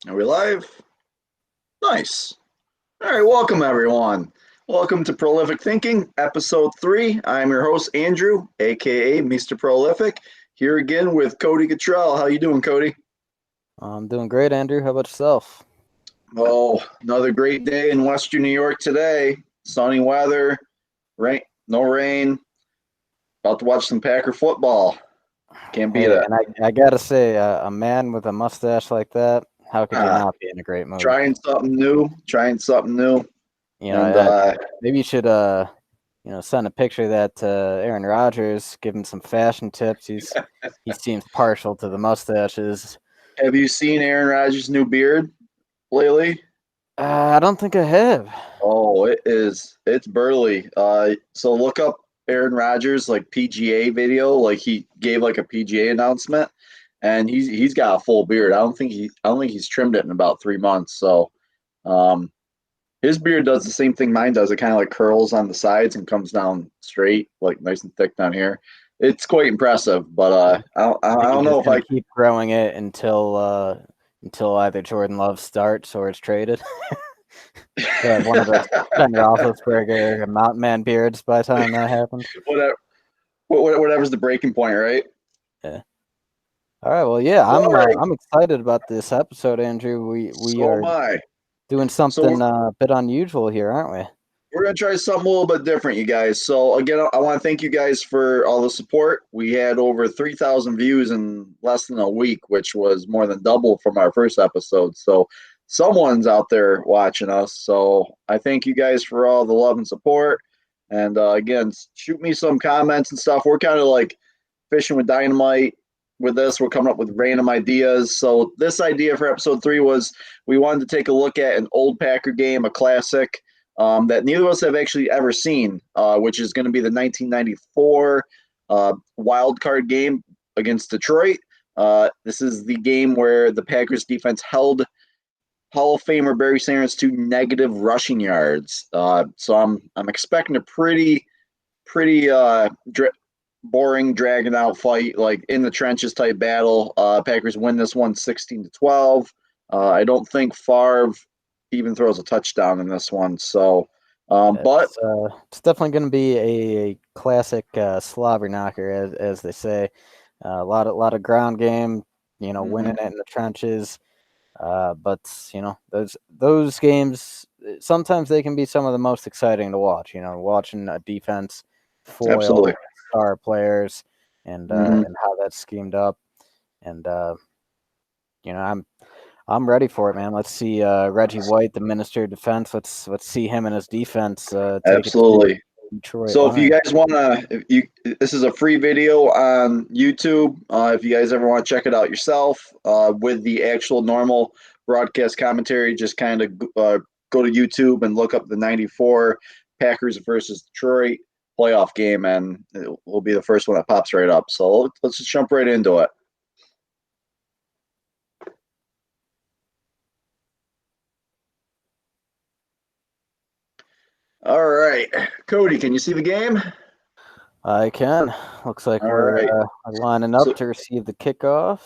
Are we live? Nice. All right, welcome everyone. Welcome to Prolific Thinking, episode 3. I'm your host Andrew, aka Mr. Prolific, here again with Cody Cottrell. How you doing, Cody? I'm doing great, Andrew. How about yourself? Oh, another great day in Western New York today. Sunny weather, rain, no rain. About to watch some Packer football. Can't beat Hey, it. and I gotta say, a man with a mustache like that, how could you Ah, not be in a great mood? trying something new. Trying something new. You know, And maybe you should, send a picture of that to Aaron Rodgers, give him some fashion tips. He seems partial to the mustaches. have you seen Aaron Rodgers' new beard lately? I don't think I have. Oh, it is. It's burly. So look up Aaron Rodgers like PGA video. Like he gave like a PGA announcement, and he's got a full beard. I don't think he's trimmed it in about 3 months. So, um, his beard does the same thing mine does. It kind of like curls on the sides and comes down straight, like nice and thick down here. It's quite impressive. But I I think don't he's know just if gonna I. keep growing it until either Jordan Love starts or it's traded. So have one of those Ben Roethlisberger and Mountain Man beards by the time that happens. Whatever, whatever's the breaking point, right? Yeah. All right. Well, yeah, All right. I'm excited about this episode, Andrew. We So am are I. doing So something a bit unusual here, aren't we? we're going to try something a little bit different, you guys. So, again, I want to thank you guys for all the support. We had over 3,000 views in less than a week, which was more than double from our first episode. So, someone's out there watching us. So, I thank you guys for all the love and support. And again, shoot me some comments and stuff. We're kind of like fishing with dynamite with this. We're coming up with random ideas. So, this idea for episode 3 was we wanted to take a look at an old Packer game, a classic that neither of us have actually ever seen, which is going to be the 1994 Wildcard game against Detroit. This is the game where the Packers defense held Hall of Famer Barry Sanders to negative rushing yards. So I'm expecting a pretty boring, dragging out fight, like in the trenches type battle. Packers win this one 16-12. I don't think Favre even throws a touchdown in this one. So, but It's definitely going to be a classic slobber knocker, as they say. A lot of ground game, winning mhm, it in the trenches. But those games sometimes they can be some of the most exciting to watch. Watching a defense absolutely. foil star players Hmm. and how that's schemed up. And you know, I'm ready for it, man. Let's see Reggie White, the Minister of Defense. Let's see him and his defense take it to Absolutely. Detroit So if you Lions. guys want to, if you this is a free video on YouTube. If you guys ever want to check it out yourself with the actual normal broadcast commentary, just kind of go to YouTube and look up the '94 Packers versus Detroit playoff game, and it will be the first one that pops right up. So let's just jump right into it. All right, Cody, can you see the game? I can. Looks like All we're right. lining up So to receive the kickoff.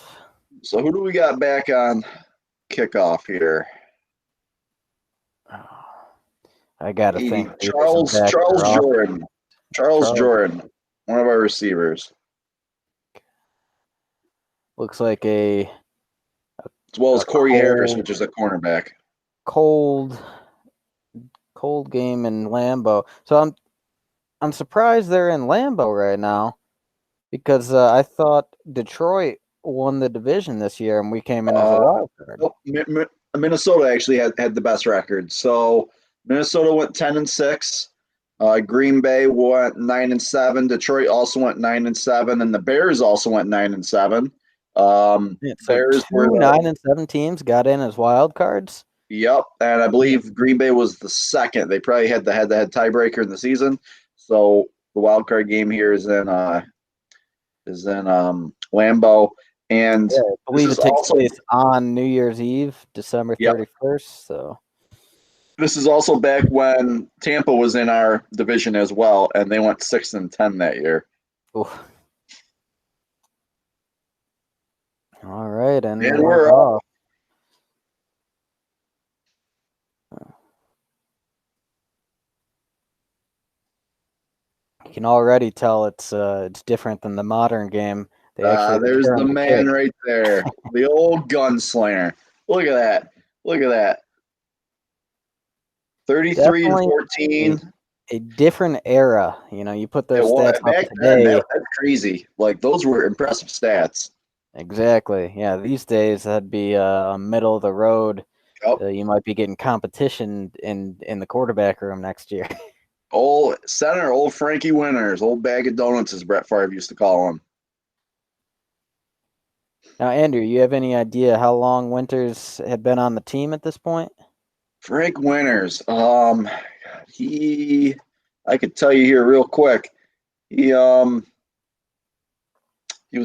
so who do we got back on kickoff here? I gotta think maybe some Charles backdoor off. Jordan. Charles Charles Jordan, one of our receivers, looks like a as well as a Corey Harris, which is a cornerback. cold cold game in Lambeau. So I'm surprised they're in Lambeau right now because I thought Detroit won the division this year and we came in as a Uh, wild card. nope, Minnesota actually had the best record. So Minnesota went 10-6. Green Bay went 9-7. Detroit also went 9-7, and the Bears also went 9-7. Yeah, so Bears were two 9-7 teams got in as wild cards. yep, and I Yeah. believe Green Bay was the second. They probably had the head-to-head tiebreaker in the season. So the wild card game here is in Lambeau, and Yeah, I this believe is it takes also place on New Year's Eve, December yep, 31st. So this is also back when Tampa was in our division as well, and they went 6-10 that year. oof. All right, and And we're we're up. off. can already tell it's different than the modern game. They actually There's the return the man kick. right there. The old gunslinger. Look at that. Look at that. 33 and Definitely 14. a different era. You know, you put It those was stats up back then. today. That's crazy. Like those were impressive stats. Exactly. Yeah, these days that'd be a middle of the road. Yep. You might be getting competition in the quarterback room next year. Old center, old Frankie Winters, old bag of donuts, as Brett Favre used to call him. Now, Andrew, you have any idea how long Winters had been on the team at this point? Frank Winters. He. I could tell you here real quick. He was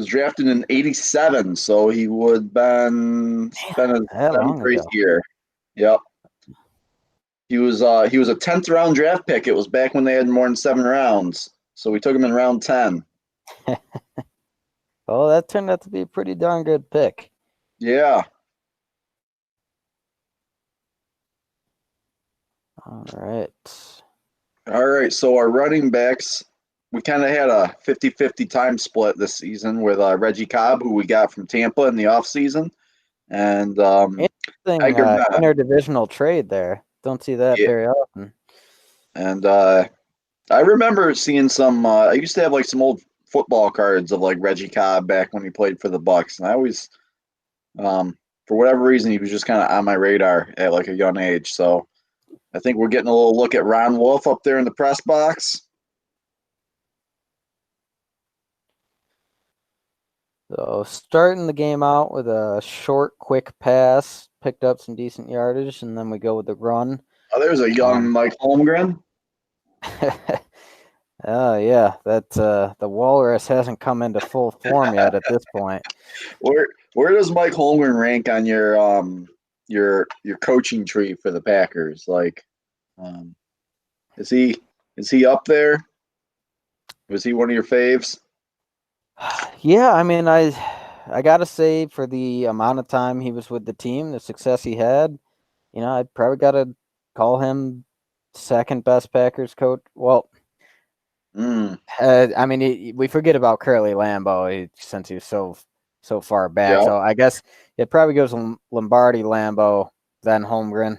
drafted in '87, so he would been spent his That seventh long race ago. year. Yep. He was a 10th round draft pick. It was back when they had more than 7 rounds. So we took him in round 10. Oh, that turned out to be a pretty darn good pick. Yeah. All right. All right. So our running backs, we kind of had a 50-50 time split this season with Reggie Cobb, who we got from Tampa in the offseason. And Interesting Edgar Bennett. interdivisional trade there. Don't see that Yeah. very often. And I remember seeing some. I used to have like some old football cards of like Reggie Cobb back when he played for the Bucks, and I always, for whatever reason, he was just kind of on my radar at like a young age. So I think we're getting a little look at Ron Wolf up there in the press box. So starting the game out with a short, quick pass, picked up some decent yardage, and then we go with the run. Oh, there's a young Mike Holmgren. Oh yeah, that the Walrus hasn't come into full form yet at this point. Where does Mike Holmgren rank on your coaching tree for the Packers? Like, is he up there? Was he one of your faves? Yeah, I mean, I gotta say, for the amount of time he was with the team, the success he had, you know, I'd probably gotta call him second best Packers coach. Well, I mean, we forget about Curly Lambeau since he was so far back. Yeah. So I guess it probably goes Lombardi, Lambeau, then Holmgren.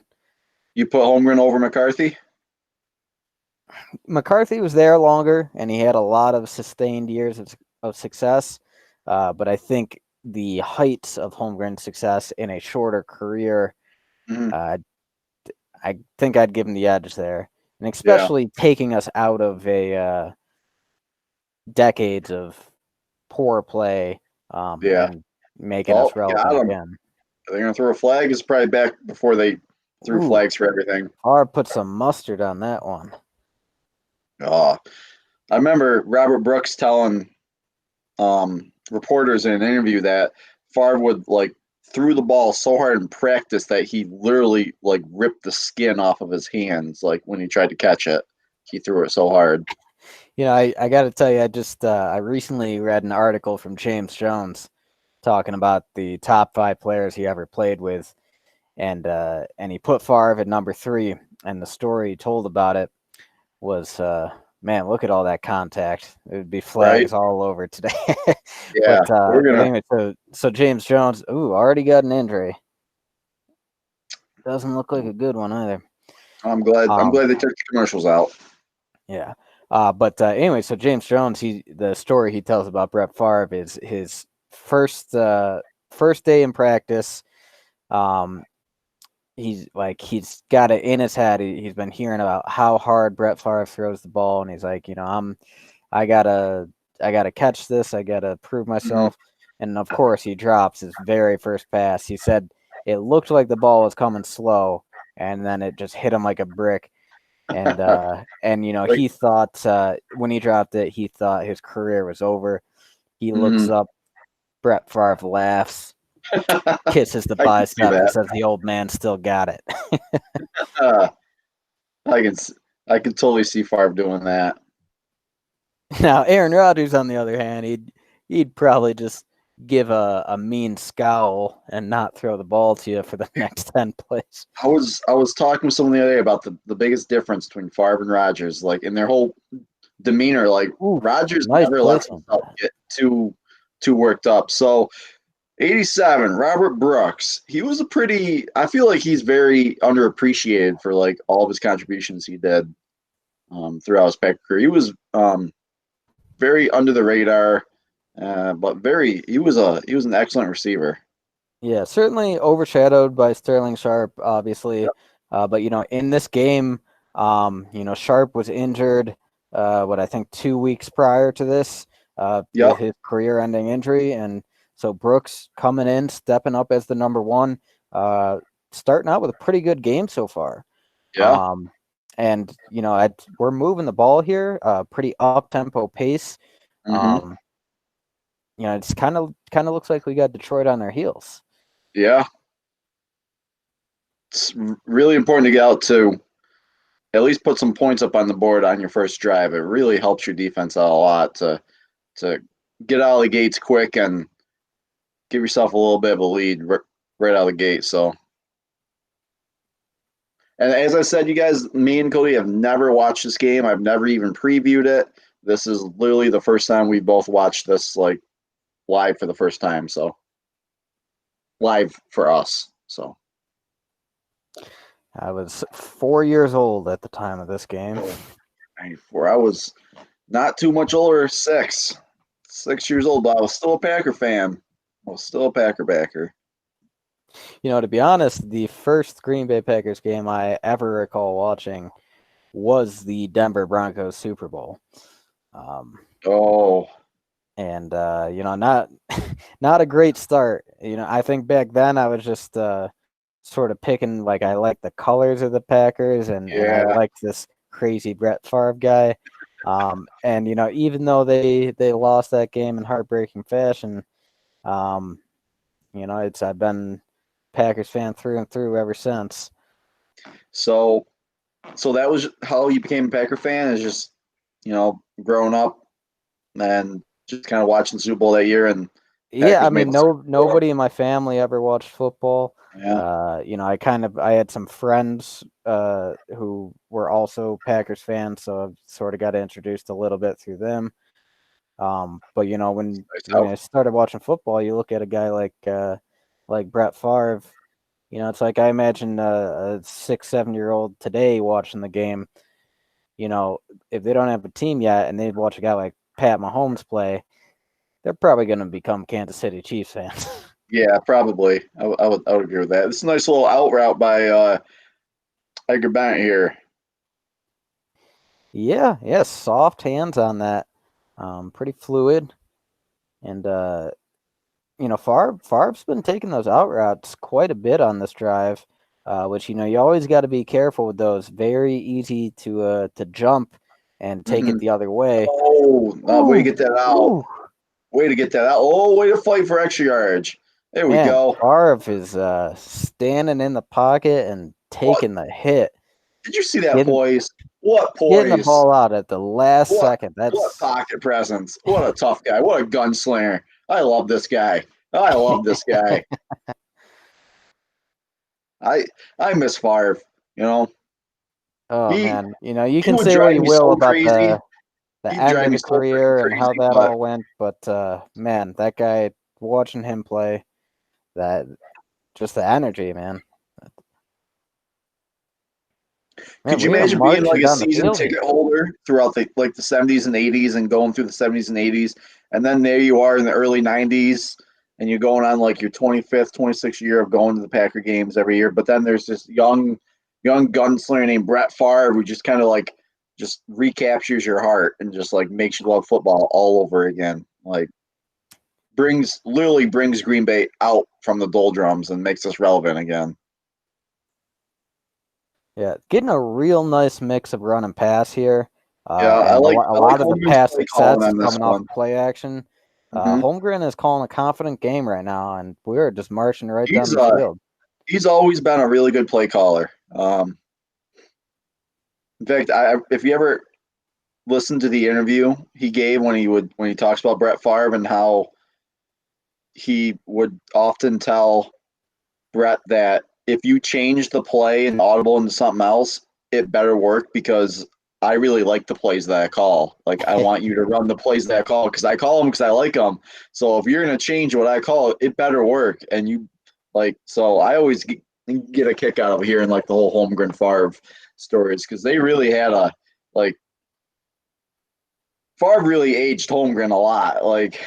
You put Holmgren over McCarthy? McCarthy was there longer, and he had a lot of sustained years of success. But I think the heights of Holmgren's success in a shorter career, I think I'd give him the edge there, and especially taking us out of a decades of poor play, and making us relevant again. They're going to throw a flag. It's probably back before they threw flags for everything. Or put some mustard on that one. I remember Robert Brooks telling reporters in an interview that Favre would like threw the ball so hard in practice that he literally like ripped the skin off of his hands. Like when he tried to catch it, he threw it so hard. You know, I got to tell you, I recently read an article from James Jones talking about the top 5 players he ever played with, and he put Favre at number 3. And the story he told about it was, man, look at all that contact. It would be flags all over today. Yeah, but anyway, so James Jones, already got an injury. Doesn't look like a good one either. I'm glad they took the commercials out. Yeah. But anyway, so James Jones, the story he tells about Brett Favre is his first day in practice. He's got it in his head. He's been hearing about how hard Brett Favre throws the ball, and he's like, you know, I gotta catch this. I gotta prove myself. And of course, he drops his very first pass. He said it looked like the ball was coming slow, and then it just hit him like a brick. And you know, he thought when he dropped it, he thought his career was over. He looks up, Brett Favre laughs, kisses the bicep, and says the old man still got it. I can totally see Favre doing that. Now, Aaron Rodgers, on the other hand, he'd probably just give a mean scowl and not throw the ball to you for the next 10 plays. I was talking with someone the other day about the biggest difference between Favre and Rodgers, like in their whole demeanor. Like Ooh, Rodgers nice never lets placement. himself get too worked up. So 87, Robert Brooks. He was a pretty. I feel like he's very underappreciated for like all of his contributions he did throughout his Packer career. He was very under the radar, but very. He was an excellent receiver. Yeah, certainly overshadowed by Sterling Sharp, obviously. But in this game, Sharp was injured. What I think 2 weeks prior to this, Yep. with his career-ending injury, and so Brooks coming in, stepping up as the number one, starting out with a pretty good game so far. Yeah. And we're moving the ball here, pretty up-tempo pace. Hmm. It's kind of looks like we got Detroit on their heels. Yeah. It's really important to get out to at least put some points up on the board on your first drive. It really helps your defense out a lot to get out of the gates quick and give yourself a little bit of a lead right out of the gate. So, and as I said, you guys, me and Cody have never watched this game. I've never even previewed it. This is literally the first time we both watched this like live for the first time. So, live for us. So, I was 4 years old at the time of this game. 94. I was not too much older, 6 years old, but I was still a Packer fan. I was still a Packer backer. To be honest, the first Green Bay Packers game I ever recall watching was the Denver Broncos Super Bowl. Oh, And not not a great start. I think back then I was just sort of picking, like, I liked the colors of the Packers, and I yeah. liked this crazy Brett Favre guy. And even though they lost that game in heartbreaking fashion, I've been Packers fan through and through ever since. So, that was how you became a Packer fan, is just, growing up and just kind of watching the Super Bowl that year, and Yeah, I Packers made mean, the Super Bowl. nobody in my family ever watched football. Yeah. I had some friends who were also Packers fans, so I sort of got introduced a little bit through them. But when I started watching football, you look at a guy like Brett Favre. It's like I imagine a 6, 7 year old today watching the game. If they don't have a team yet and they watch a guy like Pat Mahomes play, they're probably going to become Kansas City Chiefs fans. Yeah, probably. I would agree with that. It's a nice little out route by Edgar Bennett here. Yeah, soft hands on that. Pretty fluid. And Favre's been taking those out routes quite a bit on this drive, which you always got to be careful with those. Very easy to jump and take it Mm-hmm. the other way. Oh, way to Ooh, get that out. ooh, Way to get that out. Oh, way to fight for extra yardage. There we man, go. Favre is standing in the pocket and What? taking the hit, Did you see that getting poise? What getting the poise? ball out at the last What second. what That's pocket presence? What a tough guy. What a gunslinger. I love this guy. I love this guy. I I miss Favre. You know, oh he man. You he can would say what drive you me will so about crazy. the He'd end drive of me the so freaking career and how crazy. that But all went, but man, that guy, watching him play, that just the energy, man. Man, could you we are imagine being marching like a down the season field ticket here. holder throughout the 70s and 80s and going through the 70s and 80s, and then there you are in the early 90s, and you're going on like your 25th, 26th year of going to the Packer games every year. But then there's this young gunslinger named Brett Favre who just kind of like just recaptures your heart and just like makes you love football all over again. Like brings Green Bay out from the doldrums and makes us relevant again. Yeah, getting a real nice mix of run and pass here, Yeah, and a I like lot of the Holmgren's pass play calling success is on this coming off one. of play action. Hmm. Holmgren is calling a confident game right now, and we're just marching right down He's the field. he's always been a really good play caller. In fact, if you ever listen to the interview he gave when he talks about Brett Favre and how he would often tell Brett that if you change the play and audible into something else, it better work because I really like the plays that I call. Like, I want you to run the plays that I call because I call them because I like them. So if you're going to change what I call, it better work. And you like, so I always get a kick out of hearing like the whole Holmgren Favre stories because they really had a like Favre really aged Holmgren a lot. Like,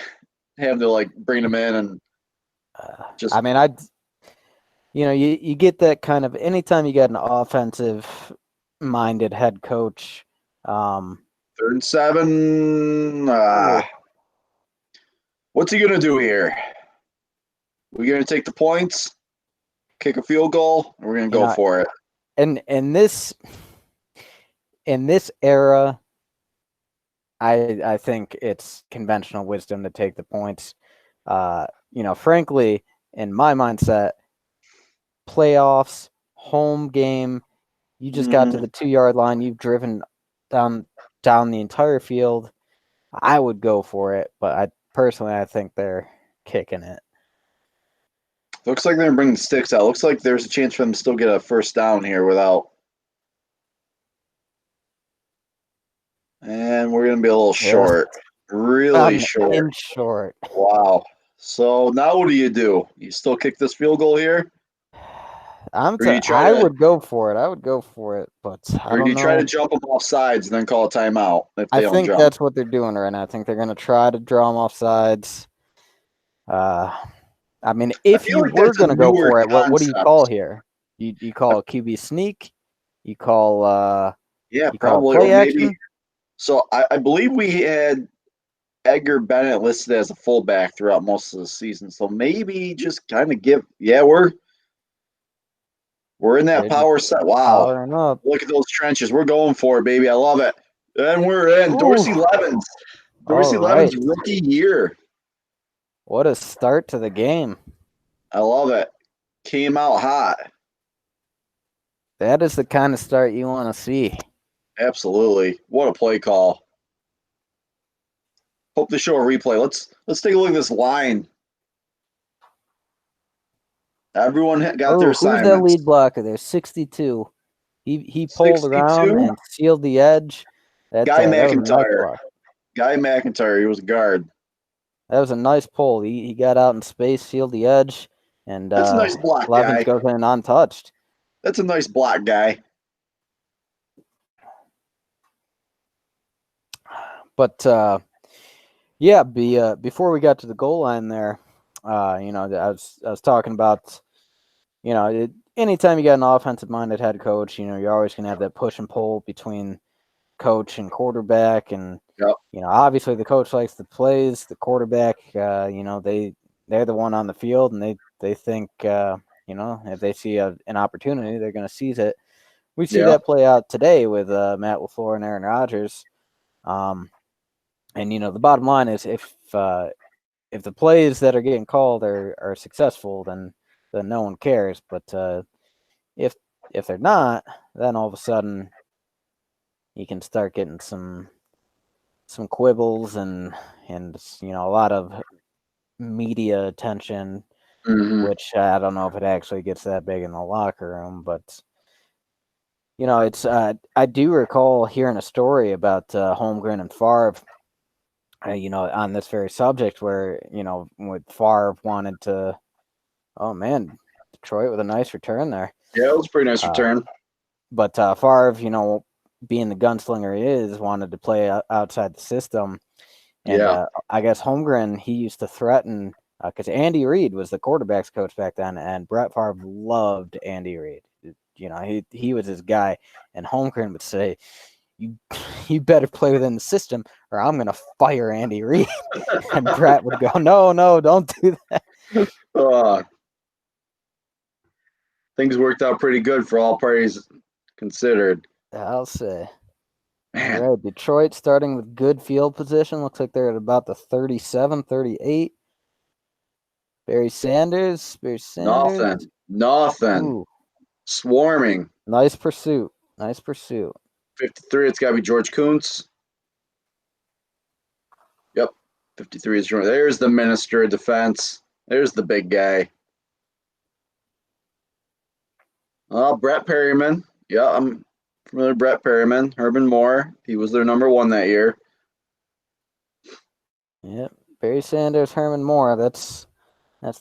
have to like bring him in and just I mean, you get that kind of anytime you get an offensive minded head coach. 3rd and 7. What's he gonna do here? We're gonna take the points, kick a field goal, and we're gonna go for it. And in this era, I think it's conventional wisdom to take the points. Frankly, in my mindset, playoffs, home game, you just got to the 2-yard line, you've driven down the entire field. I would go for it, but I think they're kicking it. Looks like they're gonna bring the sticks out. Looks like there's a chance for them to still get a first down here without. And we're gonna be a little short, really short. In short. Wow. So now what do? You still kick this field goal here? I would go for it, but I don't know. Or do you try to jump them off sides and then call a timeout if they don't jump? I think that's what they're doing right now. I think they're going to try to draw them off sides. I mean, if you were going to go for it, what do you call here? You call a QB sneak? You call probably play action? Maybe. So I believe we had Edgar Bennett listed as a fullback throughout most of the season. So maybe just kind of we're in that power set. Wow. Look at those trenches. We're going for it, baby. I love it. And we're in. Ooh. Dorsey Levens. Levens rookie year. What a start to the game. I love it. Came out hot. That is the kind of start you want to see. Absolutely. What a play call. Hope to show a replay. Let's take a look at this line. Everyone got their assignments. Who's that lead blocker? There's 62. He pulled 62? Around and sealed the edge. Guy McIntyre. Guy McIntyre. He was a guard. That was a nice pull. He got out in space, sealed the edge, and that's a nice block, Levens goes in untouched. That's a nice block, guy. But before we got to the goal line there, I was talking about, anytime you got an offensive-minded head coach, you're always going to have that push and pull between coach and quarterback, and obviously the coach likes the plays. The quarterback, they're the one on the field, and they think, if they see an opportunity, they're going to seize it. We see that play out today with Matt LaFleur and Aaron Rodgers. And the bottom line is if the plays that are getting called are successful, then no one cares. But if they're not, then all of a sudden you can start getting some quibbles and a lot of media attention, which I don't know if it actually gets that big in the locker room. But it's I do recall hearing a story about Holmgren and Favre. On this very subject where, with Favre wanted to, oh man, Detroit with a nice return there. Yeah, it was a pretty nice return. But Favre, being the gunslinger he is, wanted to play outside the system. And I guess Holmgren, he used to threaten, because Andy Reid was the quarterback's coach back then, and Brett Favre loved Andy Reid. He was his guy. And Holmgren would say, you better play within the system or I'm going to fire Andy Reid. And Brett would go, no, don't do that. Things worked out pretty good for all parties considered. I'll say. Man. All right, Detroit starting with good field position. Looks like they're at about the 37, 38. Barry Sanders. Nothing. Ooh. Swarming. Nice pursuit. 53, it's got to be George Kuntz. Yep, 53 is George. There's the minister of defense. There's the big guy. Brett Perryman. Yeah, Familiar Brett Perriman, Herman Moore. He was their number one that year. Yep. Barry Sanders, Herman Moore. That's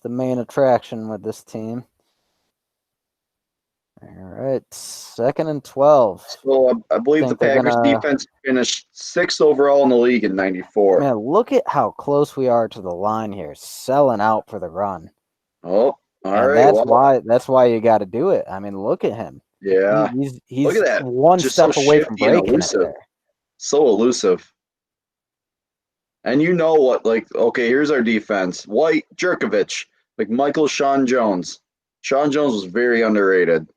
the main attraction with this team. All right, 2nd and 12. So I believe the Packers defense finished 6th overall in the league in '94. Man, look at how close we are to the line here, selling out for the run. Oh, all and right. That's why you got to do it. I mean, look at him. Yeah. He's look at that. One Just step so away from shifty and breaking it elusive. there. So elusive. And you know what? Like, okay, here's our defense: White, Jerkovich, McMichael, Sean Jones. Sean Jones was very underrated.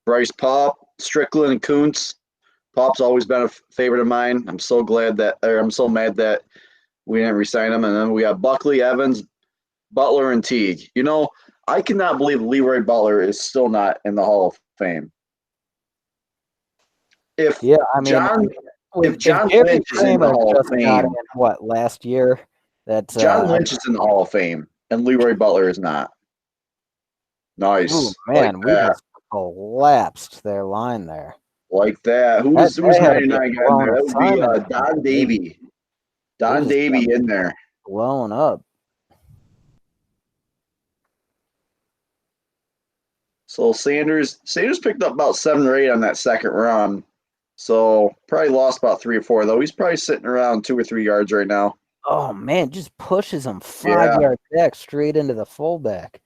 Bryce Pop, Strickland, and Kuntz. Pop's always been a favorite of mine. I'm so mad that we didn't resign him. And then we got Buckley, Evans, Butler, and Teague. You know, I cannot believe Leroy Butler is still not in the Hall of Fame. If John Lynch is in the Hall of Fame, last year? That's John Lynch is in the Hall of Fame, and Leroy Butler is not. Nice. Ooh, man, we just collapsed their line there. Like that. Who's 99 guy in there? That would be Don Davey. Don Davey in there. Blown up. So Sanders picked up about 7 or 8 on that second run. So probably lost about 3 or 4, though. He's probably sitting around 2 or 3 yards right now. Oh, man, just pushes him 5 yards back straight into the fullback.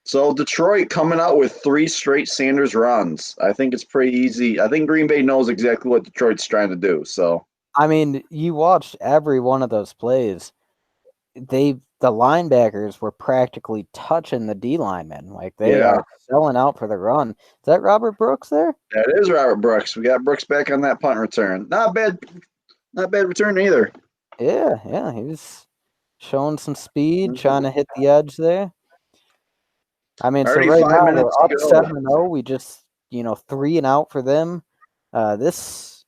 So Detroit coming out with 3 straight Sanders runs. I think it's pretty easy. I think Green Bay knows exactly what Detroit's trying to do. So I mean, you watched every one of those plays. The linebackers were practically touching the D linemen. They are selling out for the run. Is that Robert Brooks there? That is Robert Brooks. We got Brooks back on that punt return. Not bad return either. Yeah, he was showing some speed, trying to hit the edge there. I mean, so right now we're up 7-0. We just, 3 and out for them. This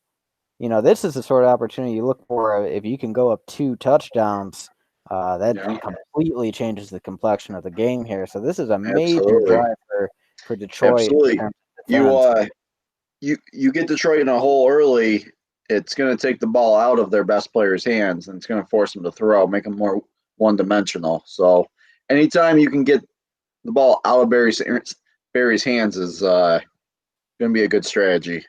is the sort of opportunity you look for if you can go up 2 touchdowns. That completely changes the complexion of the game here. So this is a major drive for Detroit. Absolutely. You get Detroit in a hole early, it's going to take the ball out of their best player's hands, and it's going to force them to throw, make them more one-dimensional. So anytime you can get the ball out of Barry's hands is going to be a good strategy.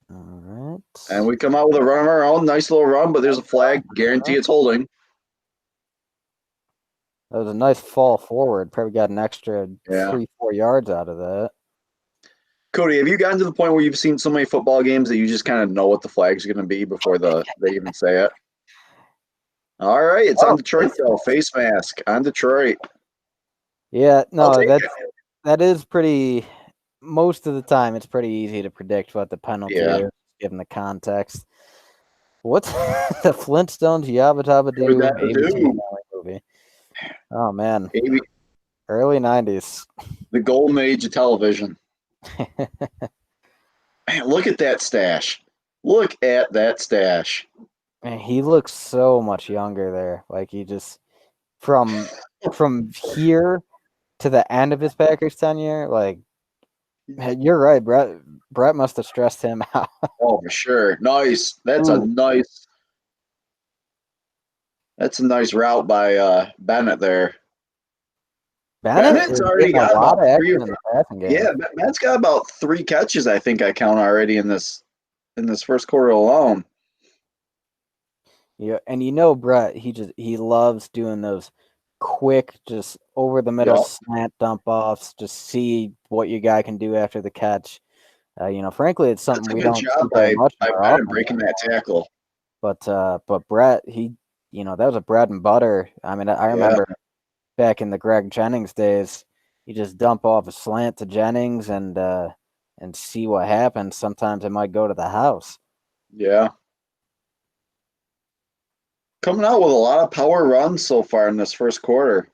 All right. And we come out with a run of our own. Nice little run, but there's a flag. Guarantee it's holding. That was a nice fall forward. Probably got an extra 3-4 yards out of that. Cody, have you gotten to the point where you've seen so many football games that you just kind of know what the flag's going to be before they even say it? All right, it's on Detroit, though. Face mask on Detroit. Yeah, no, that is pretty. Most of the time, it's pretty easy to predict what the penalty is, given the context. What's the Flintstones Yabba Dabba Doo movie? Oh man, early 90s. The golden age of television. Man, look at that stash. Look at that stash. Man, he looks so much younger there. He just from here to the end of his Packers tenure, you're right, Brett. Brett must have stressed him out. Oh, for sure. Nice. That's a nice route by Bennett there. Bennett's already got about 3 in the passing game. Yeah, Bennett's got about 3 catches, I think I count already in this first quarter alone. Yeah, and Brett, he loves doing those quick, just over the middle slant dump offs. Just see what your guy can do after the catch. Frankly, it's something we don't see very much. I'm breaking that tackle. But Brett, that was a bread and butter. I mean, I remember back in the Greg Jennings days, you just dump off a slant to Jennings and see what happens. Sometimes it might go to the house. Yeah. Coming out with a lot of power runs so far in this first quarter.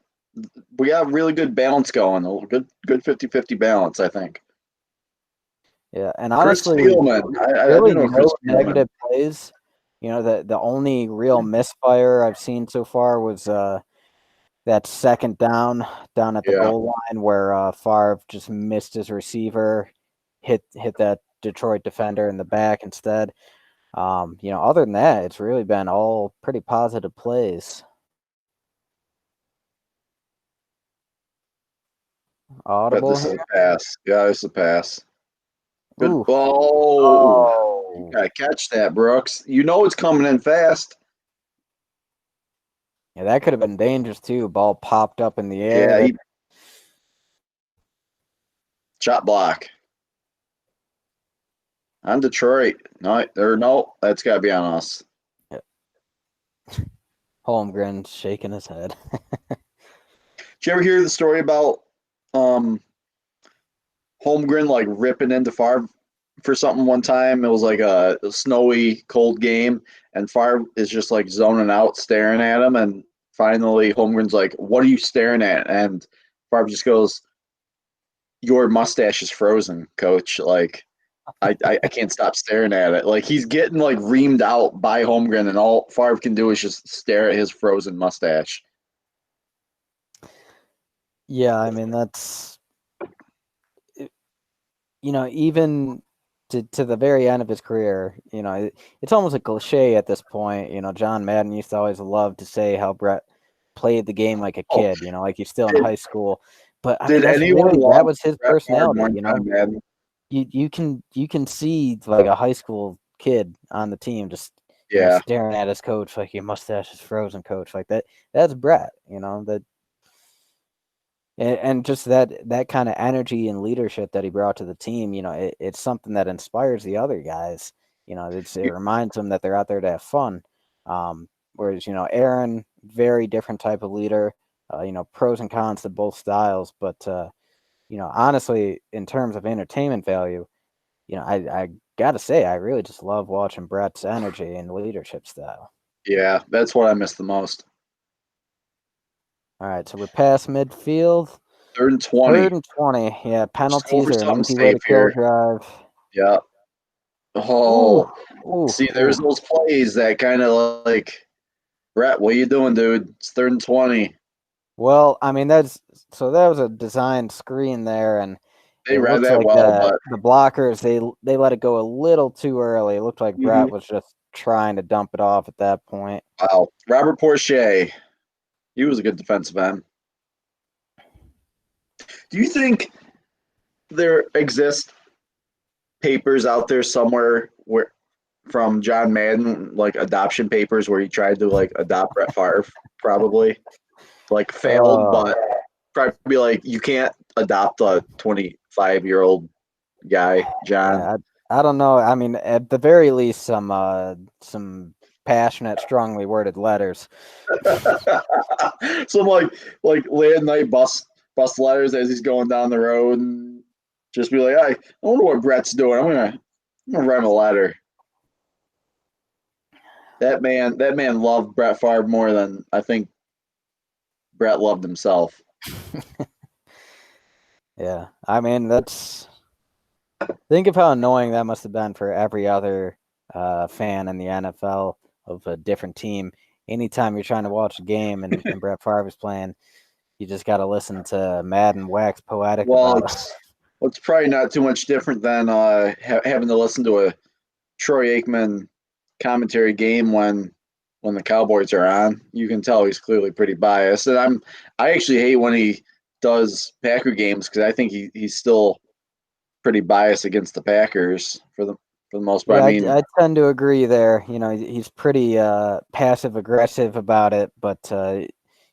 We got really good balance going. A good 50-50 balance, I think. Yeah, and honestly, really no negative plays. The only real misfire I've seen so far was that second down at the Yeah. goal line where Favre just missed his receiver, hit that Detroit defender in the back instead. Other than that, it's really been all pretty positive plays. But Audible this is here. a pass. Yeah, this is a pass. Good. Ooh. Oh, you Oh. gotta catch that, Brooks. You know it's coming in fast. Yeah, that could have been dangerous too. Ball popped up in the air. Yeah, he shot block on Detroit. No, that's gotta be on us. Holmgren shaking his head. Did you ever hear the story about um Holmgren like ripping into Favre for something one time? It was like a snowy, cold game, and Favre is just like zoning out, staring at him, and finally Holmgren's like, "What are you staring at?" And Favre just goes, "Your mustache is frozen, coach." Like I can't stop staring at it. Like he's getting like reamed out by Holmgren, and all Favre can do is just stare at his frozen mustache. Yeah, I mean that's even to the very end of his career, it's almost a cliche at this point. John Madden used to always love to say how Brett played the game like a Oh, kid, like he's still in did, high school. But I mean, did that's anyone really that love was his Brett Favre personality. more time, man? You can see like a high school kid on the team just Yeah, staring at his coach like your mustache is frozen, coach, like that. That's Brett. That and just that kind of energy and leadership that he brought to the team, it's something that inspires the other guys. It reminds them that they're out there to have fun. Whereas Aaron, very different type of leader. Pros and cons to both styles, but honestly, in terms of entertainment value, I gotta say I really just love watching Brett's energy and leadership style. yeah, that's what I miss the most. All right, so we're past midfield. Third and 20. 3rd and 20. Yeah, Just go penalties for are an something easy way safe to kill a here. drive. Yeah. Ooh, Oh, ooh, see, there's ooh. those plays that kind of like, Brett, what are you doing, dude? It's third and 20. Well, I mean that was a designed screen there, and They it read looks that like well, but the blockers they let it go a little too early. It looked like Brett was just trying to dump it off at that point. wow. Robert Porcher, he was a good defensive end. Do you think there exist papers out there somewhere where from John Madden, like adoption papers where he tried to like adopt Brett Favre, probably like failed, Uh, but probably like you can't adopt a 25-year-old guy, John. yeah, I don't know. I mean, at the very least, some passionate, strongly worded letters. Some like late at night bus letters as he's going down the road and just be like, I wonder what Brett's doing. I'm gonna write him a letter. That man loved Brett Favre more than I think Brett loved himself. Yeah, I mean think of how annoying that must have been for every other fan in the NFL of a different team. Anytime you're trying to watch a game and Brett Favre is playing, you just got to listen to Madden wax poetic Well, about it. it's probably not too much different than having to listen to a Troy Aikman commentary game when the Cowboys are on. You can tell he's clearly pretty biased, and I actually hate when he does Packer games because I think he's still pretty biased against the Packers for the most part. Yeah, I mean, I tend to agree there. He's pretty passive aggressive about it, but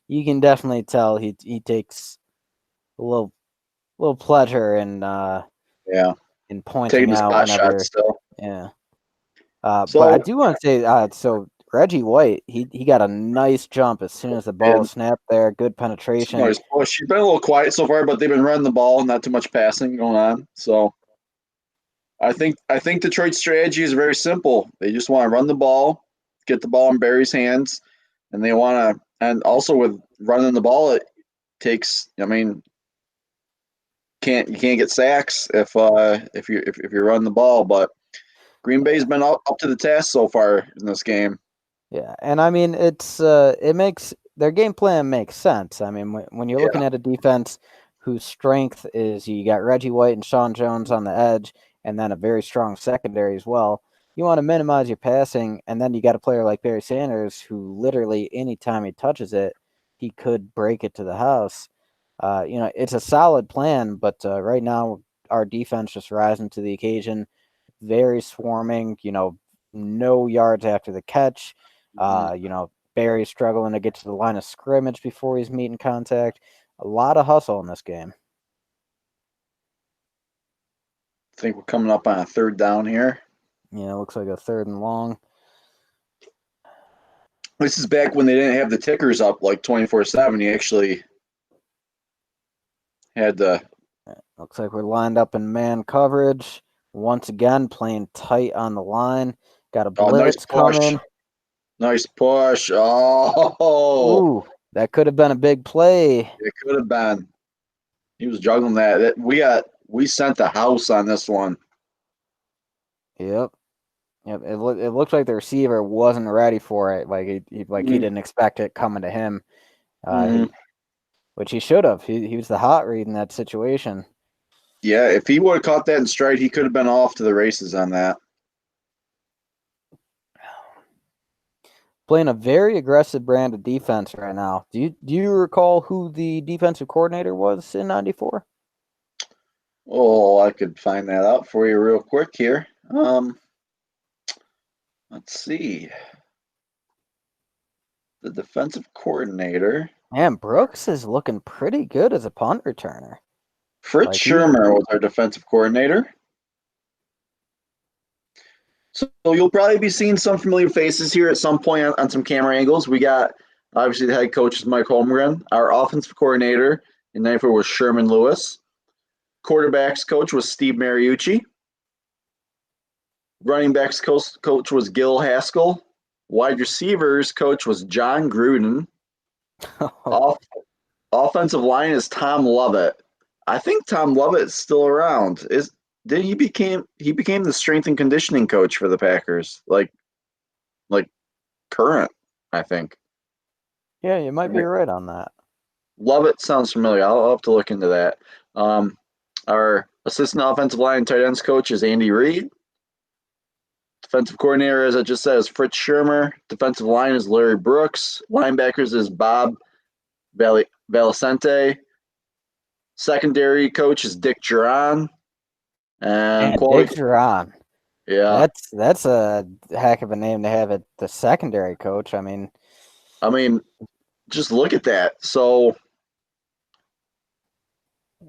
you can definitely tell he takes a little pleasure yeah, in taking pointing the out spot shots whenever. still. Yeah. But I So do want to say, so Reggie White, he got a nice jump as soon as the ball and was snapped there. Good penetration. nice push. She's been a little quiet so far, but they've been running the ball, not too much passing going on. So I think Detroit's strategy is very simple. They just want to run the ball, get the ball in Barry's hands, and they want to. And also with running the ball, it takes. I mean, you can't get sacks if you run the ball. But Green Bay's been up to the task so far in this game. Yeah, and I mean it makes their game plan makes sense. I mean, when you're looking at a defense whose strength is you got Reggie White and Sean Jones on the edge, and then a very strong secondary as well. You want to minimize your passing, and then you got a player like Barry Sanders who literally anytime he touches it, he could break it to the house. It's a solid plan, but right now our defense just rising to the occasion, very swarming. No yards after the catch. Barry's struggling to get to the line of scrimmage before he's meeting contact. A lot of hustle in this game. I think we're coming up on a third down here. Yeah, it looks like a 3rd and long. This is back when they didn't have the tickers up like 24/7. You actually had to. Looks like we're lined up in man coverage. Once again, playing tight on the line. Got a blitz coming. Nice push. Oh. Ooh, that could have been a big play. It could have been. He was juggling that. We sent the house on this one. Yep. It looked like the receiver wasn't ready for it. Like he didn't expect it coming to him, which he should have. He was the hot read in that situation. Yeah, if he would have caught that in stride, he could have been off to the races on that. Playing a very aggressive brand of defense right now. Do you recall who the defensive coordinator was in '94? Oh, I could find that out for you real quick here. Let's see. The defensive coordinator. Man, Brooks is looking pretty good as a punt returner. Fritz Shermer was our defensive coordinator. So you'll probably be seeing some familiar faces here at some point on some camera angles. We got, obviously, the head coach is Mike Holmgren. Our offensive coordinator in '94 was Sherman Lewis. Quarterbacks coach was Steve Mariucci. Running backs coach was Gil Haskell. Wide receivers coach was John Gruden. Offensive line is Tom Lovett. I think Tom Lovett is still around. He became the strength and conditioning coach for the Packers, like current, I think. Yeah, you might be right on that. Lovett sounds familiar. I'll have to look into that. Our assistant offensive line and tight ends coach is Andy Reid. Defensive coordinator, as I just said, is Fritz Shermer. Defensive line is Larry Brooks. Linebackers is Bob Valicente. Secondary coach is Dick Duran. And Dick Duran. Yeah. That's a heck of a name to have at the secondary coach. I mean, just look at that. So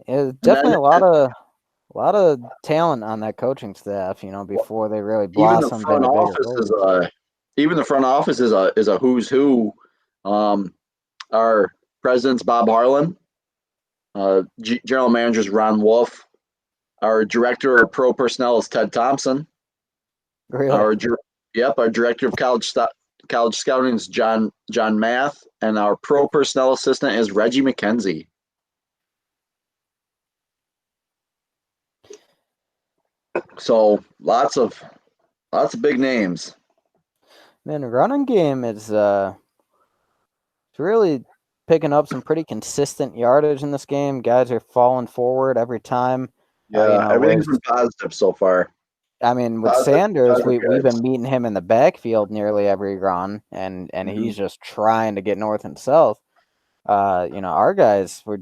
definitely a lot of talent on that coaching staff, before they really blossomed. Even the front office is a who's who. Our president's Bob Harlan. General manager is Ron Wolf. Our director of pro personnel is Ted Thompson. Really? Our director of college scouting is John Math, and our pro personnel assistant is Reggie McKenzie. So lots of big names. Man, the running game is really picking up some pretty consistent yardage in this game. Guys are falling forward every time. Yeah, everything's been positive so far. I mean, with Sanders, we've been meeting him in the backfield nearly every run, and he's just trying to get north and south. Our guys, we're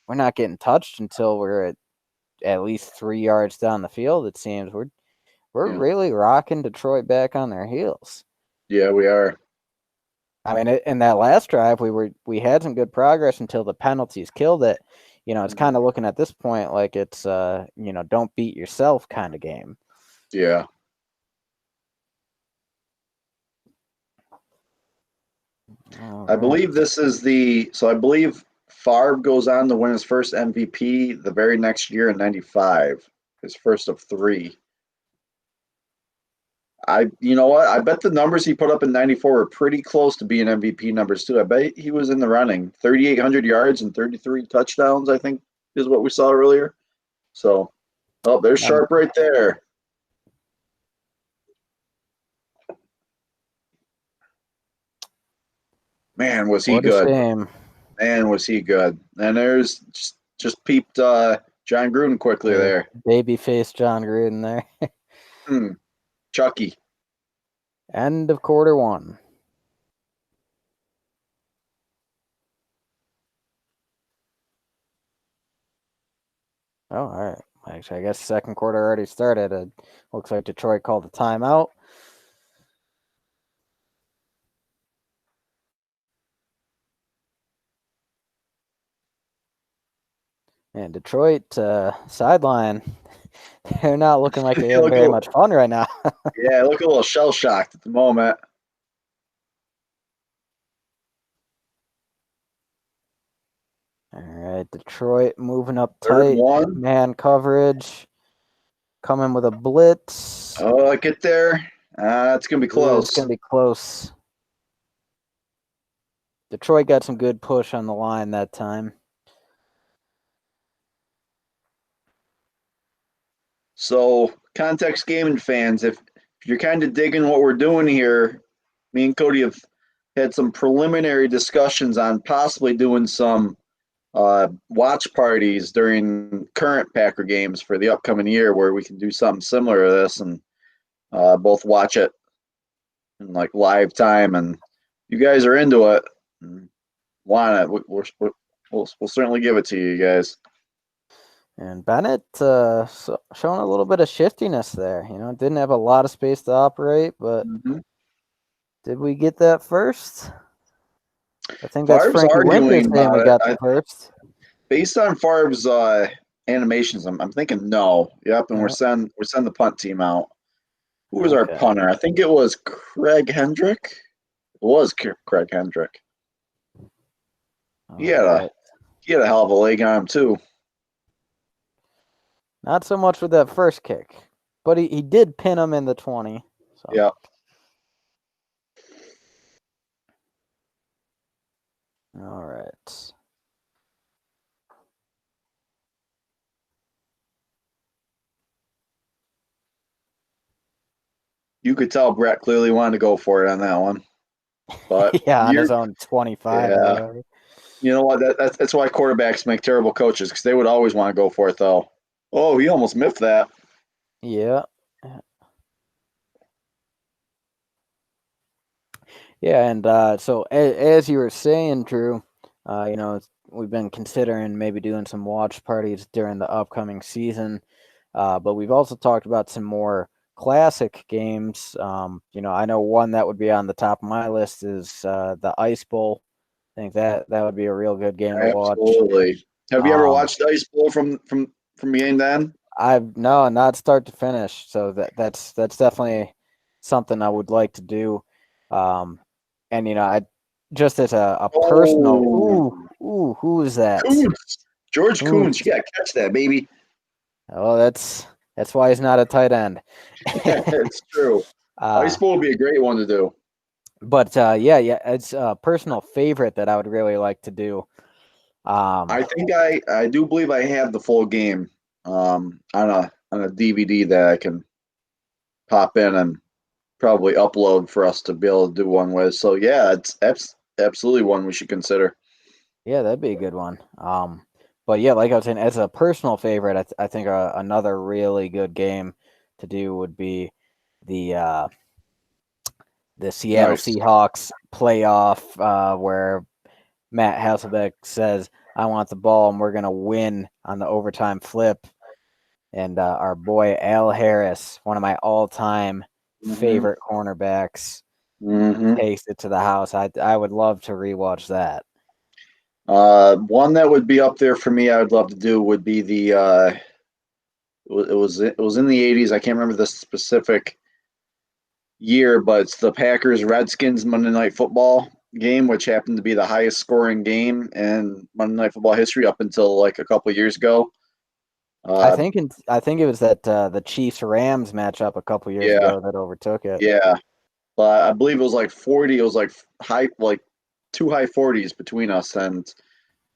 not getting touched until we're at least 3 yards down the field. It seems we're really rocking Detroit back on their heels. Yeah, we are. I mean, in that last drive, we had some good progress until the penalties killed it. It's kind of looking at this point like it's don't beat yourself kind of game. Yeah. I believe this is I believe Favre goes on to win his first MVP the very next year in '95, his first of 3. You know what? I bet the numbers he put up in '94 were pretty close to being MVP numbers too. I bet he was in the running. 3,800 yards and 33 touchdowns, I think, is what we saw earlier. So, there's Sharp right there. Man, was he What a good. shame. Man, was he good. And there's just peeped John Gruden quickly Hey, there. babyface John Gruden there. Chucky. End of quarter one. Oh, all right. Actually, I guess second quarter already started. It looks like Detroit called a timeout. And Detroit sideline, they're not looking like they have Look a very little, much fun right now. yeah, look a little shell shocked at the moment. All right, Detroit moving up Third tight, one. man coverage, coming with a blitz. Oh, get there. It's gonna be Ooh, it's close. gonna be close. Detroit got some good push on the line that time. So, context gaming fans, if you're kind of digging what we're doing here, me and Cody have had some preliminary discussions on possibly doing some watch parties during current Packer games for the upcoming year, where we can do something similar to this and both watch it in like live time. And you guys are into it, and want it? We'll certainly give it to you guys. And Bennett showing a little bit of shiftiness there. Didn't have a lot of space to operate, but Mm-hmm. did we get that first? I think that's Favre's Frankie Winter arguing saying we about it. got the first. Based on Favre's animations, I'm thinking no. Yep, and Yeah, we're sending the punt team out. Who was our okay. punter? I think it was Craig Hendrick. It was Craig Hendrick. He All had a right. he had a hell of a leg on him too. Not so much with that first kick, but he did pin him in the 20. So. Yeah. All right. You could tell Brett clearly wanted to go for it on that one. But Yeah, on his own 25 or yeah. whatever. You know what? That's why quarterbacks make terrible coaches, because they would always want to go for it though. Oh, he almost miffed that. Yeah. Yeah, and so as you were saying, Drew, we've been considering maybe doing some watch parties during the upcoming season, but we've also talked about some more classic games. I know one that would be on the top of my list is the Ice Bowl. I think that would be a real good game to watch. Absolutely. Have you ever Um, watched Ice Bowl from beginning then? I've no, not start to finish, so that's definitely something I would like to do. Um, and I just as a personal, Oh, who is that? Coons. George Coons. Coons. You got to catch that, baby. Oh, that's why he's not a tight end. It's true. Ice uh, Bowl would be a great one to do. but yeah, it's a personal favorite that I would really like to do. I think I do believe I have the full game on a DVD that I can pop in and probably upload for us to be able to do one with. So yeah, it's absolutely one we should consider. Yeah, that'd be a good one. But yeah, like I was saying, as a personal favorite, I think another really good game to do would be the uh, the Seattle Nice. Seahawks playoff, where Matt Hasselbeck says, "I want the ball, and we're gonna win on the overtime flip." And our boy Al Harris, one of my all-time Mm-hmm. favorite cornerbacks, Mm-hmm. takes it to the house. I would love to rewatch that. One that would be up there for me, I would love to do would be the it was in the 80s. I can't remember the specific year, but it's the Packers Redskins Monday Night Football game, which happened to be the highest scoring game in Monday Night Football history up until like a couple of years ago. I Uh, think I think it was that the Chiefs Rams matchup a couple years yeah, ago that overtook it. yeah, but I believe it was like 40. It was like like two high 40s between us, and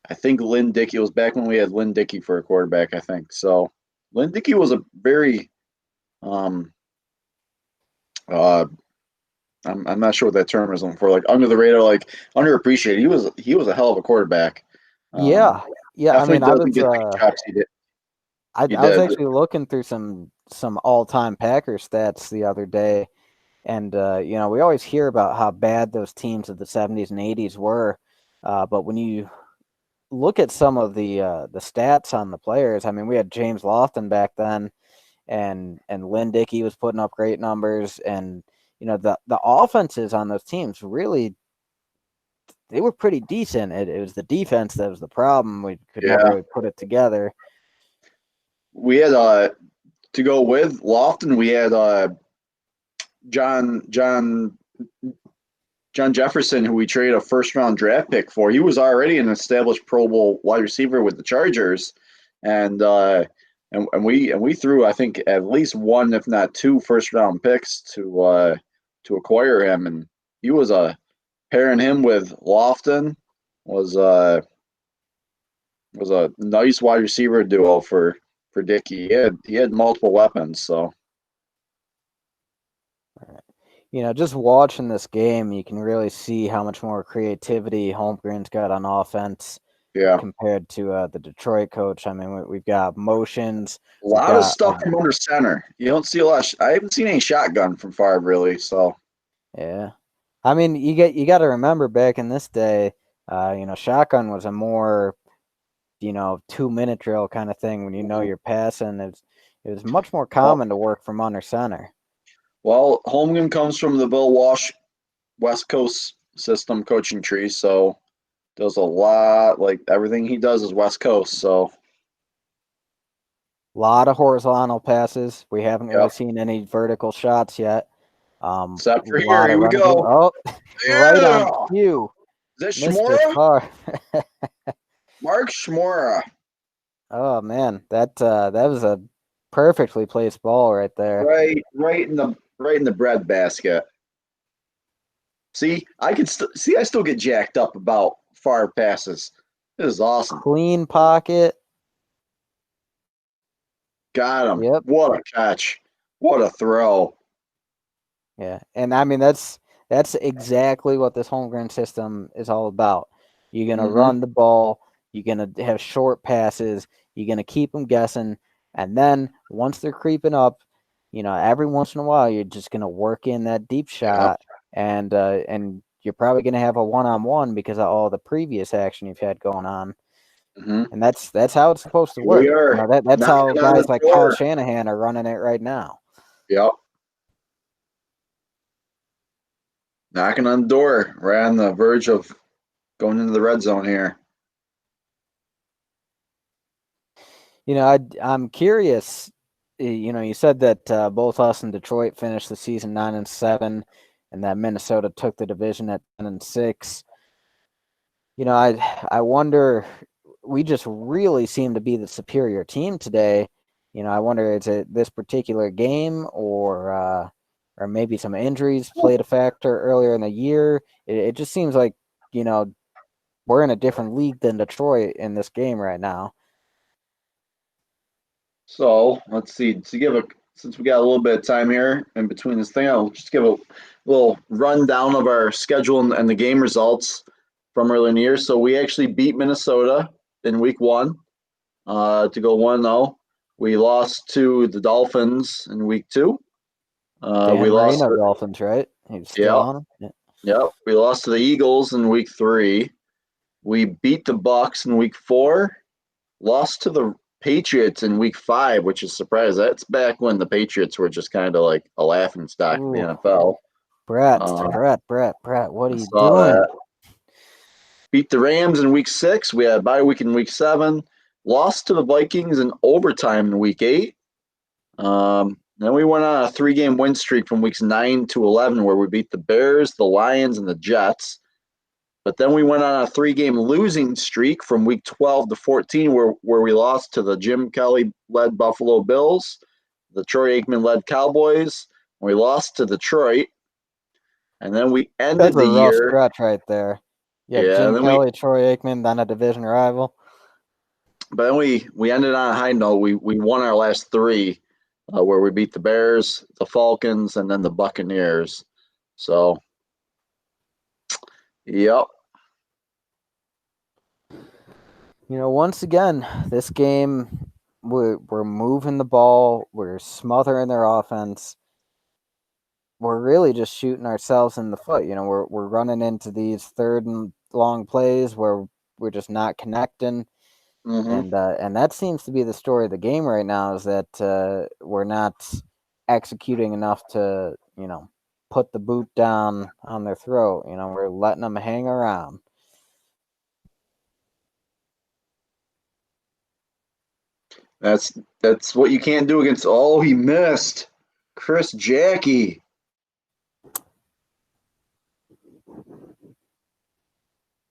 I think Lynn Dickey. It was back when we had Lynn Dickey for a quarterback. I think so. Lynn Dickey was a very um uh I'm not sure what that term is looking for. Like under the radar, like underappreciated. He was a hell of a quarterback. Um, Yeah, yeah. I Definitely mean, I doesn't was get the chops he did. He I was did. actually looking through some all-time Packer stats the other day, and you know, we always hear about how bad those teams of the '70s and '80s were, but when you look at some of the stats on the players, I mean, we had James Lofton back then, and Lynn Dickey was putting up great numbers, and you know, the offenses on those teams really they were pretty decent. It was the defense that was the problem. We could never Yeah, really put it together. we had to go with Lofton. We had John John John Jefferson, who we traded a first round draft pick for. He was already an established Pro Bowl wide receiver with the Chargers, and we threw, I think, at least one, if not two, first round picks to acquire him, and he was pairing him with Lofton was was a nice wide receiver duo for Dickey. He had multiple weapons, so You know, just watching this game, you can really see how much more creativity Holmgren's got on offense yeah, compared to the Detroit coach. I mean, we've got motions, a we've lot of got stuff from under center. You don't see a lot. I haven't seen any shotgun from Favre really. So yeah. I mean, you got to remember back in this day, you know, shotgun was a more 2-minute drill kind of thing when you know you're passing. It was much more well, common to work from under center. well, Holmgren comes from the Bill Walsh West Coast system coaching tree, so does a lot. Like everything he does is West Coast. So A lot of horizontal passes. We haven't really yep. seen any vertical shots yet. A Scepter here. lot of Here we running game. go. Oh, right Yeah. on cue. Is that Missed it Shmora? far. Mark Shmora. Oh man, that was a perfectly placed ball right there. Right in the bread basket. See, I still get jacked up about far passes. This is awesome. Clean pocket. Got him. Yep. What a catch. What a throw. Yeah. And I mean that's exactly what this Holmgren system is all about. You're gonna Mm-hmm. run the ball, you're gonna have short passes, you're gonna keep them guessing, and then once they're creeping up, you know, every once in a while you're just gonna work in that deep Yep. shot, and you're probably gonna have a one-on-one because of all the previous action you've had going on. Mm-hmm. And that's how it's supposed to We work. You are know, that's how knocking on guys the like Kyle door. Shanahan are running it right now. Yep. Knocking on the door. Right on the verge of going into the red zone here. You know, I'm curious. You know, you said that both us and Detroit finished the season 9-7, and that Minnesota took the division at 10-6. You know, I wonder. We just really seem to be the superior team today. You know, I wonder is it this particular game or maybe some injuries played a factor earlier in the year. It just seems like you know we're in a different league than Detroit in this game right now. So let's see. Since we got a little bit of time here in between this thing, I'll just give a little rundown of our schedule and the game results from earlier in the year. So we actually beat Minnesota in week one to go 1-0. We lost to the Dolphins in week two. We Dan lost. Marino Dolphins, right? He's still Yep, on them. Yeah. yep. We lost to the Eagles in week three. We beat the Bucks in week four. Lost to the Patriots in week five, which is surprising. That's back when the Patriots were just kind of like a laughing stock in the Ooh, NFL. Uh, Brett, what I are you saw doing? that. Beat the Rams in week six. We had a bye week in week seven. Lost to the Vikings in overtime in week eight. Then we went on a 3-game win streak from weeks 9 to 11 where we beat the Bears, the Lions, and the Jets. But then we went on a 3-game losing streak from week 12 to 14 where we lost to the Jim Kelly-led Buffalo Bills, the Troy Aikman-led Cowboys. We lost to Detroit. And then we That's ended a the rough year. stretch right there. You have Yeah, Jim Kelly, Troy Aikman, then a division rival. but then we ended on a high note. We won our last three where we beat the Bears, the Falcons, and then the Buccaneers. So, yep. Once again, this game, we're moving the ball, we're smothering their offense. We're really just shooting ourselves in the foot. We're running into these third and long plays where we're just not connecting, Mm-hmm. and that seems to be the story of the game right now. Is that we're not executing enough to put the boot down on their throat. We're letting them hang around. That's what you can't do against. Oh, he missed. Chris Jackie.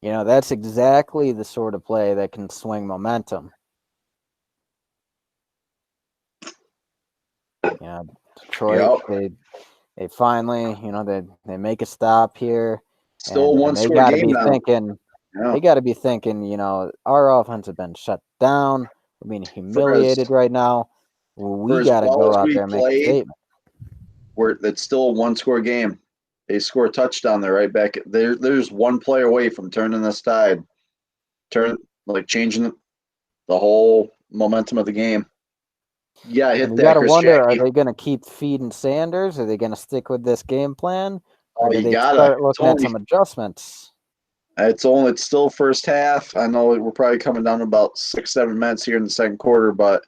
That's exactly the sort of play that can swing momentum. Detroit, Yep. they finally, they make a stop here, Still a and one they score got to game be now. thinking, Yeah. our offense has been shut down. We're being For as humiliated right now. for We as got to well go as out we there and make a played, statement. it's still a one score game. They score a touchdown. They're right back. There's one player away from turning this tide, changing the whole momentum of the game. Yeah, And hit you got that, to Chris wonder, are Jackie. they going to keep feeding Sanders? Are they going to stick with this game plan? Or Oh, do you they gotta. start looking at some adjustments? It's still first half. I know we're probably coming down to about 6-7 minutes here in the second quarter, but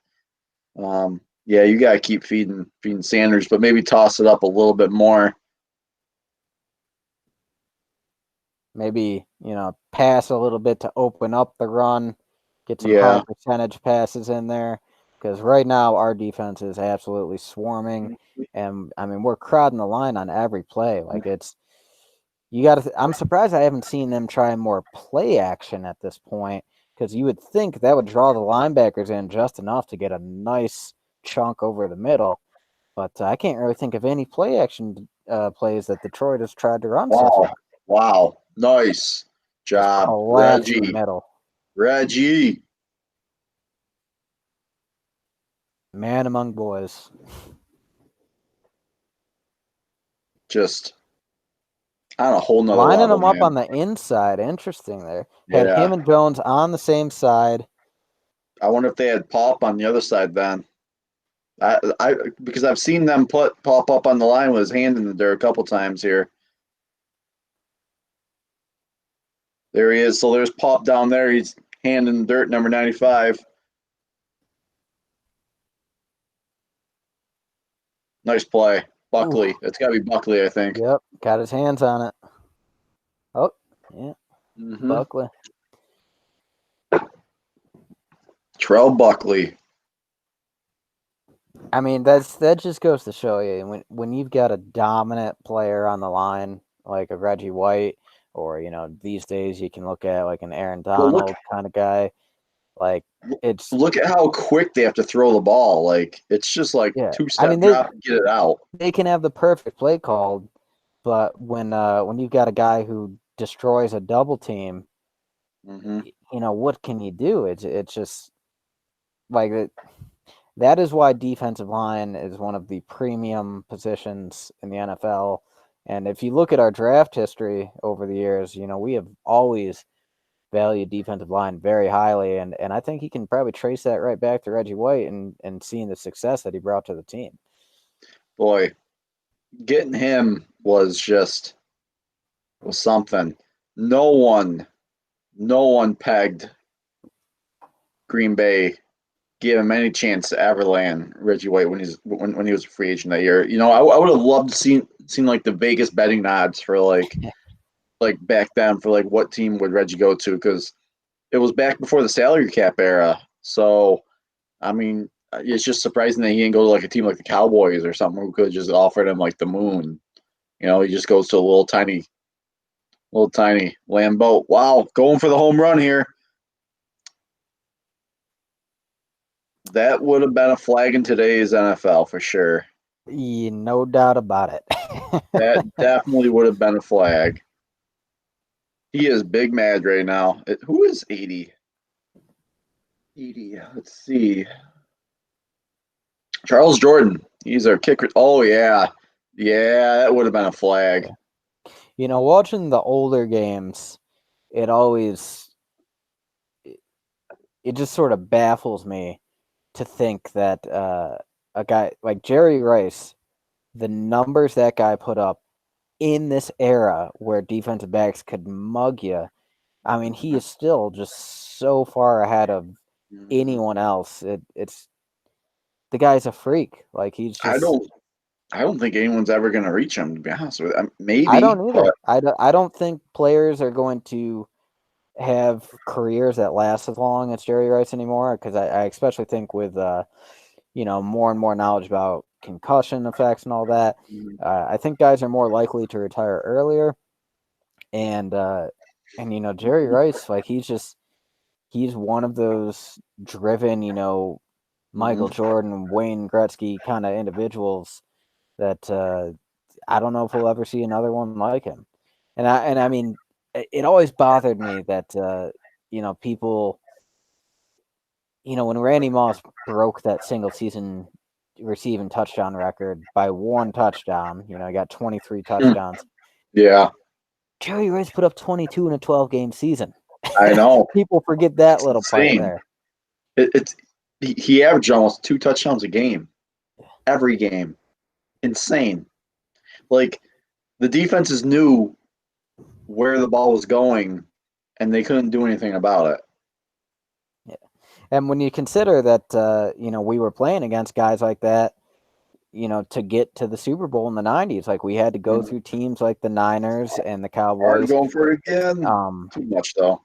yeah, you gotta keep feeding Sanders, but maybe toss it up a little bit more. Maybe, pass a little bit to open up the run, get some high Yeah. percentage passes in there. Because right now, our defense is absolutely swarming. And, I mean, we're crowding the line on every play. I'm surprised I haven't seen them try more play action at this point. Because you would think that would draw the linebackers in just enough to get a nice chunk over the middle. But I can't really think of any play action plays that Detroit has tried to run so Wow. far. Wow. Nice Just job, collapse in the Reggie. middle. Reggie. Man among boys. Just on a whole nother Lining level, them up man. on the inside. Interesting there. Had Yeah. him and Jones on the same side. I wonder if they had Pop on the other side then. I because I've seen them put Pop up on the line with his hand in the dirt a couple times here. There he is. So there's Pop down there. He's hand in the dirt, number 95. Nice play. Ooh, Buckley. It's got to be Buckley, I think. yep. Got his hands on it. Oh, yeah. Mm-hmm. Buckley. Terrell Buckley. I mean, that just goes to show you when you've got a dominant player on the line like a Reggie White, or these days you can look at like an Aaron Well, Donald kind of guy. Like it's look at how quick they have to throw the ball. Like it's just like yeah. I two-step mean they drop and get it out. they can have the perfect play called, but when you've got a guy who destroys a double team, Mm-hmm. what can you do? It's just like it. That is why defensive line is one of the premium positions in the NFL. And if you look at our draft history over the years, we have always valued defensive line very highly. And I think he can probably trace that right back to Reggie White and seeing the success that he brought to the team. Boy, getting him was something. No one, no one pegged Green Bay, gave him any chance to ever land Reggie White when he was a free agent that year. I would have loved to seen like the Vegas betting odds for like back then for like what team would Reggie go to, because it was back before the salary cap era. So I mean, it's just surprising that he didn't go to like a team like the Cowboys or something who could have just offered him like the moon. He just goes to a little tiny Lambeau. Wow, going for the home run here. That would have been a flag in today's NFL for sure. Yeah, no doubt about it. That definitely would have been a flag. He is big mad right now. Who is 80? 80. Let's see. Charles Jordan. He's our kicker. Oh yeah, yeah. That would have been a flag. Watching the older games, it just sort of baffles me to think that a guy like Jerry Rice, the numbers that guy put up in this era where defensive backs could mug you. I mean, he is still just so far ahead of anyone else. It's the guy's a freak. Like he's I just. don't think anyone's ever going to reach him. To be honest with you, I maybe, don't either. but I don't think players are going to have careers that last as long as Jerry Rice anymore. Because I especially think with more and more knowledge about concussion effects and all that, I think guys are more likely to retire earlier. And Jerry Rice, like he's one of those driven, Michael Jordan, Wayne Gretzky kind of individuals that I don't know if we'll ever see another one like him. And I mean, it always bothered me that people, when Randy Moss broke that single season receiving touchdown record by one touchdown, he got 23 touchdowns. yeah, Jerry Rice put up 22 in a 12-game season. I know. People forget that It's little part insane. there. He averaged almost 2 touchdowns a game, every game. Insane. Like the defenses knew where the ball was going, and they couldn't do anything about it. Yeah, and when you consider that, we were playing against guys like that, to get to the Super Bowl in the 90s, like we had to go through teams like the Niners and the Hard Cowboys. going for it again. Too much though.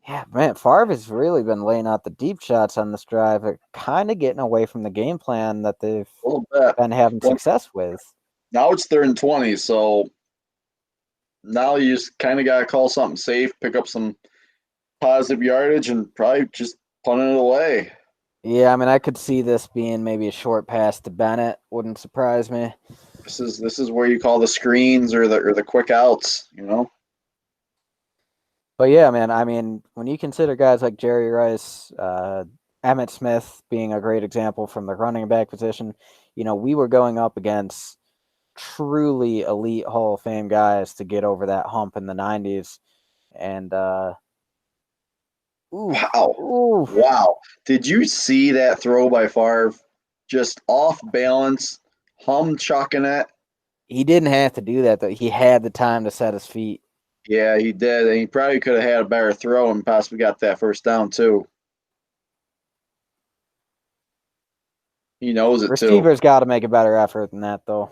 Yeah, man, Favre has really been laying out the deep shots on this drive. They're kind of getting away from the game plan that they've A little bit. been having success with. Now it's 3rd and 20, so now you just kind of got to call something safe, pick up some positive yardage, and probably just punt it away. Yeah, I mean, I could see this being maybe a short pass to Bennett. Wouldn't surprise me. This is where you call the screens or the quick outs, But yeah, man, I mean, when you consider guys like Jerry Rice, Emmitt Smith being a great example from the running back position, we were going up against truly elite Hall of Fame guys to get over that hump in the 90s. And Wow. Did you see that throw by Favre? Just off balance, chucking it. He didn't have to do that, though. He had the time to set his feet. Yeah, he did. And he probably could have had a better throw and possibly got that first down, too. He knows it, too. Receivers got to make a better effort than that, though.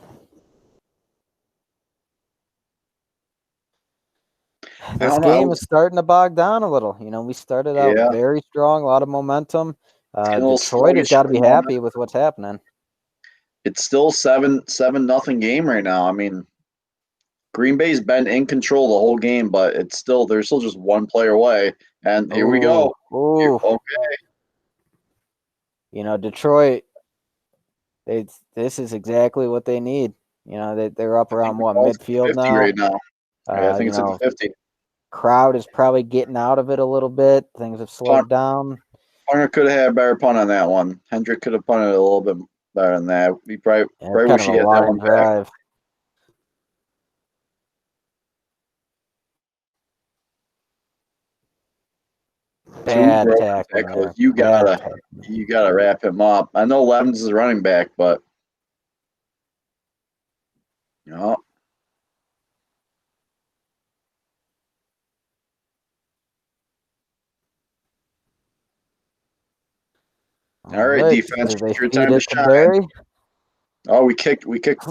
This game is starting to bog down a little. We started out very strong, a lot of momentum. Detroit has got to be happy with what's happening. It's still 7-0 game right now. I mean, Green Bay's been in control the whole game, but they're still just one player away. And here we go. Okay. Detroit, this is exactly what they need. They're up around midfield now. Right now. I think it's at the 50. Crowd is probably getting out of it a little bit. Things have slowed down. Hunter could have had a better punt on that one. Hendrick could have punted a little bit better than that. We probably wish he had that one back. Bad tackle. You gotta wrap him up. I know Levens is running back, but All right, defense. It's your time to shine. Oh, we kicked.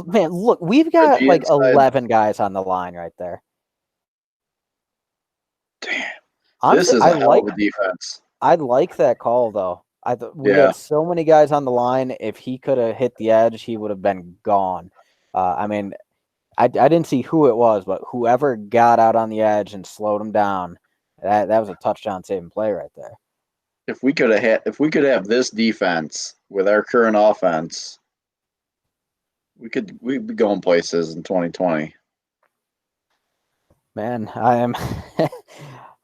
Man, look, we've got like 11 guys on the line right there. Damn. This is a hell of a defense. I like that call, though. We had so many guys on the line. If he could have hit the edge, he would have been gone. I mean, I didn't see who it was, but whoever got out on the edge and slowed him down, that was a touchdown saving play right there. If we could have this defense with our current offense, we'd be going places in 2020. Man,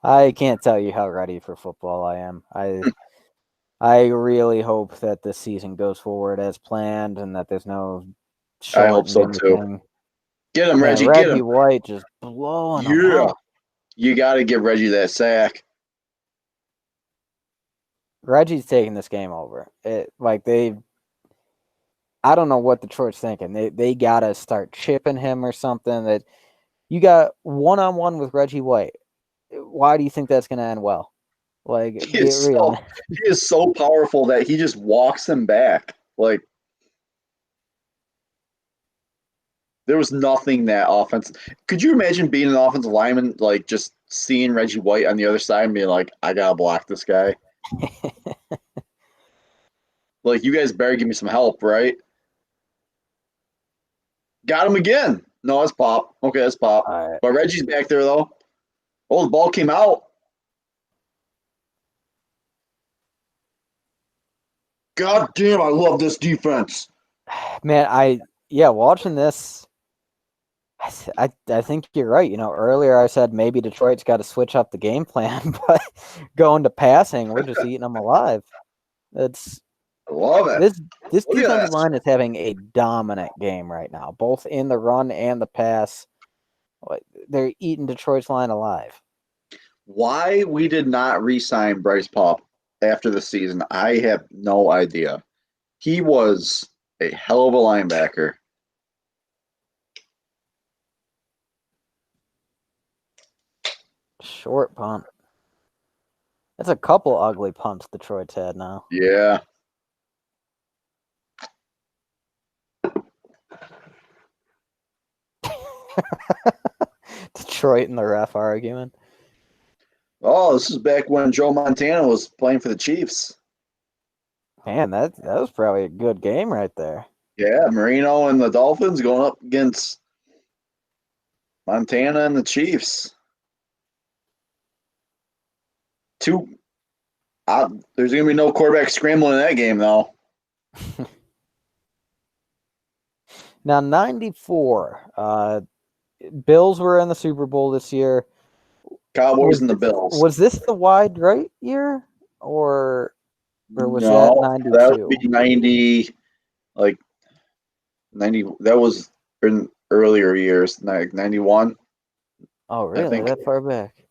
I can't tell you how ready for football I am. I really hope that this season goes forward as planned and that there's no I hope so too. Get him, Man, Reggie. Get Reggie him. White just blowing him Yeah. up. You got to give Reggie that sack. Reggie's taking this game over. I don't know what Detroit's thinking. They gotta start chipping him or something. That you got 1-on-1 with Reggie White. Why do you think that's gonna end well? Like, He get is real. he is so powerful that he just walks him back. Like, there was nothing that offense. Could you imagine being an offensive lineman, like just seeing Reggie White on the other side and being like, I gotta block this guy? Like, you guys better give me some help, right? Got him again. No, that's Pop. Okay, that's Pop. All right. But Reggie's back there though. Oh, the ball came out. God damn, I love this defense. Man, watching this, I think you're right. Earlier I said maybe Detroit's got to switch up the game plan, but going to passing, we're just eating them alive. It's I love it. this Look at defensive this. line is having a dominant game right now, both in the run and the pass. They're eating Detroit's line alive. Why we did not re-sign Bryce Pop after the season, I have no idea. He was a hell of a linebacker. Short punt. That's a couple ugly punts Detroit's had now. Yeah. Detroit and the ref argument. Oh, this is back when Joe Montana was playing for the Chiefs. Man, that was probably a good game right there. Yeah, Marino and the Dolphins going up against Montana and the Chiefs. There's going to be no quarterback scrambling in that game, though. Now, 94. Bills were in the Super Bowl this year. Cowboys and the Bills. Was this the wide right year? Or was No, that 92? that would be 90, like 90. That was in earlier years, like 91. Oh, really? That far back?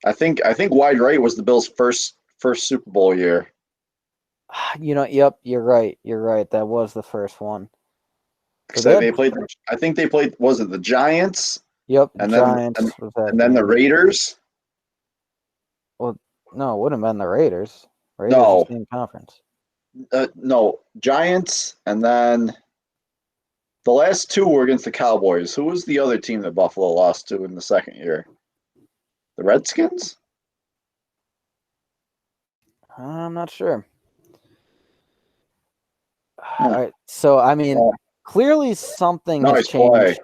I think wide right was the Bills' first Super Bowl year. Yep, you're right. You're right. That was the first one. So they played. I think they played. Was it the Giants? Yep, and Giants then was that. And then the Raiders. Well, no, it wouldn't have been the Raiders. Raiders No, was in conference. No, Giants, and then the last two were against the Cowboys. Who was the other team that Buffalo lost to in the second year? The Redskins? I'm not sure. All right. So, I mean, clearly something has changed.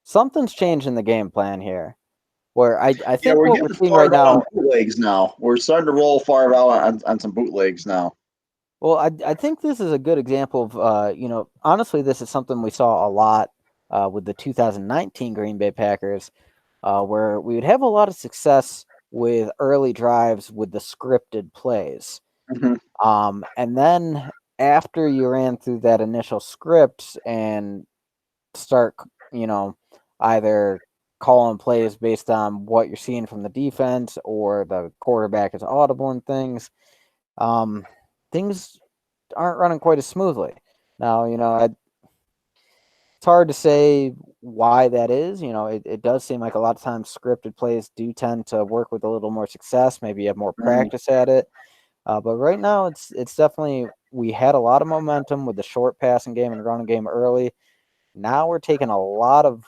Something's changed in the game plan here. Where I think what we're seeing right now. Bootlegs now. We're starting to roll far out on some bootlegs now. Well, I think this is a good example of, honestly, this is something we saw a lot with the 2019 Green Bay Packers, where we would have a lot of success with early drives with the scripted plays. Mm-hmm. And then after you ran through that initial script and start, either calling plays based on what you're seeing from the defense or the quarterback is audible and things, things aren't running quite as smoothly. Now, it's hard to say why that is. It does seem like a lot of times scripted plays do tend to work with a little more success. Maybe you have more practice at it. But right now, it's definitely, we had a lot of momentum with the short passing game and running game early. Now we're taking a lot of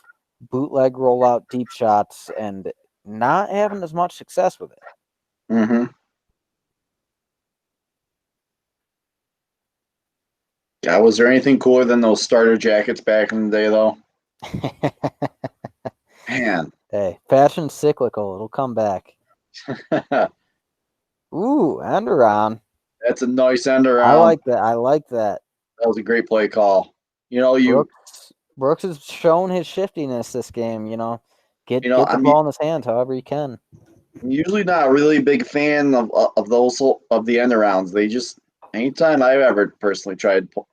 bootleg rollout deep shots and not having as much success with it. Mm-hmm. Yeah, was there anything cooler than those starter jackets back in the day, though? Man. Hey, fashion's cyclical. It'll come back. Ooh, end around. That's a nice end around. I like that. That was a great play call. Brooks has shown his shiftiness this game. Get the ball in his hands however you can. I'm usually not a really big fan of those of the end arounds. They just, anytime I've ever personally tried to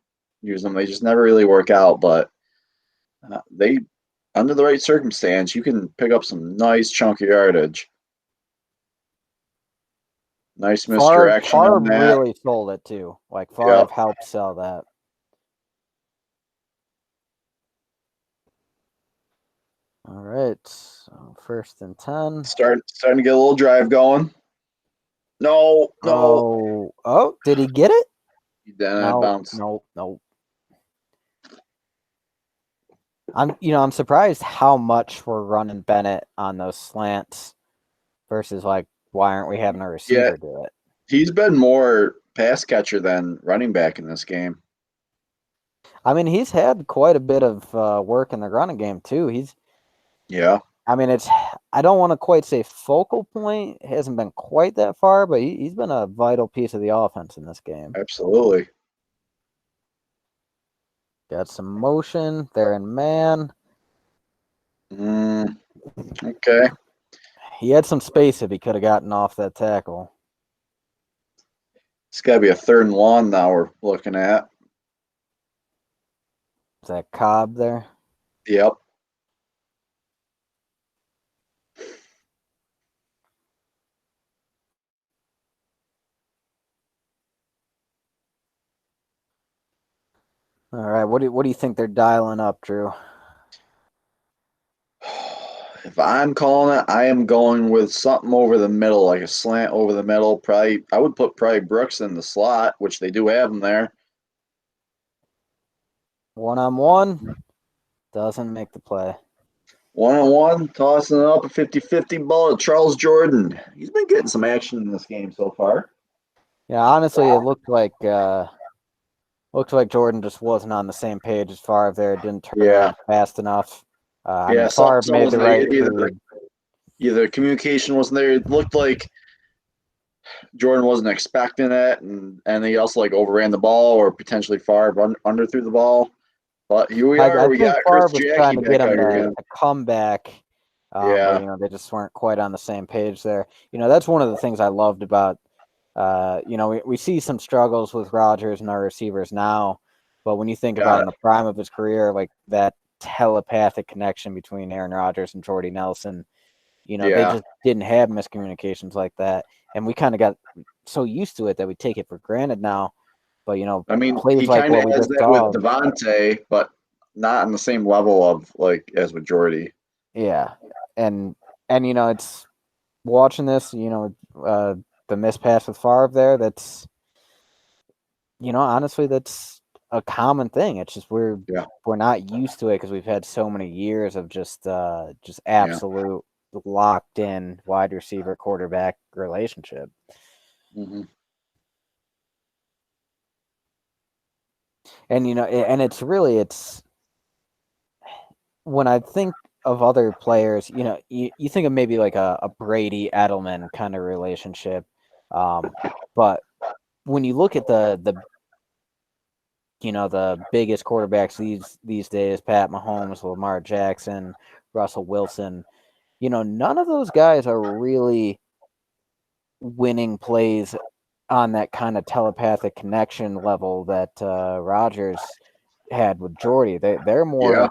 use them, they just never really work out. But under the right circumstance, you can pick up some nice chunky yardage. Nice misdirection Favre on that. really sold it too. Like Favre Yep. helped sell that. All right, so 1st and 10. Starting to get a little drive going. No. Oh, did he get it? Then it No, bounced. no. I'm surprised how much we're running Bennett on those slants versus like why aren't we having a Yeah, receiver do it? he's been more pass catcher than running back in this game. I mean, he's had quite a bit of work in the running game too. Yeah, I mean, I don't want to quite say focal point. It hasn't been quite that far, but he's been a vital piece of the offense in this game. absolutely. Got some motion there in man. Okay. He had some space if he could have gotten off that tackle. It's got to be a 3rd and long now we're looking at. Is that Cobb there? Yep. All right. What do you think they're dialing up, Drew? If I'm calling it, I am going with something over the middle, like a slant over the middle. Probably, I would put Brooks in the slot, which they do have him there. 1-on-1 doesn't make the play. 1-on-1, tossing it up a 50-50 ball to Charles Jordan. He's been getting some action in this game so far. Yeah, honestly, it looked like Jordan just wasn't on the same page as Favre there. It didn't turn around fast enough. I mean, Favre made the right read. Either communication wasn't there. It looked like Jordan wasn't expecting it, and he also like overran the ball or potentially Favre underthrew the ball. But here we are. I We think got Favre Chris was trying Jackie to get back him out here to again. come back, Yeah. but they just weren't quite on the same page there. That's one of the things I loved about. We see some struggles with Rodgers and our receivers now, but when you think about in the prime of his career, like that telepathic connection between Aaron Rodgers and Jordy Nelson, they just didn't have miscommunications like that, and we kind of got so used to it that we take it for granted now. But I mean, plays he like kind of what we has just that saw, with Devontae, but not on the same level of like as with Jordy. yeah, and it's watching this, the miss pass with Favre there. That's honestly, that's a common thing. It's just we're not used to it because we've had so many years of just absolute locked in wide receiver quarterback relationship. Mm-hmm. And and it's when I think of other players, you think of maybe like a Brady Edelman kind of relationship, but when you look at the biggest quarterbacks these days, Pat Mahomes, Lamar Jackson, Russell Wilson, none of those guys are really winning plays on that kind of telepathic connection level that Rodgers had with Jordy. They're more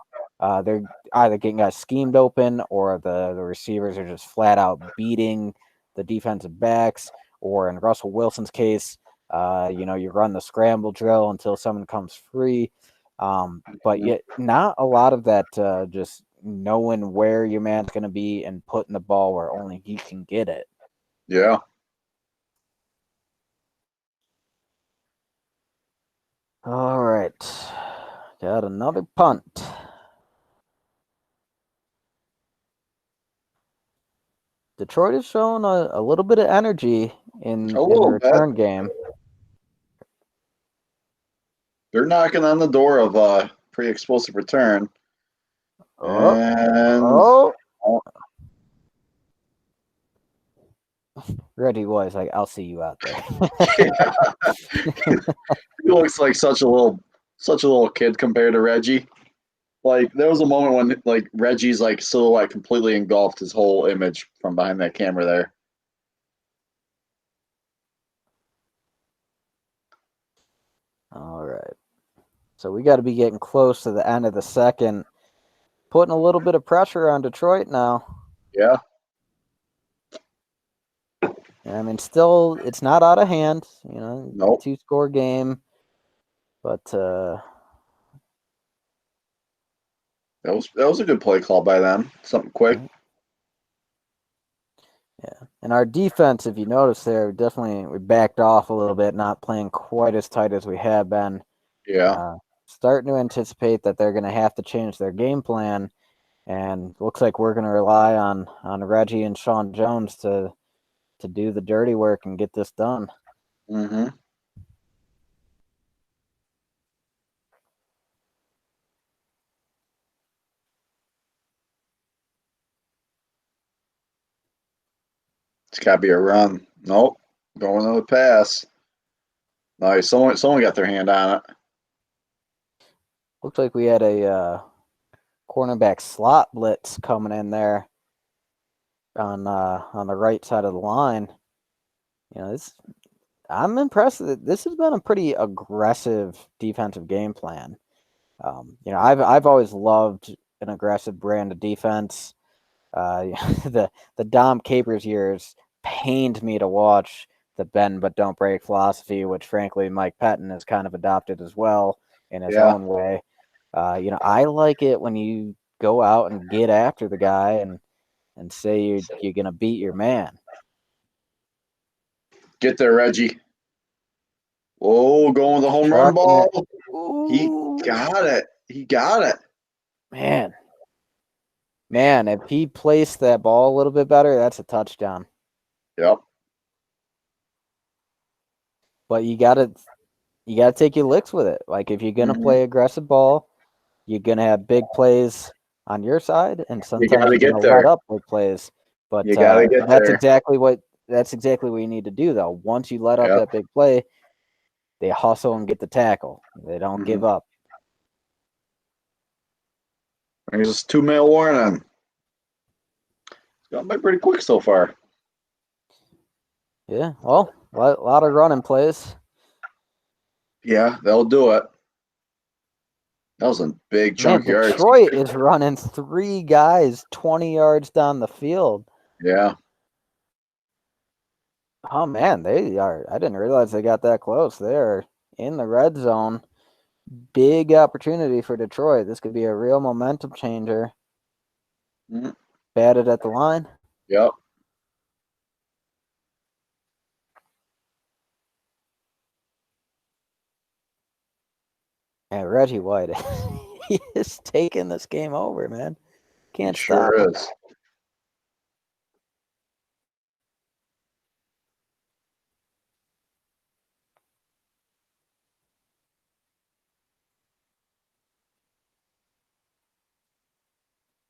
they're either getting guys schemed open or the receivers are just flat out beating the defensive backs, or in Russell Wilson's case, you run the scramble drill until someone comes free. But yet not a lot of that just knowing where your man's going to be and putting the ball where only he can get it. Yeah. All right. Got another punt. Detroit is showing a little bit of energy in the return game. They're knocking on the door of a pretty explosive return. Reggie was like, "I'll see you out there." He looks like such a little kid compared to Reggie. Like there was a moment when like Reggie's like silhouette completely engulfed his whole image from behind that camera there. All right. So we got to be getting close to the end of the second. putting a little bit of pressure on Detroit now. Yeah. I mean, still, it's not out of hand. Nope. 2-score game, but that was a good play call by them. Something quick. Yeah, and our defense, if you notice there, we backed off a little bit, not playing quite as tight as we have been. Yeah. Starting to anticipate that they're going to have to change their game plan, and looks like we're going to rely on Reggie and Sean Jones to do the dirty work and get this done. Mm-hmm. It's got to be a run. Nope. Going to the pass. Nice. Someone got their hand on it. Looks like we had a cornerback slot blitz coming in there on the right side of the line. I'm impressed that this has been a pretty aggressive defensive game plan. I've always loved an aggressive brand of defense. The Dom Capers years pained me to watch the bend but don't break philosophy, which frankly Mike Pettin has kind of adopted as well in his own way. I like it when you go out and get after the guy and say you're gonna beat your man. Get there, Reggie. Oh, going with the home run ball. He got it. He got it. Man, if he placed that ball a little bit better, that's a touchdown. Yep. But you gotta take your licks with it. Like if you're gonna play aggressive ball, you're gonna have big plays on your side, and sometimes you're gonna let up big plays. But you gotta get that's there. exactly what you need to do though. Once you let up that big play, they hustle and get the tackle. They don't give up. There's this 2-minute warning. It's gone by pretty quick so far. Yeah, well, a lot of running plays. Yeah, they'll do it. That was a big chunk of yards. Detroit is running 3 guys 20 yards down the field. Yeah. Oh man, they are. I didn't realize they got that close. They're in the red zone. Big opportunity for Detroit. This could be a real momentum changer. Batted at the line. Yep. And Reggie White, he is taking this game over, man. Can't stop. Sure is.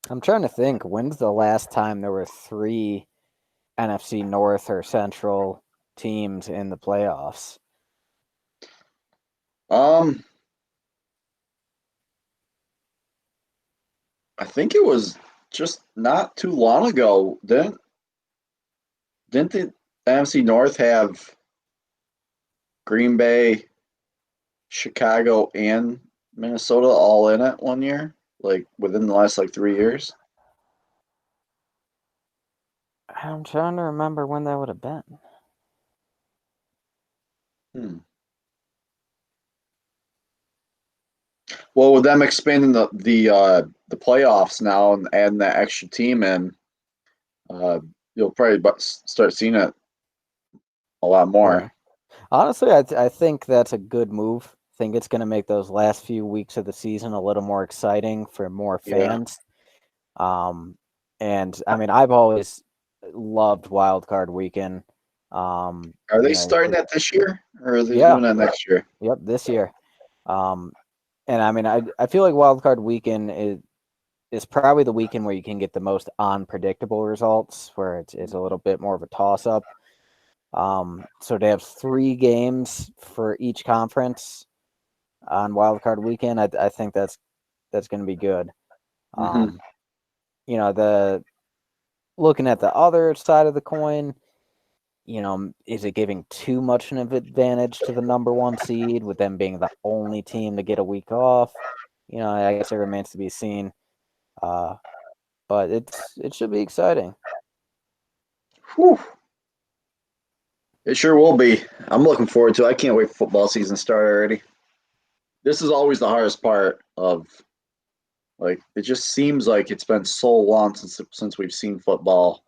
I'm trying to think, when's the last time there were 3 NFC North or Central teams in the playoffs? I think it was just not too long ago. Didn't the NFC North have Green Bay, Chicago, and Minnesota all in it one year? Like within the last 3 years? I'm trying to remember when that would have been. Well, with them expanding the playoffs now and adding that extra team in, you'll probably start seeing it a lot more. Yeah. Honestly, I think that's a good move. I think it's going to make those last few weeks of the season a little more exciting for more fans. And I mean, I've always loved Wildcard Weekend. Are they starting that this year, or are they doing that next year? Yep, this year. And I mean, I feel like Wildcard Weekend is probably the weekend where you can get the most unpredictable results, where it's a little bit more of a toss up. So to have 3 games for each conference on Wildcard Weekend, I think that's going to be good. Looking at the other side of the coin, is it giving too much of an advantage to the number 1 seed with them being the only team to get a week off? I guess it remains to be seen. But it should be exciting. Whew. It sure will be. I'm looking forward to it. I can't wait for football season to start already. This is always the hardest part of like it just seems like it's been so long since we've seen football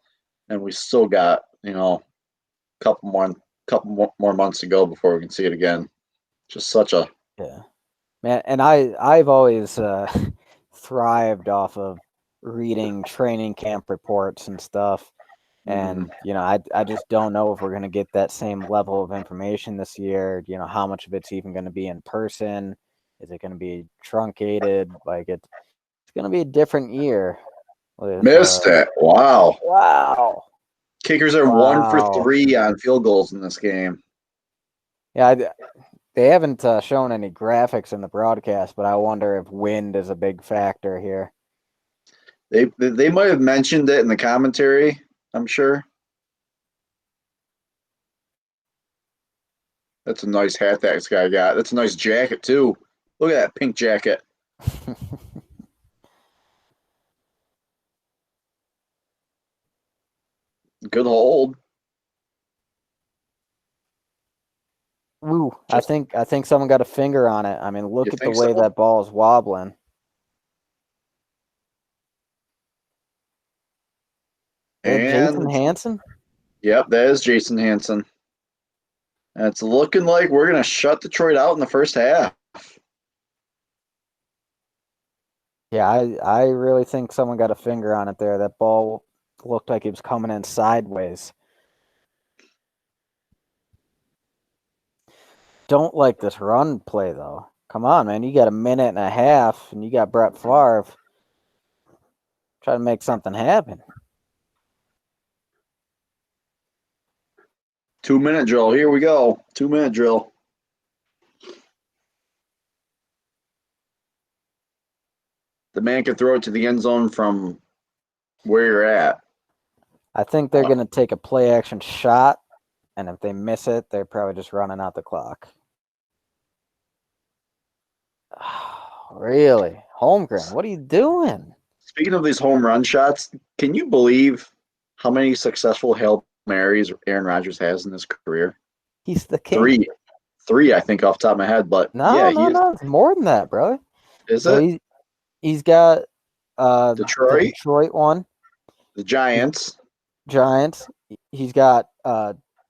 and we still got, a couple more months to go before we can see it again. Just such a Yeah, man. And I've always thrived off of reading training camp reports and stuff. And I just don't know if we're going to get that same level of information this year. How much of it's even going to be in person? Is it going to be truncated? Like it's going to be a different year. With missed it. Wow. wow, Kickers are 1 for 3 on field goals in this game. yeah. They haven't shown any graphics in the broadcast, but I wonder if wind is a big factor here. They might have mentioned it in the commentary, I'm sure. That's a nice hat that this guy got. That's a nice jacket too. Look at that pink jacket. Good hold. Ooh, I think someone got a finger on it. I mean, look at the way that ball is wobbling. And Jason Hanson? Yep, that is Jason Hanson. And it's looking like we're going to shut Detroit out in the first half. Yeah, I really think someone got a finger on it there. That ball looked like it was coming in sideways. Don't like this run play, though. Come on, man. You got a minute and a half, and you got Brett Favre. Try to make something happen. 2-minute drill. Here we go. 2-minute drill. The man can throw it to the end zone from where you're at. I think they're going to take a play action shot, and if they miss it, they're probably just running out the clock. Really? Holmgren, what are you doing? Speaking of these home run shots, can you believe how many successful Hail Marys Aaron Rodgers has in his career? He's the king. Three, I think, off the top of my head. But no, it's more than that, bro. Is it? He's got Detroit, the Detroit one, the Giants. He's got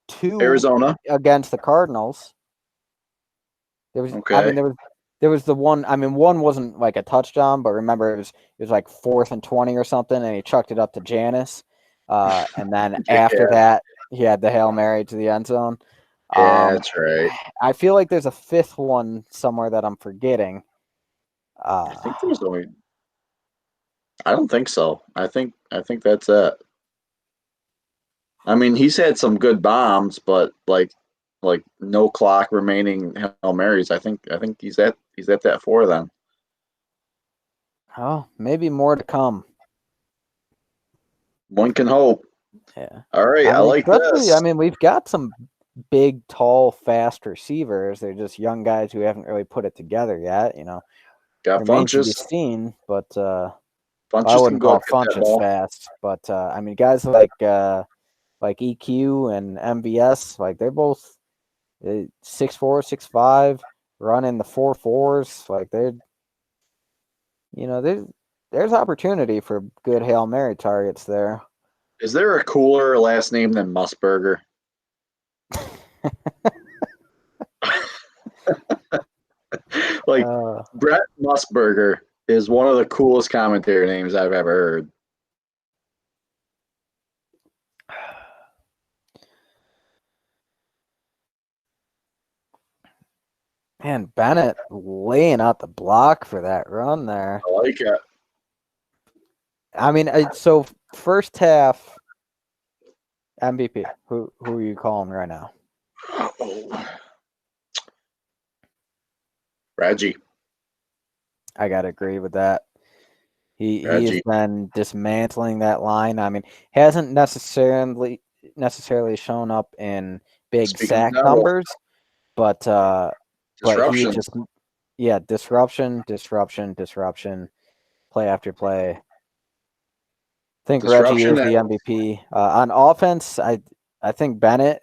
2 Arizona against the Cardinals. There was, okay. I mean, there was the one. I mean, one wasn't like a touchdown, but remember it was like 4th and 20 or something, and he chucked it up to Janis. And then after that, he had the Hail Mary to the end zone. Yeah, that's right. I feel like there's a 5th one somewhere that I'm forgetting. I think there's only. I don't think so. I think that's it. I mean, he's had some good bombs, but like no clock remaining Hail Marys. I think he's at that 4 then. Oh, maybe more to come. One can hope. Yeah. All right, I like this. I mean, we've got some big, tall, fast receivers. They're just young guys who haven't really put it together yet. Got remains to be Funches. seen, but Funches I wouldn't call that Funches ball. fast. But I mean, guys like EQ and MVS, like they're both 6'4", 6'5", running the 4.4s. Like there's opportunity for good Hail Mary targets there. Is there a cooler last name than Musburger? Like Brett Musburger is one of the coolest commentary names I've ever heard. Man, Bennett laying out the block for that run there. I like it. I mean, so first half MVP. Who are you calling right now? Reggie. I gotta agree with that. He has been dismantling that line. I mean, hasn't necessarily shown up in big sack numbers, but he just disruption, play after play. think Reggie disruption. is the MVP. On offense, I think Bennett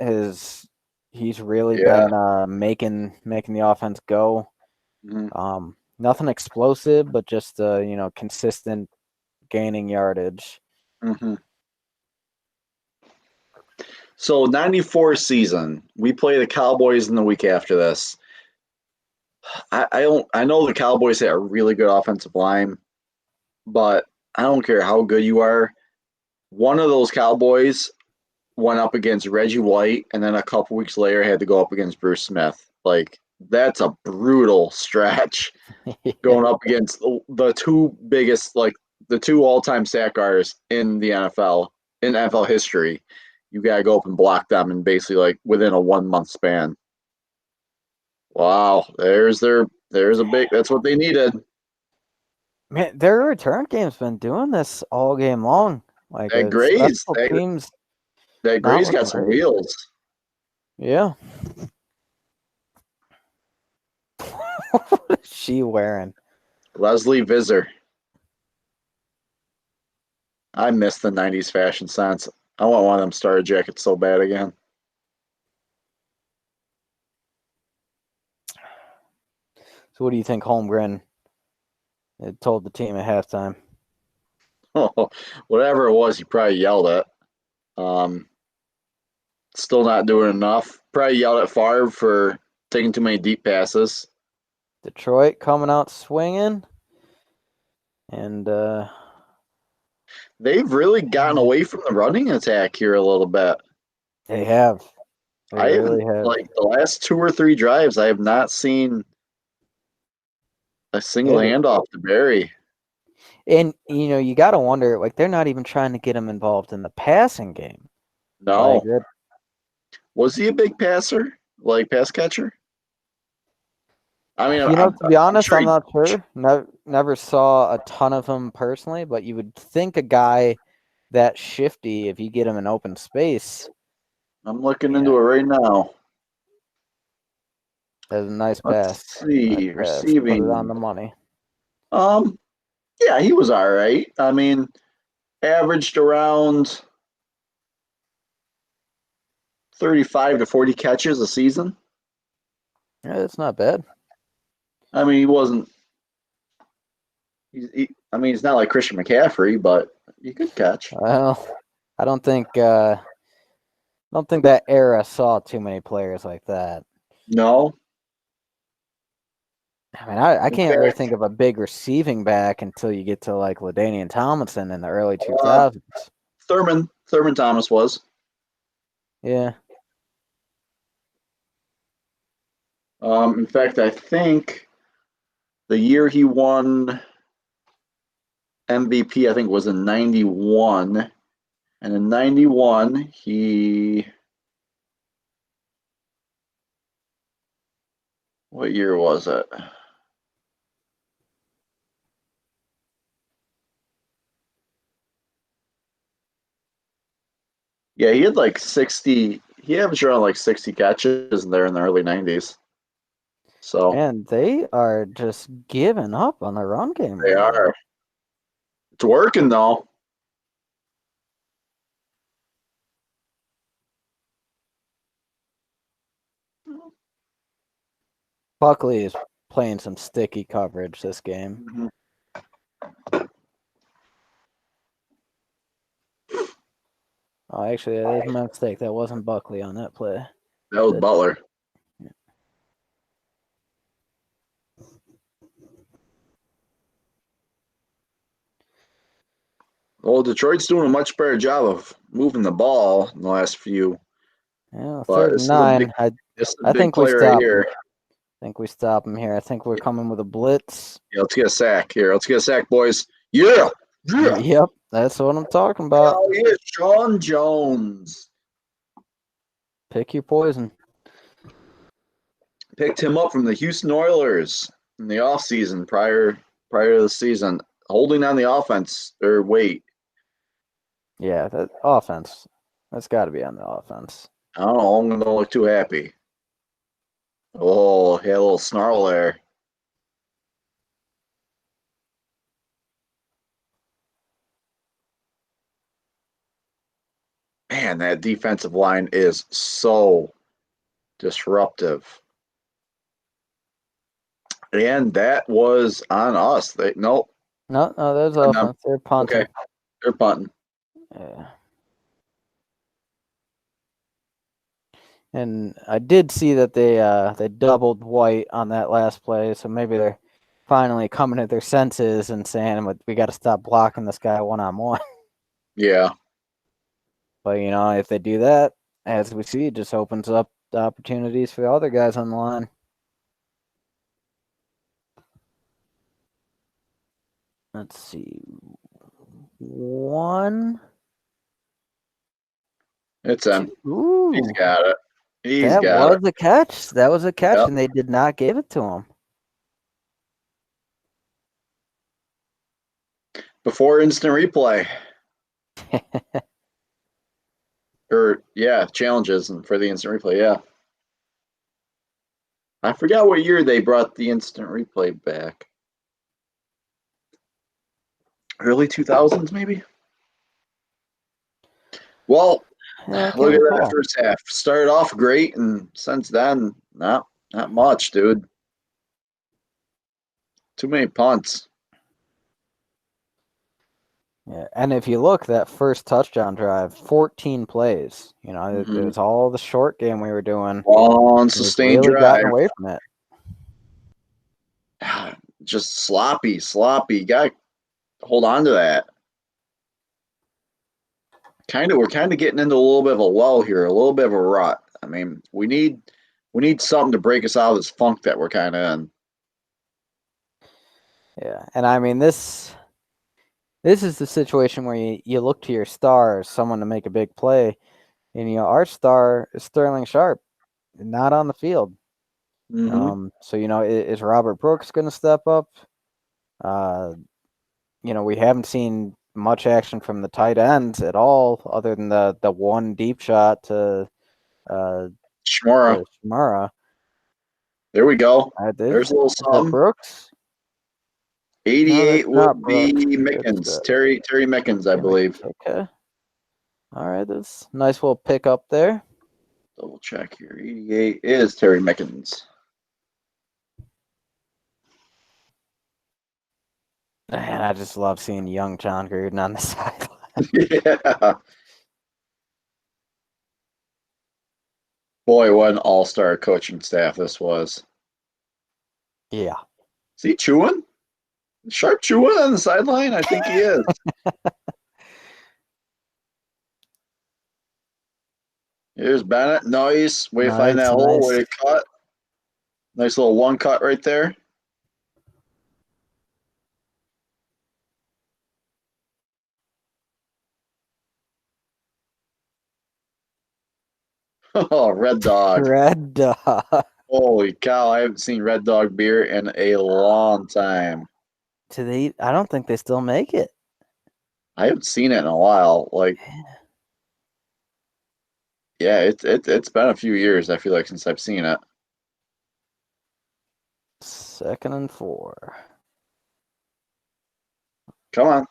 he's really Yeah. been making the offense go. Mhm. Nothing explosive, but just consistent gaining yardage. Mhm. So 94 season, we play the Cowboys in the week after this. I know the Cowboys had a really good offensive line, but I don't care how good you are. One of those Cowboys went up against Reggie White, and then a couple weeks later had to go up against Bruce Smith. Like, that's a brutal stretch going up against the two biggest, like the two all-time sack artists in the NFL, in NFL history. You got to go up and block them in basically like within a 1 month span. Wow, there's a big, that's what they needed. Man, their return game's been doing this all game long. Like That Gray's, special teams that not Gray's got looking some great. wheels. Yeah. What is she wearing? Leslie Visser. I miss the 90s fashion sense. I want one of them starter jackets so bad again. So what do you think Holmgren told the team at halftime? Oh, whatever it was, he probably yelled at. Still not doing enough. Probably yelled at Favre for taking too many deep passes. Detroit coming out swinging, and They've really gotten away from the running attack here a little bit. they have. They I haven't, really have. like, the last 2 or 3 drives, I have not seen a single handoff to Barry. And you got to wonder, like they're not even trying to get him involved in the passing game. Like No. Was he a big passer? Like, pass catcher? I mean, to be honest, sure I'm not sure. Never saw a ton of him personally, but you would think a guy that shifty, if you get him in open space, I'm looking into it right now. has a nice Let's pass. Nice see, pass. Put it on receiving. the money. Um, yeah, he was all right. I mean, averaged around 35 to 40 catches a season. Yeah, it's not bad. I mean, he wasn't. I mean, he's not like Christian McCaffrey, but he could catch. Well, I don't think that era saw too many players like that. No, I mean, I in can't really fact, think of a big receiving back until you get to like LaDainian Tomlinson in the early uh, 2000s. Thurman Thomas was. Yeah. In fact, I think the year he won MVP, I think, was in '91, and in '91 he. What year was it? Yeah, he had like 60. He averaged around like 60 catches there in the early '90s. So And they are just giving up on the run game they right now. are. It's working though. Buckley is playing some sticky coverage this game. Mhm. Oh, actually, that is my mistake. That wasn't Buckley on that play. That was That, Butler. Well, Detroit's doing a much better job of moving the ball in the last few, yeah, but third and 9. this is a I big think we play right stop him. here. I think we stop him here. I think we're coming with a blitz. Yeah, let's get a sack here. Let's get a sack, boys. Yeah, yeah. Yep, that's what I'm talking about. Oh yeah, Sean Jones. Pick your poison. Picked him up from the Houston Oilers in the offseason prior to the season, holding on the offense or wait. Yeah, that offense. That's got to be on the offense. I don't know. I'm gonna look too happy. Oh, he had a little snarl there. man, that defensive line is so disruptive. And that was on us. No, there's offense. They're punting. Okay, they're punting. Yeah. And I did see that they doubled White on that last play, so maybe they're finally coming to their senses and saying we got to stop blocking this guy one-on-one. Yeah. But if they do that, as we see, it just opens up the opportunities for the other guys on the line. Let's see. One. It's in. Ooh, He's got it. That was a catch. That was a catch, Yep. and they did not give it to him. Before instant replay. Challenges and for the instant replay, yeah. I forgot what year they brought the instant replay back. Early 2000s, maybe? Well, look at that first half. Started off great, and since then, not much, dude. Too many punts. Yeah, and if you look, that first touchdown drive, 14 plays. It was all the short game we were doing. Long, sustained really drive. Gotten away from it. Just sloppy. Got to hold on to that. We're kind of getting into a little bit of a lull here, a little bit of a rut. I mean, we need something to break us out of this funk that we're kind of in. Yeah, and I mean this is the situation where you look to your star, someone to make a big play, and our star is Sterling Sharp, not on the field. Mm-hmm. So is Robert Brooks going to step up? We haven't seen much action from the tight ends at all, other than the one deep shot to Shmura. There we go. There's a little something. Brooks? 88 would be Mickens. Terry Mickens, I believe. Okay. All right, that's a nice little pick up there. Double check here. 88 is Terry Mickens. Man, I just love seeing young John Gruden on the sideline. Yeah. Boy, what an all-star coaching staff this was. Yeah. Is he chewing? Sharp chewing on the sideline? I think he is. Here's Bennett. Nice. Way to find that hole. Way to cut. Nice little one cut right there. Oh, Red Dog. Red Dog. Holy cow. I haven't seen Red Dog beer in a long time. I don't think they still make it. I haven't seen it in a while. It's been a few years, I feel like, since I've seen it. 2nd and 4. Come on.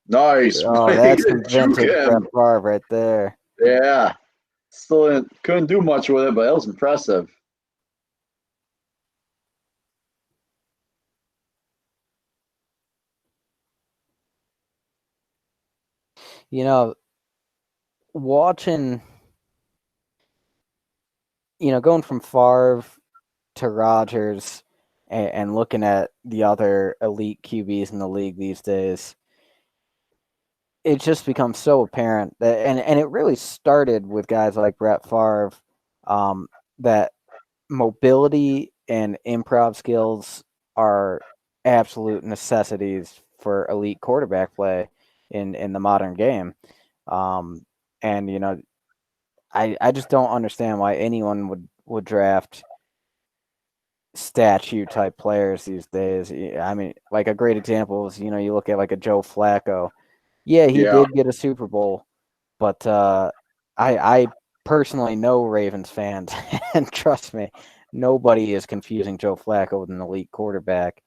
Nice. Oh, that's some vintage Brett Favre right there. Yeah. Still couldn't do much with it, but that was impressive. Watching, going from Favre to Rodgers and looking at the other elite QBs in the league these days, it just becomes so apparent that, and it really started with guys like Brett Favre, that mobility and improv skills are absolute necessities for elite quarterback play in the modern game. And I just don't understand why anyone would draft statue type players these days. I mean, like a great example is, you look at like a Joe Flacco. Yeah, he did get a Super Bowl, but I personally know Ravens fans, and trust me, nobody is confusing Joe Flacco with an elite quarterback.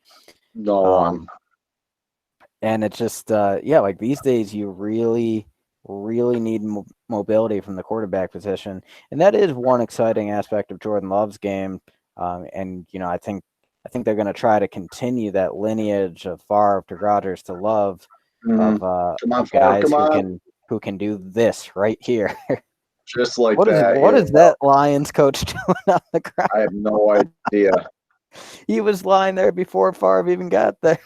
No one. And it's just, like these days, you really really need mobility from the quarterback position, and that is one exciting aspect of Jordan Love's game. And I think they're going to try to continue that lineage of Favre to Rodgers to Love Mhm. Come on, of Favre, guys come on. who can do this right here. Just like What is that. what Yeah, is that Lions coach doing on the ground? I have no idea. He was lying there before Favre even got there.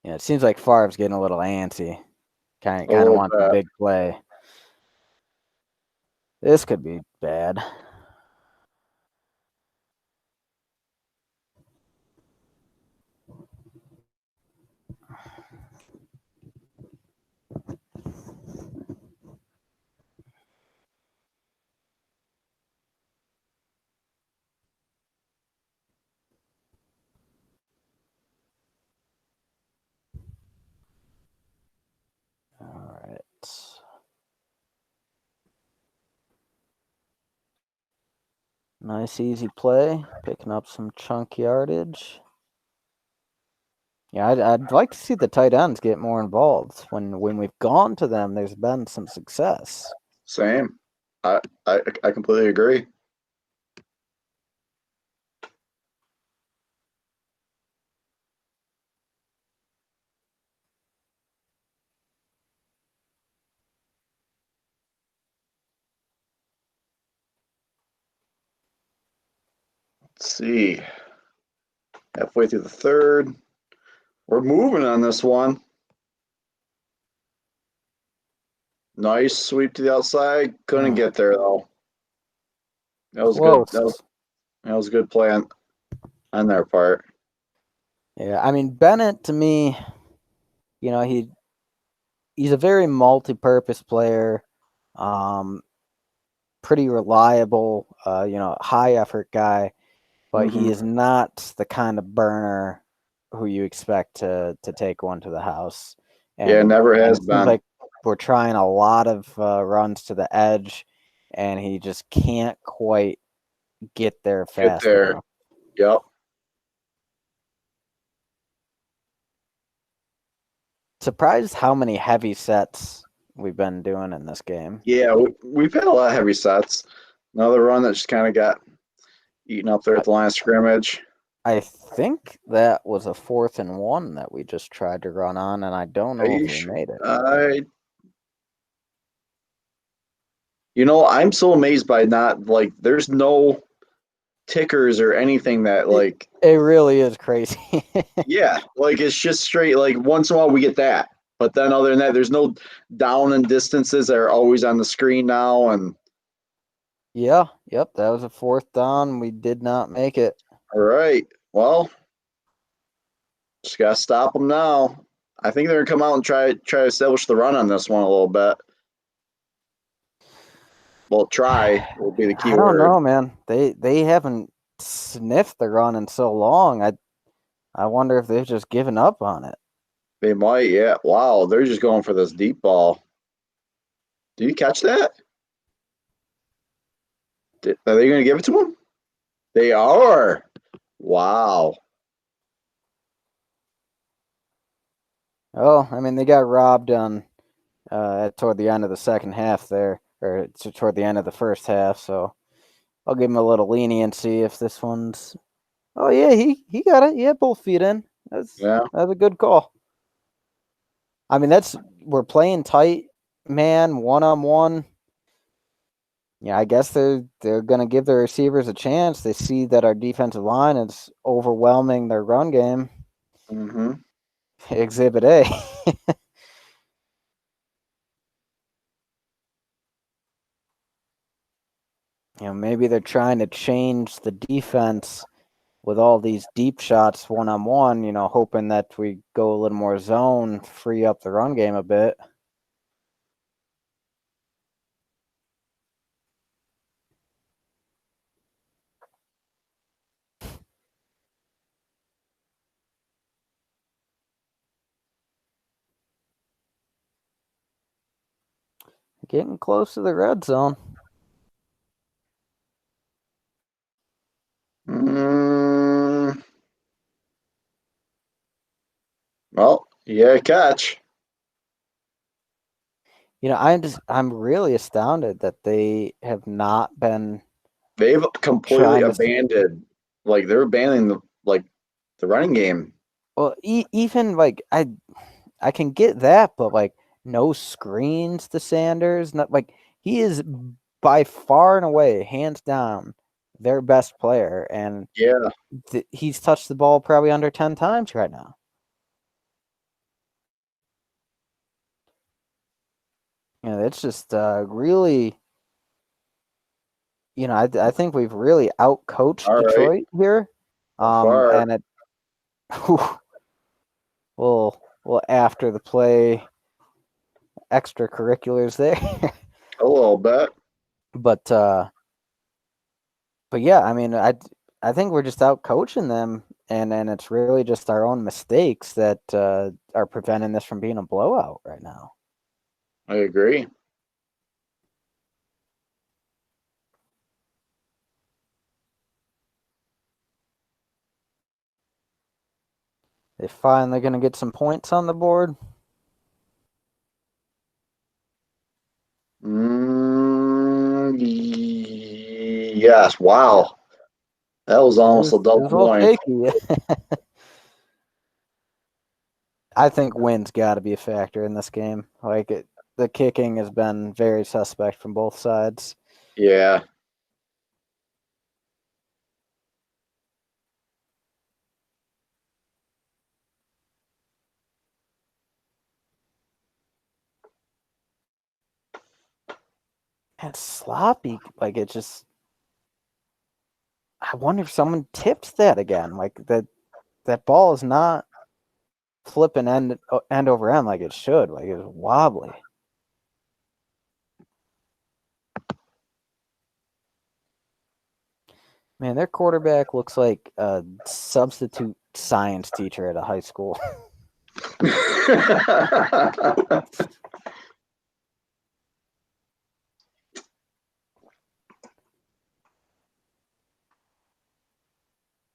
Yeah, it seems like Favre's getting a little antsy. Kind A of little wants a bit. big play. This could be bad. All right. Nice easy play, picking up some chunk yardage. Yeah, I'd like to see the tight ends get more involved. When we've gone to them, there's been some success. Same. I completely agree. Let's see. Halfway through the third. We're moving on this one. Nice sweep to the outside. Couldn't get there though. That was good. Close. That was a good play on their part. Yeah, I mean Bennett to me, he's a very multi-purpose player, pretty reliable, high effort guy, but he Mm-hmm. is not the kind of burner who you expect to take one to the house. Yeah, never And has it seems been. like we're trying a lot of runs to the edge, and he just can't quite get there Get fast there. enough. Yep. Surprised how many heavy sets we've been doing in this game. Yeah, we've had a lot of heavy sets. Another run that just kind of got eaten up there at the line of scrimmage. I think that was a 4th and 1 that we just tried to run on, and I don't know if we made it. I'm so amazed by not like there's no tickers or anything that like It really is crazy. yeah, like it's just straight like once in a while we get that. But then other than that, there's no down and distances that are always on the screen now. And Yep, that was a 4th down. We did not make it. all right, well, just gotta stop them now. I think they're gonna come out and try to establish the run on this one a little bit. Well, try will be the key I don't word. know, man. They haven't sniffed the run in so long. I wonder if they've just given up on it. They might, yeah. Wow, they're just going for this deep ball. Did you catch that? Are they going to give it to him? They are. Wow. Oh, I mean, they got robbed on toward the end of the second half there, or toward the end of the first half. So I'll give him a little leniency if this one's. Oh yeah, he got it. Yeah, both feet in. Yeah. That's a good call. I mean, we're playing tight, man, 1-on-1. Yeah, I guess they're gonna give their receivers a chance. They see that our defensive line is overwhelming their run game. Mm-hmm. Exhibit A. Maybe they're trying to change the defense with all these deep shots 1-on-1, hoping that we go a little more zone, free up the run game a bit. Getting close to the red zone. Mm, Yeah, catch. I'm really astounded that they have not been They've completely trying to. abandoned, like they're abandoning the running game. Well, even like I can get that, but like no screens to Sanders. Not like he is by far and away, hands down, their best player, and Yeah, he's touched the ball probably under 10 times right now. It's just really. I think we've really outcoached all right, Detroit here. so far. And it, well, after the play, extracurriculars there, A little bit. but yeah, I mean, I think we're just out coaching them, and it's really just our own mistakes that are preventing this from being a blowout right now. I agree. They finally going to get some points on the board. Yes. Wow. That was almost a It double was a little point. shaky. I think wind's got to be a factor in this game. The kicking has been very suspect from both sides. Yeah. And sloppy. Like it just. I wonder if someone tipped that again. Like that ball is not flipping end over end like it should. Like it's wobbly. Man, their quarterback looks like a substitute science teacher at a high school.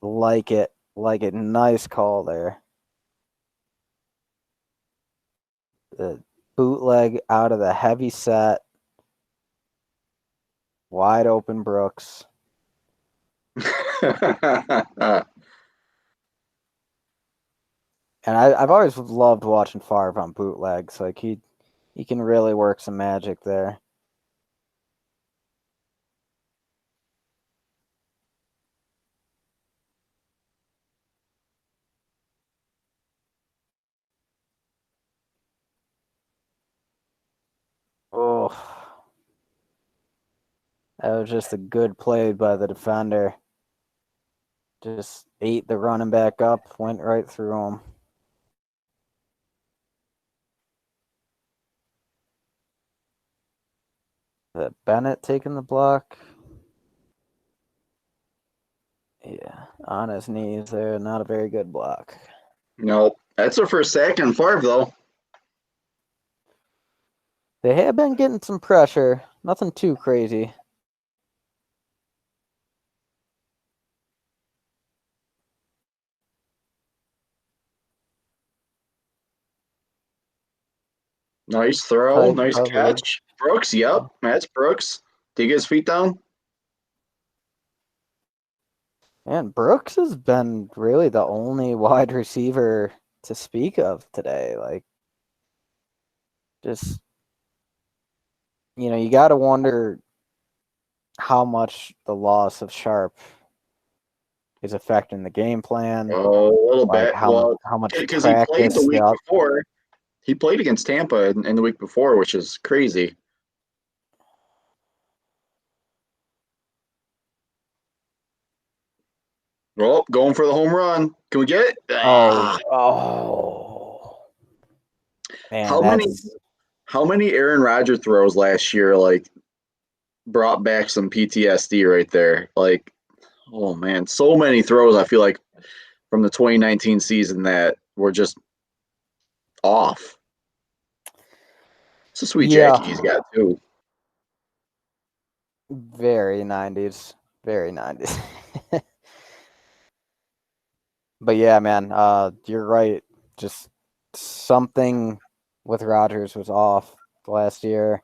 Like it. Nice call there. The bootleg out of the heavy set. Wide open Brooks. And I've always loved watching Favre on bootlegs. Like he can really work some magic there. Oh, that was just a good play by the defender. Just ate the running back up, went right through him. Bennett taking the block. Yeah, on his knees there. Not a very good block. Nope. That's their first sack in Favre, though. They have been getting some pressure. Nothing too crazy. Nice throw. Tight Nice coverage. catch. Brooks. Yep. That's Brooks. Did he get his feet down? And Brooks has been really the only wide receiver to speak of today. Like, just, you got to wonder how much the loss of Sharp is affecting the game plan. Oh, a little Like, bit. Well, how much because he played the practice week before. He played against Tampa in the week before, which is crazy. Well, going for the home run. Can we get it? Oh. Man, How many that's. how many Aaron Rodgers throws last year brought back some PTSD right there? Like, oh man, so many throws I feel like from the 2019 season that were just off. It's a sweet jacket he's Yeah, got too. very 90s. Very 90s. But yeah, man, you're right. Just something with Rodgers was off last year.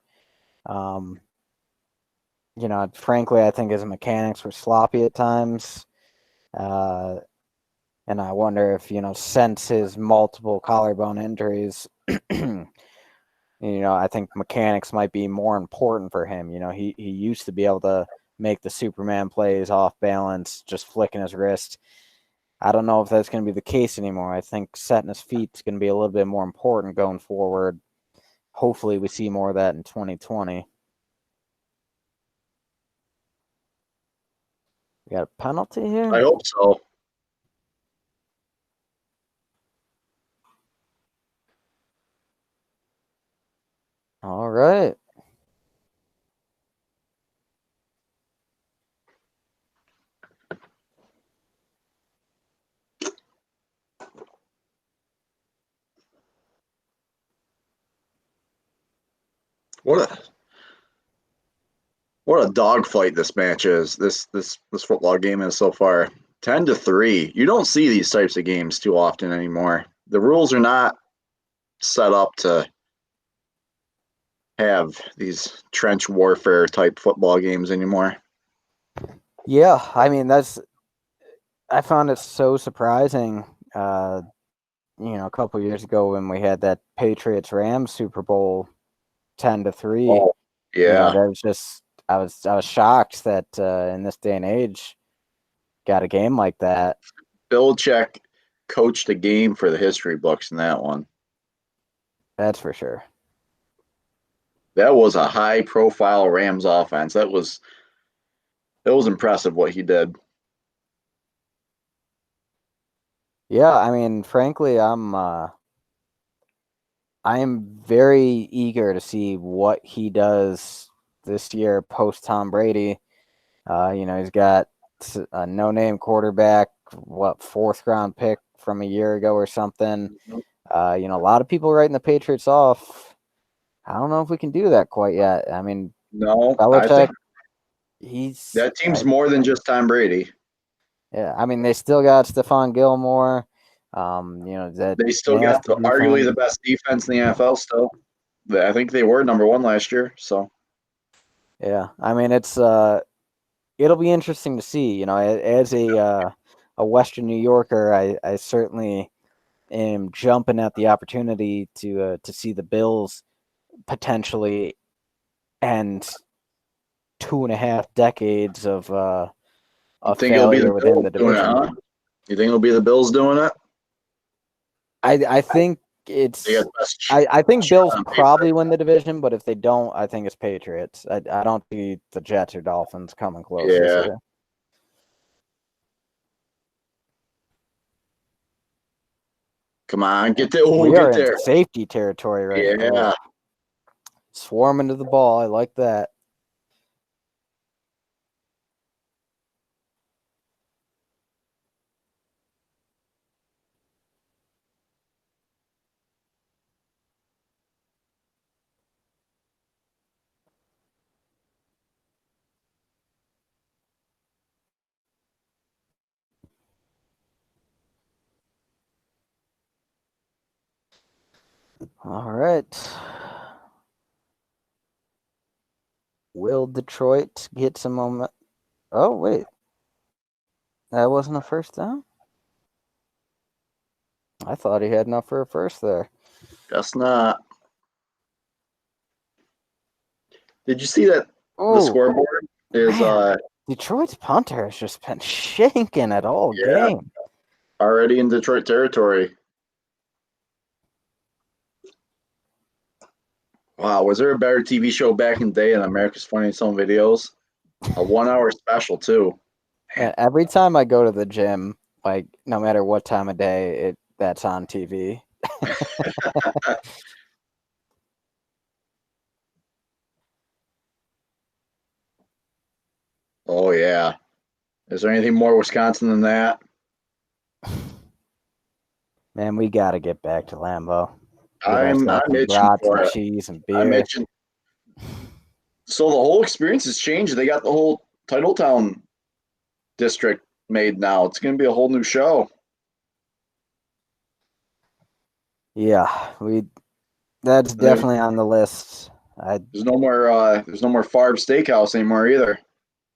Frankly, I think his mechanics were sloppy at times. And I wonder if, since his multiple collarbone injuries, I think mechanics might be more important for him. He used to be able to make the Superman plays off balance, just flicking his wrist. I don't know if that's going to be the case anymore. I think setting his feet is going to be a little bit more important going forward. Hopefully we see more of that in 2020. We got a penalty here? I hope so. All right. What a dogfight this match is. This football game is so far. 10-3. You don't see these types of games too often anymore. The rules are not set up to have these trench warfare type football games anymore. Yeah, I mean I found it so surprising. A couple years ago when we had that Patriots Rams Super Bowl 10-3. Oh, yeah. That was just I was shocked that in this day and age got a game like that. Belichick coached a game for the history books in that one. That's for sure. That was a high profile Rams offense. It was impressive what he did. Yeah, I mean, frankly, I am very eager to see what he does this year post Tom Brady. He's got a no-name quarterback, fourth round pick from a year ago or something. A lot of people writing the Patriots off. I don't know if we can do that quite yet. I mean, No, Belichick, that team's more than just Tom Brady. Yeah, I mean, they still got Stephon Gilmore. They still got arguably the best defense in the NFL still. I think they were number one last year. So yeah, I mean, it'll be interesting to see. As a Western New Yorker, I certainly am jumping at the opportunity to see the Bills potentially end 2.5 decades of failure within the division. You think it'll be the Bills doing it? I think it's. I think Bills probably win the division, but if they don't, I think it's Patriots. I don't see the Jets or Dolphins coming close this year. Come on, get there. We are in safety territory right now. Yeah. Swarming to the ball. I like that. All right. Will Detroit get some moment? Oh, wait. That wasn't a first down? I thought he had enough for a first there. Guess not. Did you see that the scoreboard is Detroit's punter has just been shanking it all game. Already in Detroit territory. Wow, was there a better TV show back in the day than America's Funniest Home Videos? A 1 hour special too. And every time I go to the gym, like no matter what time of day, that's on TV. Oh yeah. Is there anything more Wisconsin than that? Man, we got to get back to Lambeau. I'm itching for it. Cheese and beer. I'm itching. So the whole experience has changed. They got the whole Titletown district made now. It's going to be a whole new show. Yeah, that's There's, definitely on the list. there's no more Favre Steakhouse anymore either.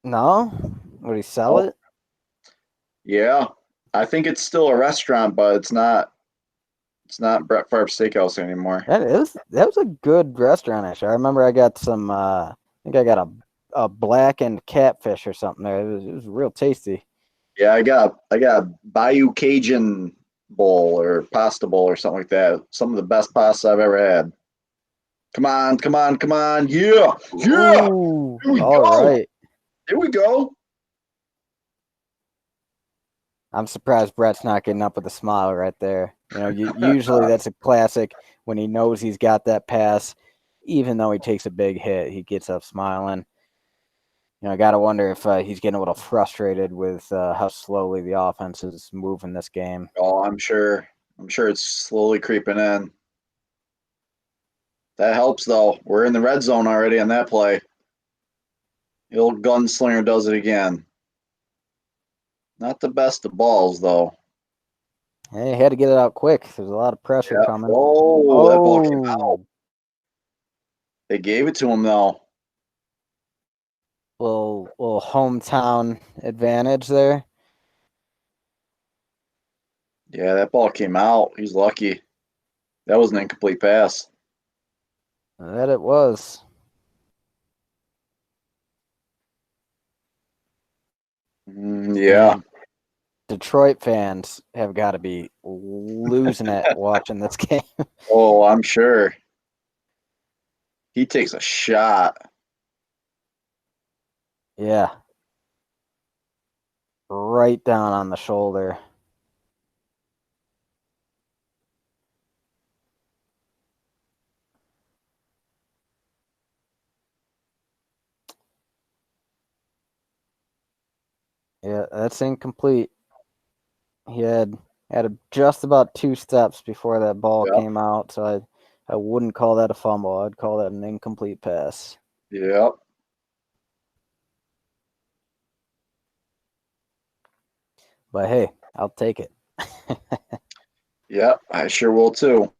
No? Would he sell Oh, it? yeah. I think it's still a restaurant, but it's not Brett Favre Steakhouse anymore. That was a good restaurant actually. I remember I got some I think I got a blackened catfish or something there. It was real tasty. Yeah, I got a Bayou Cajun bowl or pasta bowl or something like that. Some of the best pasta I've ever had. Come on, come on, come on. Yeah, yeah. Ooh, Here we all go. right. Here we go. I'm surprised Brett's not getting up with a smile right there. Usually that's a classic when he knows he's got that pass, even though he takes a big hit, he gets up smiling. I got to wonder if he's getting a little frustrated with how slowly the offense is moving this game. Oh, I'm sure. I'm sure it's slowly creeping in. That helps though. We're in the red zone already on that play. The old gunslinger does it again. Not the best of balls though. Hey, he had to get it out quick. There's a lot of pressure Yeah. coming. Oh, that ball came out. Oh, They gave it to him though. little hometown advantage there. Yeah, that ball came out. He's lucky. That was an incomplete pass. That it was. Yeah. Man, Detroit fans have got to be losing it watching this game. Oh, I'm sure. He takes a shot. Yeah, right down on the shoulder. Yeah, that's incomplete. He had just about 2 steps before that ball Yep. came out, so I wouldn't call that a fumble. I'd call that an incomplete pass. Yep. But hey, I'll take it. Yep. I sure will too.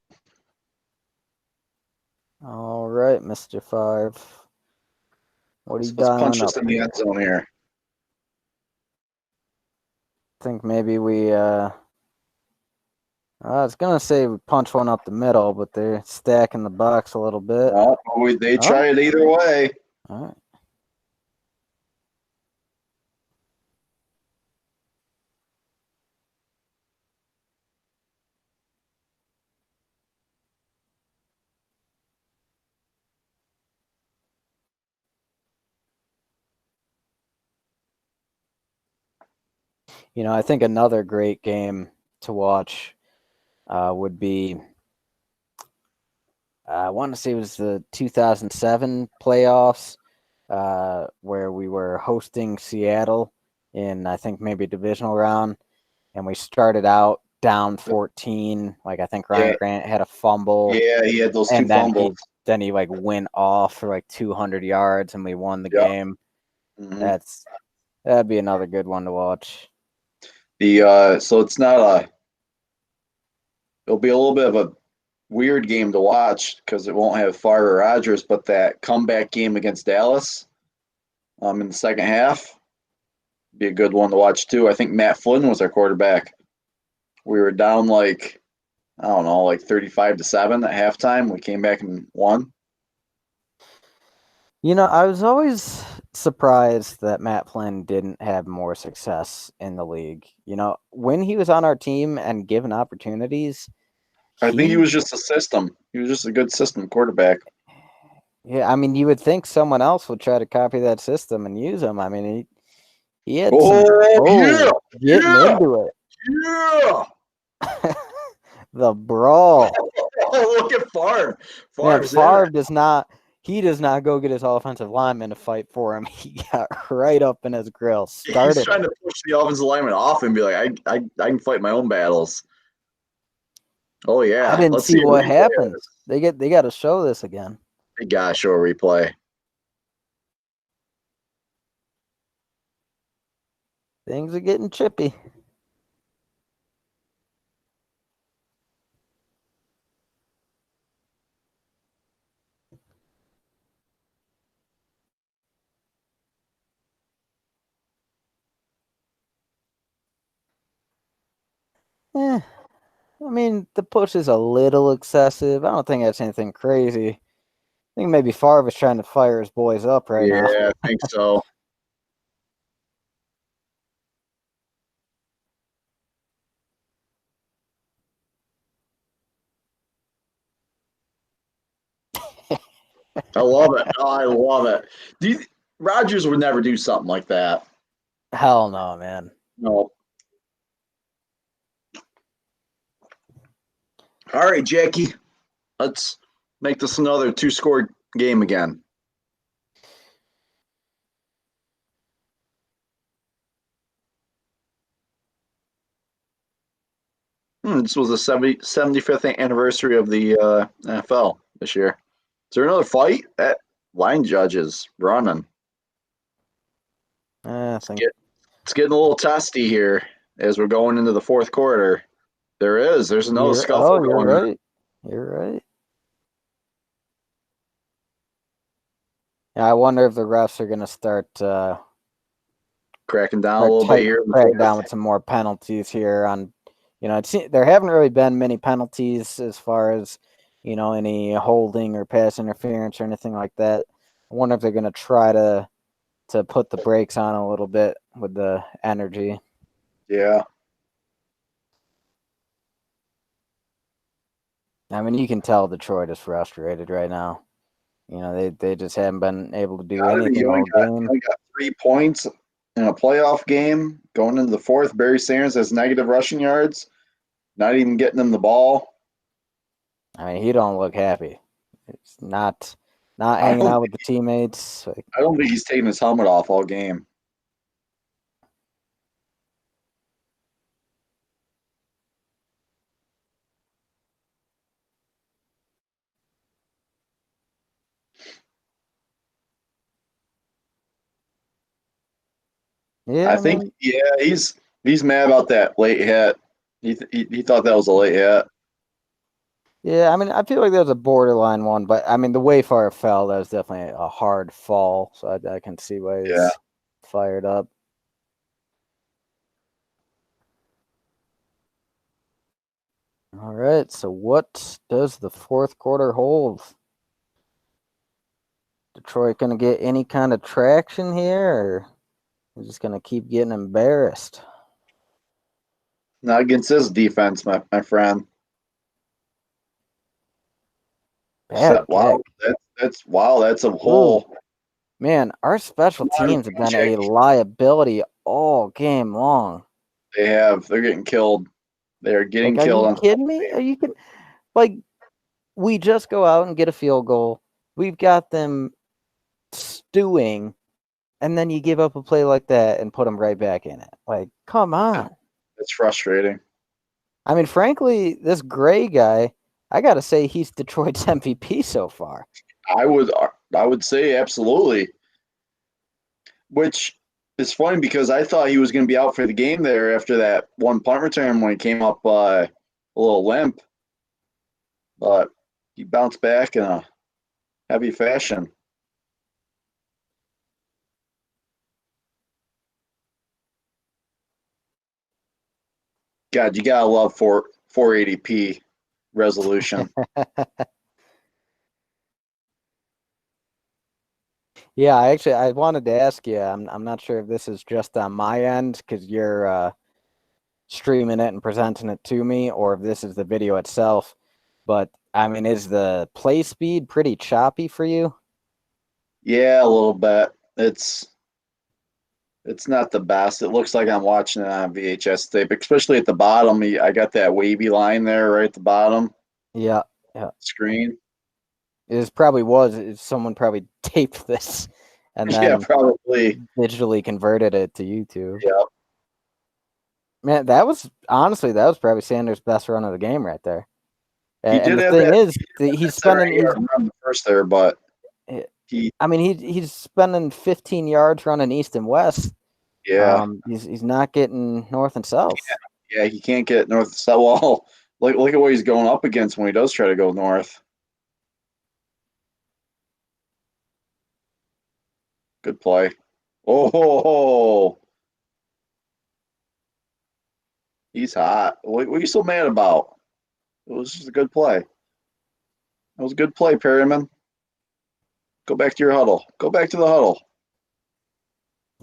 All right, Mr. Five. What are you Let's punch dialing this up in the here? end zone here. I think maybe I was gonna say we punch one up the middle, but they're stacking the box a little bit. No, they Oh, try it either way. all right. I think another great game to watch would be I want to say it was the 2007 playoffs where we were hosting Seattle in I think maybe divisional round, and we started out down 14. Like I think Ryan Yeah. Grant had a fumble, Yeah, he had those two and then fumbles. he like went off for like 200 yards, and we won the Yep. game. Hmm. That'd be another good one to watch. So it's not a. It'll be a little bit of a weird game to watch because it won't have Favre or Rodgers, but that comeback game against Dallas, in the second half, be a good one to watch too. I think Matt Flynn was our quarterback. We were down like I don't know, like 35-7 at halftime. We came back and won. I was always surprised that Matt Flynn didn't have more success in the league. When he was on our team and given opportunities, I think he he, was just a system. He was just a good system quarterback. yeah, I mean, you would think someone else would try to copy that system and use him. I mean, he had some, Oh yeah, getting yeah, into yeah. it. The brawl. Oh, look at Favre. Man, Favre's in it. Favre does not go get his offensive lineman to fight for him. He got right up in his grill, He's started trying it. to push the offensive lineman off and be like, I can fight my own battles. Oh I yeah, didn't let's see see a what replay of happens. this. They got to show this again. They gotta show a replay. Things are getting chippy. I mean, the push is a little excessive. I don't think that's anything crazy. I think maybe Favre's trying to fire his boys up right now. Yeah, I think so. I love it. Oh, I love it. Rogers would never do something like that. Hell no, man. No. All right, Jackie. Let's make this another 2-score game again. This was the 75th anniversary of the NFL this year. Is there another fight? That line judge is running. I think It's getting a little testy here as we're going into the fourth quarter. There's another scuffle you're going on. right. You're right. Yeah, I wonder if the refs are going to start Cracking down a little bit here. cracking down with some more penalties here. On, there haven't really been many penalties as far as any holding or pass interference or anything like that. I wonder if they're going to try to put the brakes on a little bit with the energy. Yeah. I mean, you can tell Detroit is frustrated right now. They just haven't been able to do anything all game. You only got 3 points in a playoff game going into the fourth. Barry Sanders has negative rushing yards, not even getting them the ball. I mean, he don't look happy. It's not I hanging don't, out with the teammates. I don't think he's taking his helmet off all game. Yeah, I I think, mean, yeah, he's mad about that late hit. He thought that was a late hit. yeah, I mean, I feel like that was a borderline one, but I mean, the way Favre fell, that was definitely a hard fall. So I can see why Yeah. he's fired up. All right, so what does the fourth quarter hold? Detroit going to get any kind of traction here, or is just going to keep getting embarrassed? Not against this defense, my friend. Bad Wow, kick. that's a Ooh, whole. man, our special Come on, teams have been a Jake. liability all game long. They're getting killed. They're Like, getting are killed you on. kidding me? Are you kidding? Like, we just go out and get a field goal. We've got them stewing, and then you give up a play like that and put them right back in it. Like, come on. It's frustrating. I mean, frankly, this Gray guy, I got to say, he's Detroit's MVP so far. I would I would say absolutely. Which is funny because I thought he was going to be out for the game there after that one punt return when he came up a little limp, but he bounced back in a heavy fashion. God, you gotta love 480p resolution. Yeah, I wanted to ask you. I'm not sure if this is just on my end because you're streaming it and presenting it to me, or if this is the video itself. But I mean, is the play speed pretty choppy for you? Yeah, a little bit. It's not the best. It looks like I'm watching it on VHS tape, especially at the bottom. I got that wavy line there right at the bottom Yeah, yeah. screen. Someone probably taped this and Yeah, then probably. digitally converted it to YouTube. Yeah. Man, that was probably Sanders' best run of the game right there. He And did the have thing that is, he's spending 70-yard run the first there, but he, I mean, he's spending 15 yards running east and west. yeah, He's not getting north and south. yeah, he can't get north south. Well, look at what he's going up against when he does try to go north. Good play. Oh, He's hot. What are you so mad about? It was just a good play. It was a good play, Perryman. Go back to your huddle. Go back to the huddle.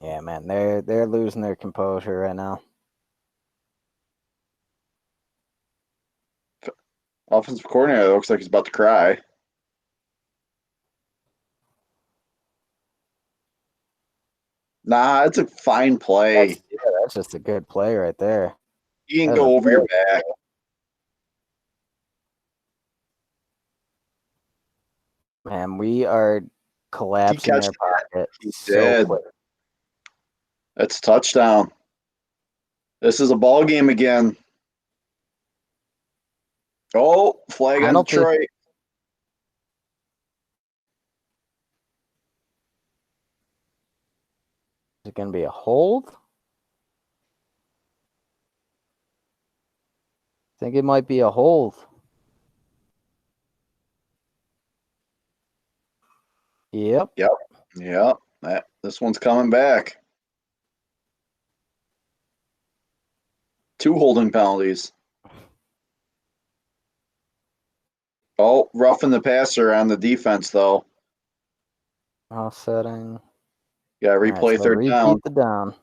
Yeah, man, they're losing their composure right now. Offensive coordinator looks like he's about to cry. Nah, it's a fine play. That's just a good play right there. You can That was go a over your back. Man, we are collapsing catch their that? pocket He so did. quick. That's a touchdown. This is a ball game again. Oh, flag on Penalty. Detroit. Is it going to be a hold? I think it might be a hold. Yep. Yep. This one's coming back. 2 holding penalties. Oh, roughing the passer on the defense, though. Offsetting. Yeah, All right, replay so third down. repeat the down.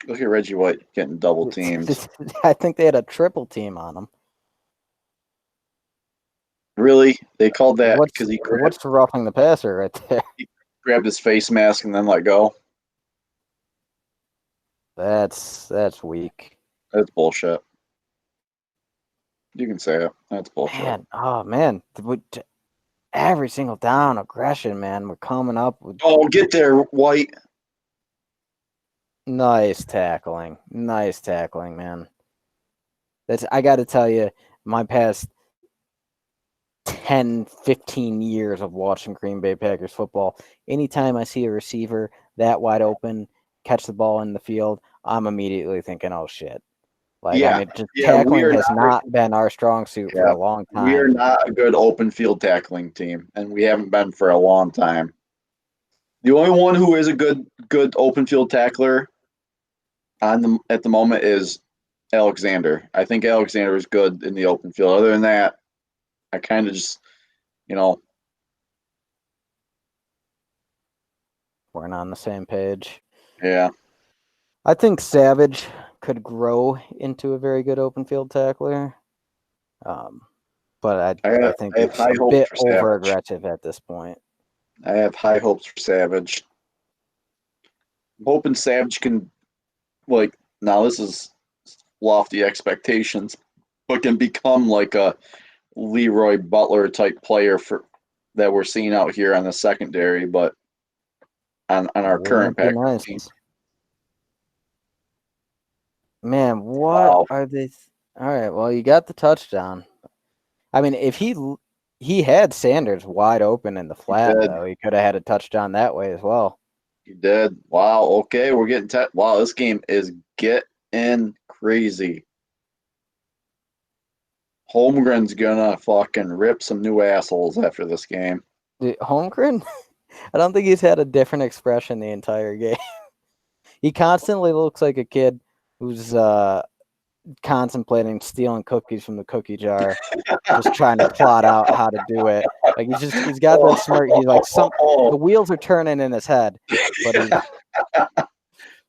Look at Reggie White getting double teamed. I think they had a triple team on him. Really? They called that What's because he roughing the passer right there? grabbed his face mask and then let go. That's weak. That's bullshit. You can say it. That's bullshit. Man, every single down aggression, man. We're coming up with Oh, get there, White. nice tackling, man. I got to tell you, my past 10, 15 years of watching Green Bay Packers football, anytime I see a receiver that wide open catch the ball in the field, I'm immediately thinking, oh shit. Tackling has not been our strong suit for a long time. We are not a good open field tackling team, and we haven't been for a long time. The only one who is a good open field tackler at the moment is Alexander. I think Alexander is good in the open field. Other than that, I kind of just, we're not on the same page. Yeah. I think Savage could grow into a very good open field tackler. But I think it's a bit over aggressive at this point. I have high hopes for Savage. I'm hoping Savage can, now this is lofty expectations, but can become like a Leroy Butler type player that we're seeing out here on the secondary, but on our current Packers team. Man, what are they? All right, well, you got the touchdown. I mean, if he had Sanders wide open in the flat, though, he could have had a touchdown that way as well. He did. Wow. Okay, we're getting wow. This game is getting crazy. Holmgren's gonna fucking rip some new assholes after this game. Dude, Holmgren? I don't think he's had a different expression the entire game. He constantly looks like a kid who's contemplating stealing cookies from the cookie jar, just trying to plot out how to do it. Like he's got that smirk. He's like the wheels are turning in his head, but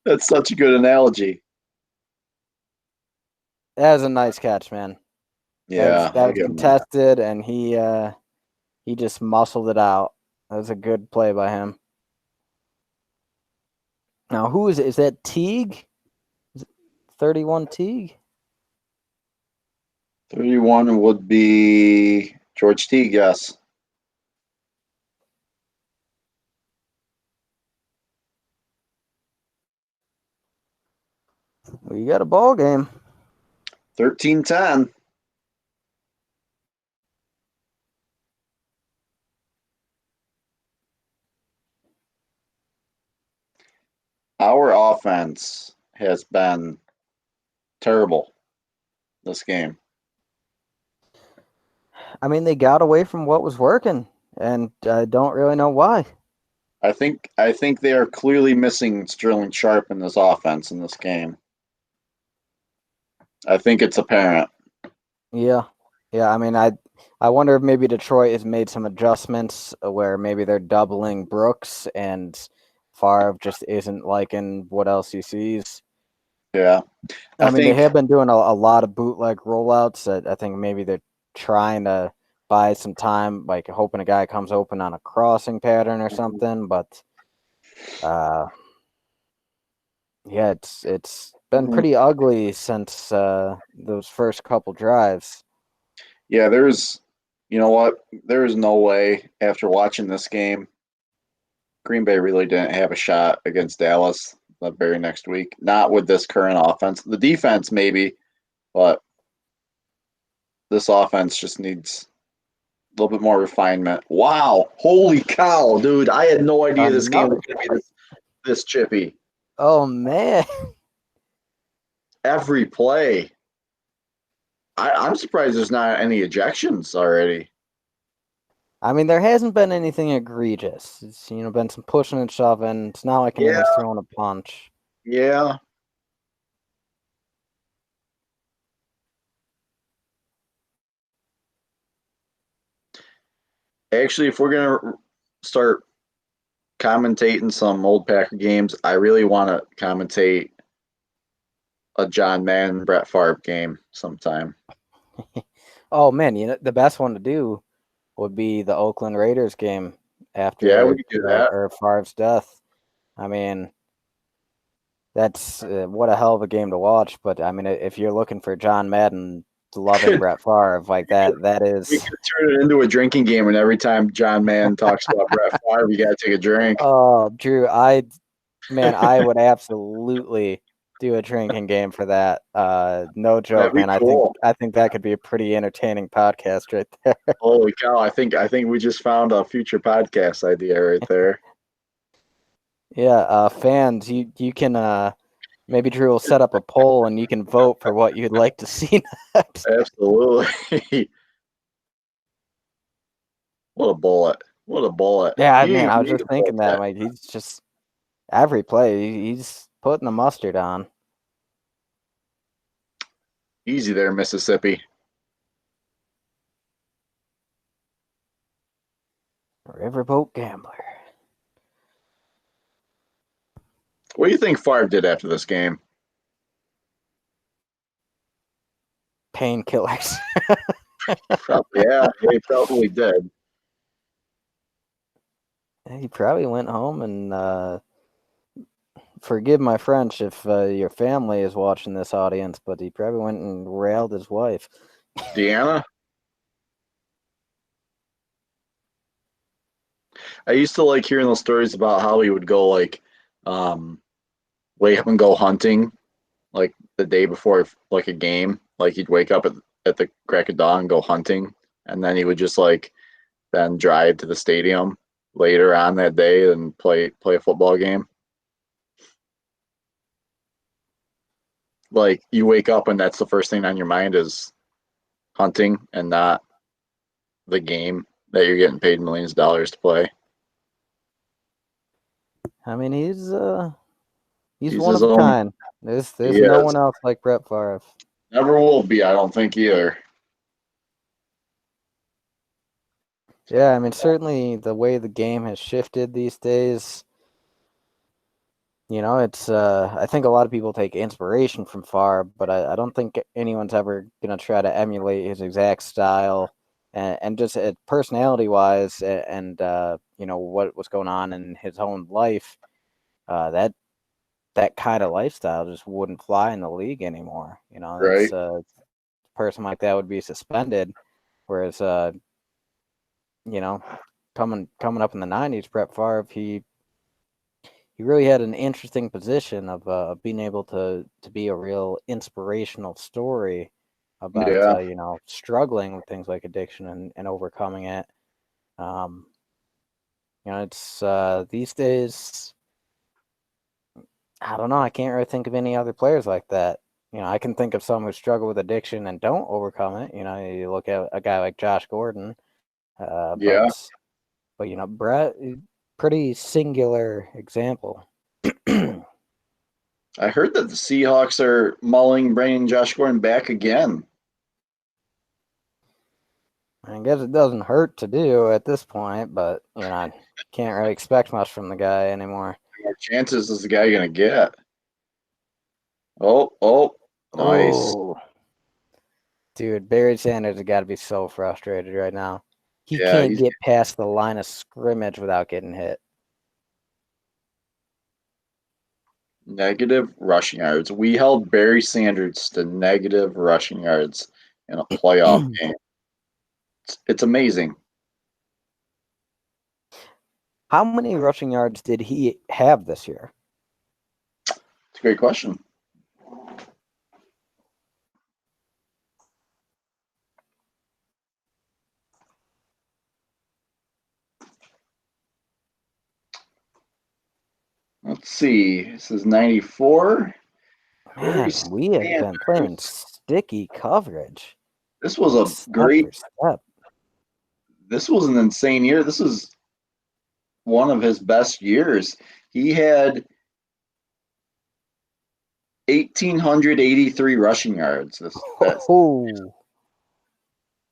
that's such a good analogy. That was a nice catch, man. Yeah, that was contested, and he just muscled it out. That was a good play by him. Now, who is it? Is that Teague? Is it 31 Teague? 31 would be George Teague, yes. We got a ball game. 13-10. Our offense has been terrible this game. I mean, they got away from what was working, and I don't really know why. I think they are clearly missing Sterling Sharp in this offense in this game. I think it's apparent. Yeah, yeah. I mean, I wonder if maybe Detroit has made some adjustments where maybe they're doubling Brooks and Favre just isn't liking what else he sees. Yeah. I I mean, they think have been doing a lot of bootleg rollouts. That I think maybe they're trying to buy some time, like hoping a guy comes open on a crossing pattern or something. But uh, yeah, it's been Mhm. pretty ugly since those first couple drives. Yeah, you know what? There is no way after watching this game, Green Bay really didn't have a shot against Dallas the very next week. Not with this current offense. The defense maybe, but this offense just needs a little bit more refinement. Wow. Holy cow, dude. I had no idea this game was Another going to be play. this chippy. Oh man. Every play. I'm surprised there's not any ejections already. I mean, there hasn't been anything egregious. It's been some pushing and shoving. It's not like Yeah, anyone's throwing a punch. yeah. Actually, if we're going to start commentating some old Packer games, I really want to commentate a John Madden Brett Favre game sometime. Oh man, the best one to do would be the Oakland Raiders game Yeah, we after could do that. or Favre's death. I mean, that's what a hell of a game to watch. But I mean, if you're looking for John Madden loving Brett Favre like that, that We is. could turn it into a drinking game, and every time John Madden talks about Brett Favre, you got to take a drink. Oh, Drew, I would absolutely do a drinking game for that. No That'd joke, be man. I think cool. I think that could be a pretty entertaining podcast right there. Holy cow! I think we just found a future podcast idea right there. Yeah, fans, you can maybe Drew will set up a poll and you can vote for what you'd like to see next. Absolutely. What a bullet! What a bullet! Yeah, You man, didn't I even was need just to thinking post that that. like he's just every play he's putting the mustard on. Easy there, Mississippi. Riverboat gambler. What do you think Favre did after this game? Painkillers. Yeah, he probably did. He probably went home and forgive my French if your family is watching this audience, but he probably went and railed his wife. Deanna? I used to like hearing those stories about how he would go um, wake up and go hunting like the day before like a game. Like he'd wake up at the crack of dawn and go hunting, and then he would just like then drive to the stadium later on that day and play a football game. Like you wake up and that's the first thing on your mind is hunting and not the game that you're getting paid millions of dollars to play. I mean, he's He's one his of a own. kind. There's He no is. one else like Brett Favre. Never will be. I don't think either. Yeah, I mean, certainly the way the game has shifted these days, it's I think a lot of people take inspiration from Favre, but I don't think anyone's ever gonna try to emulate his exact style and just personality wise and what was going on in his own life. That kind of lifestyle just wouldn't fly in the league anymore. It's Right? a person like that would be suspended, whereas you know, coming up in the '90s, Brett Favre, he really had an interesting position of being able to be a real inspirational story about Yeah. struggling with things like addiction and overcoming it. Um, it's these days. I don't know. I can't really think of any other players like that. I can think of some who struggle with addiction and don't overcome it. You look at a guy like Josh Gordon, Yeah. but Brett, pretty singular example. I heard that the Seahawks are mulling bringing Josh Gordon back again. I guess it doesn't hurt to do at this point, but I can't really expect much from the guy anymore. What chances is the guy going to get? Oh, nice. Oh, dude, Barry Sanders has got to be so frustrated right now. He Yeah, can't he's get past the line of scrimmage without getting hit. negative rushing yards. We held Barry Sanders to negative rushing yards in a playoff game. It's amazing. How many rushing yards did he have this year? It's a great question. Let's see. This is 94. Man, we have been playing sticky coverage. This was like a step great. for step. This was an insane year. This is one of his best years. He had 1,883 rushing yards. Oh,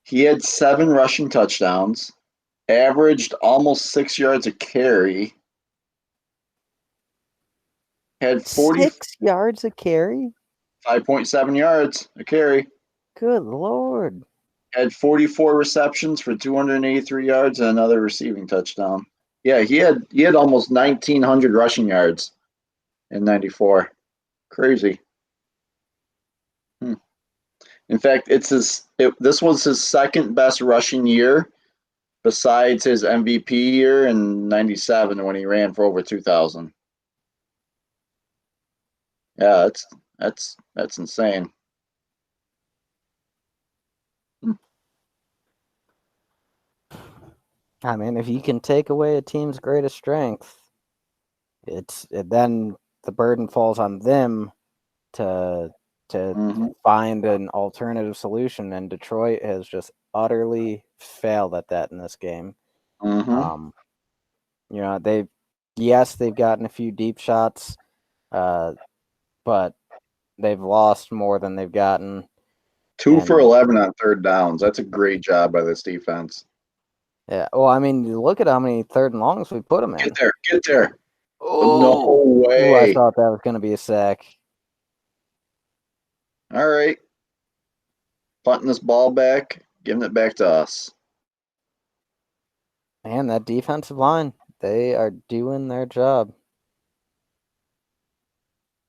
He had 7 rushing touchdowns, averaged almost 6 yards a carry, had 6 yards a carry? 5.7 yards a carry, Good Lord. had 44 receptions for 283 yards and another receiving touchdown. Yeah, he had almost 1,900 rushing yards in 94. Crazy. In fact, this was his second best rushing year besides his MVP year in 97 when he ran for over 2,000. Yeah, that's insane. I mean, if you can take away a team's greatest strength, then the burden falls on them to find an alternative solution, and Detroit has just utterly failed at that in this game. They've gotten a few deep shots, but they've lost more than they've gotten. 2 for 11 on third downs. That's a great job by this defense. Yeah. Well, I mean, you look at how many third and longs we put them in. Get there. Oh, no way. Ooh, I thought that was going to be a sack. All right. Punting this ball back, giving it back to us. Man, that defensive line, they are doing their job.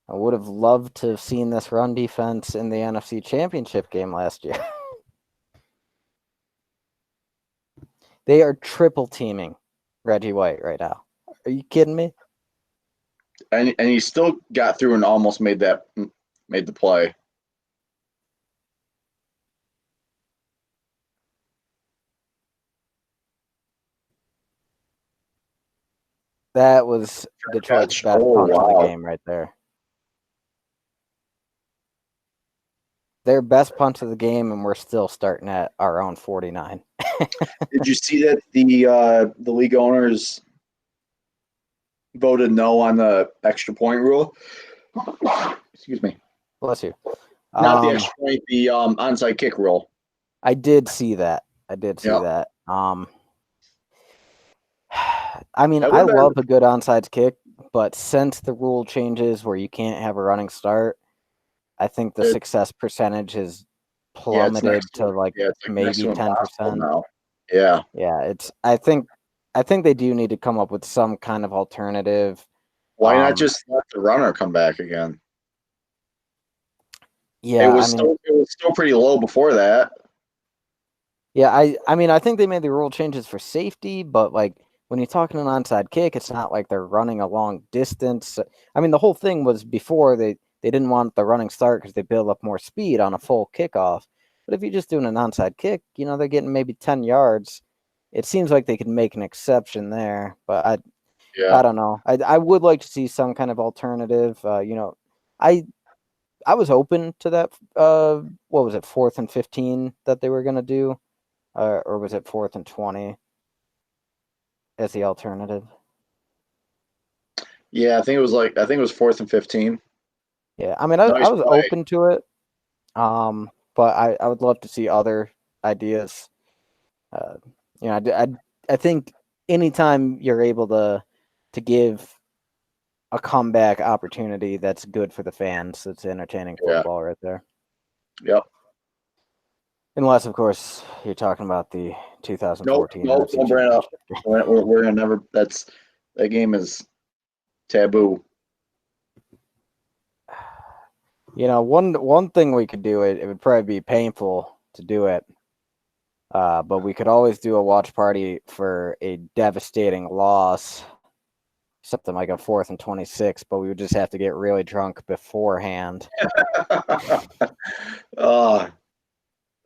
I would have loved to have seen this run defense in the NFC Championship game last year. They are triple teaming Reggie White right now. Are you kidding me? And he still got through and almost made the play. That was Detroit's best punt of the game right there. Their best punt of the game, and we're still starting at our own 49. Did you see that the league owners voted no on the extra point rule? Excuse me. Bless you. Not the extra point, the onside kick rule. I did see that. That. I mean, I love a good onside kick, but since the rule changes where you can't have a running start, I think the success percentage has plummeted to maybe 10% now. Yeah. Yeah, I think they do need to come up with some kind of alternative. Why not just let the runner come back again? Yeah, it was still pretty low before that. Yeah, I mean, I think they made the rule changes for safety, but when you're talking an onside kick, it's not like they're running a long distance. I mean, the whole thing was before they didn't want the running start because they build up more speed on a full kickoff. But if you're just doing an onside kick, they're getting maybe 10 yards. It seems like they could make an exception there, but I don't know. I would like to see some kind of alternative. was open to that. What was it, 4th and 15 that they were gonna do, or was it 4th and 20 as the alternative? Yeah, I think it was 4th and 15. Yeah, I mean, I Nice was play. open to it, but I would love to see other ideas. Uh, I think anytime you're able to give a comeback opportunity, that's good for the fans. It's entertaining Yeah. football right there. Yep. Unless, of course, you're talking about the 2014 Nope. NFC Don't bring it up. Championship game. We're gonna never. That game is taboo. One thing we could do, it would probably be painful to do it, but we could always do a watch party for a devastating loss, something like a 4th and 26. But we would just have to get really drunk beforehand.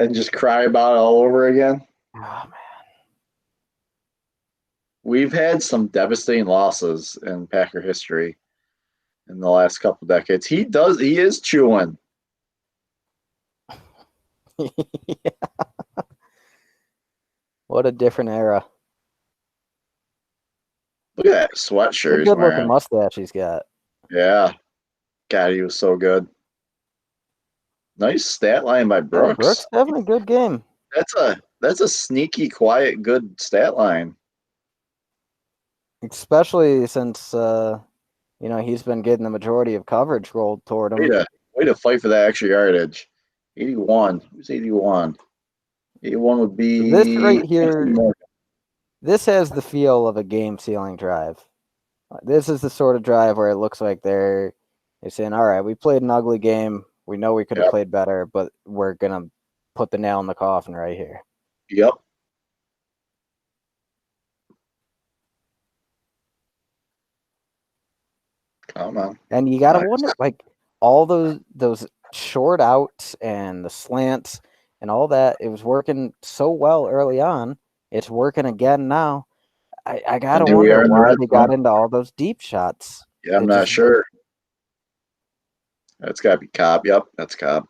And just cry about it all over again. Oh, man. We've had some devastating losses in Packer history in the last couple decades. He is chewing. Yeah. What a different era. Look at that sweatshirt What a he's good looking wearing. mustache he's got. Yeah. God, he was so good. Nice stat line by Yeah, Brooks. Brooks having a good game. That's a sneaky, quiet, good stat line. Especially since he's been getting the majority of coverage rolled toward him. Way to fight for that extra yardage. 81. Who's 81? 81 would be This right here, this has the feel of a game-sealing drive. This is the sort of drive where it looks like they're saying, all right, we played an ugly game. We know we could have played better, but we're going to put the nail in the coffin right here. Yep. Come on. And you got to wonder, like, all those short outs and the slants and all that, it was working so well early on. It's working again now. I got to wonder why they got into all those deep shots. Yeah, I'm not sure. That's got to be Cobb. Yep, that's Cobb.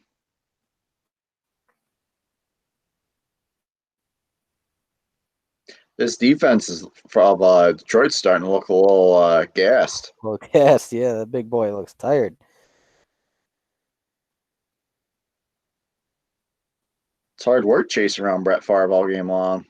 This defense is from Detroit's starting to look a little gassed. Well, gassed, yeah. The big boy looks tired. It's hard work chasing around Brett Favre all game long.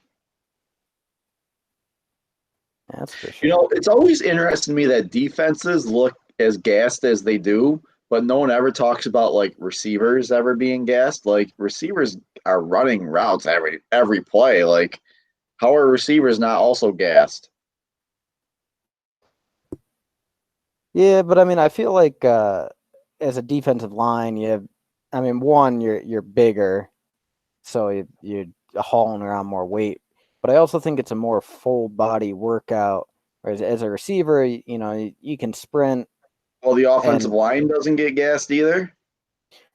That's for sure. It's always interesting to me that defenses look as gassed as they do, but no one ever talks about like receivers ever being gassed. Like receivers are running routes every play. Like, how are receivers not also gassed? Yeah, but I mean, I feel like as a defensive line, one, you're bigger, so you're hauling around more weight. But I also think it's a more full body workout. Whereas as a receiver, you can sprint. Well, the offensive line doesn't get gassed either.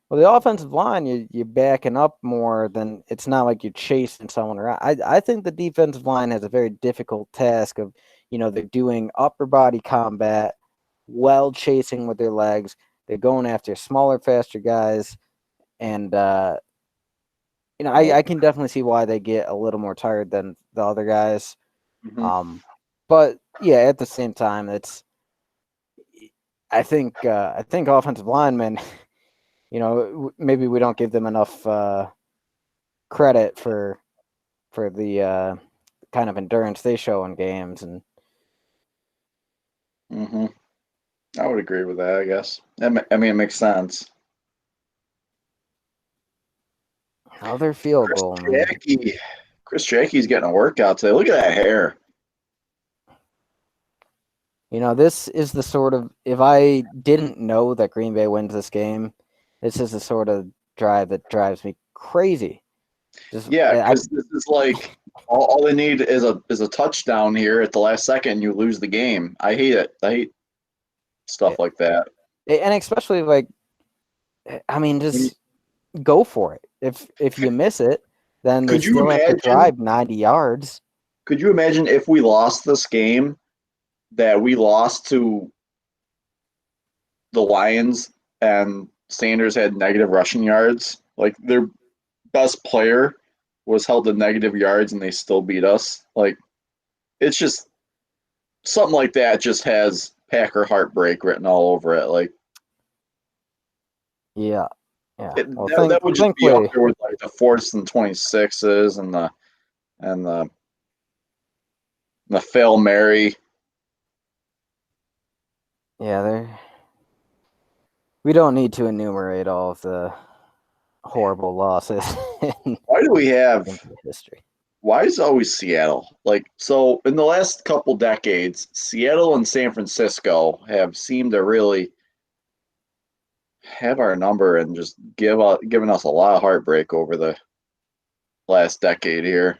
Well, the offensive line, you're backing up more than it's not like you're chasing someone around. I think the defensive line has a very difficult task of, they're doing upper body combat while chasing with their legs. They're going after smaller, faster guys. And, I can definitely see why they get a little more tired than the other guys. Mm-hmm. But yeah, at the same time, I think offensive linemen, maybe we don't give them enough credit for the kind of endurance they show in games. And I would agree with that, I guess. I mean, it makes sense. Another field goal, man. Chris Jackie's getting a workout today. Look at that hair. This is the sort of, if I didn't know that Green Bay wins this game, this is the sort of drive that drives me crazy. Because this is like all they need is a touchdown here at the last second, and you lose the game. I hate it. I hate stuff like that. And especially just go for it. If you miss it, then they still have to drive 90 yards. Could you imagine if we lost this game, that we lost to the Lions and Sanders had negative rushing yards. Like their best player was held to negative yards and they still beat us. Like it's just something like that just has Packer heartbreak written all over it. Like Yeah. Well, that would just be up thankfully, there with like the 4th and 26s and the fail Mary. yeah, we don't need to enumerate all of the horrible losses in Why do we have? history. Why is it always Seattle? Like so, in the last couple decades, Seattle and San Francisco have seemed to really have our number and just giving us a lot of heartbreak over the last decade here.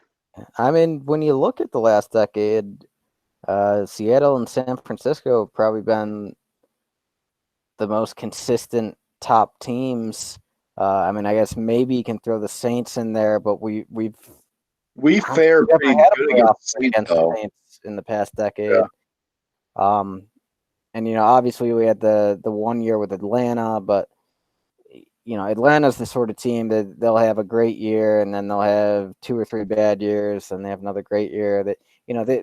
I mean, when you look at the last decade, Seattle and San Francisco have probably been the most consistent top teams. I mean, I guess maybe you can throw the Saints in there, but we've We I don't think fare we've ever pretty had a good playoff against Saints, the though. Saints in the past decade. Yeah. And obviously we had the 1 year with Atlanta, but Atlanta's the sort of team that they'll have a great year and then they'll have 2 or 3 bad years and they have another great year. That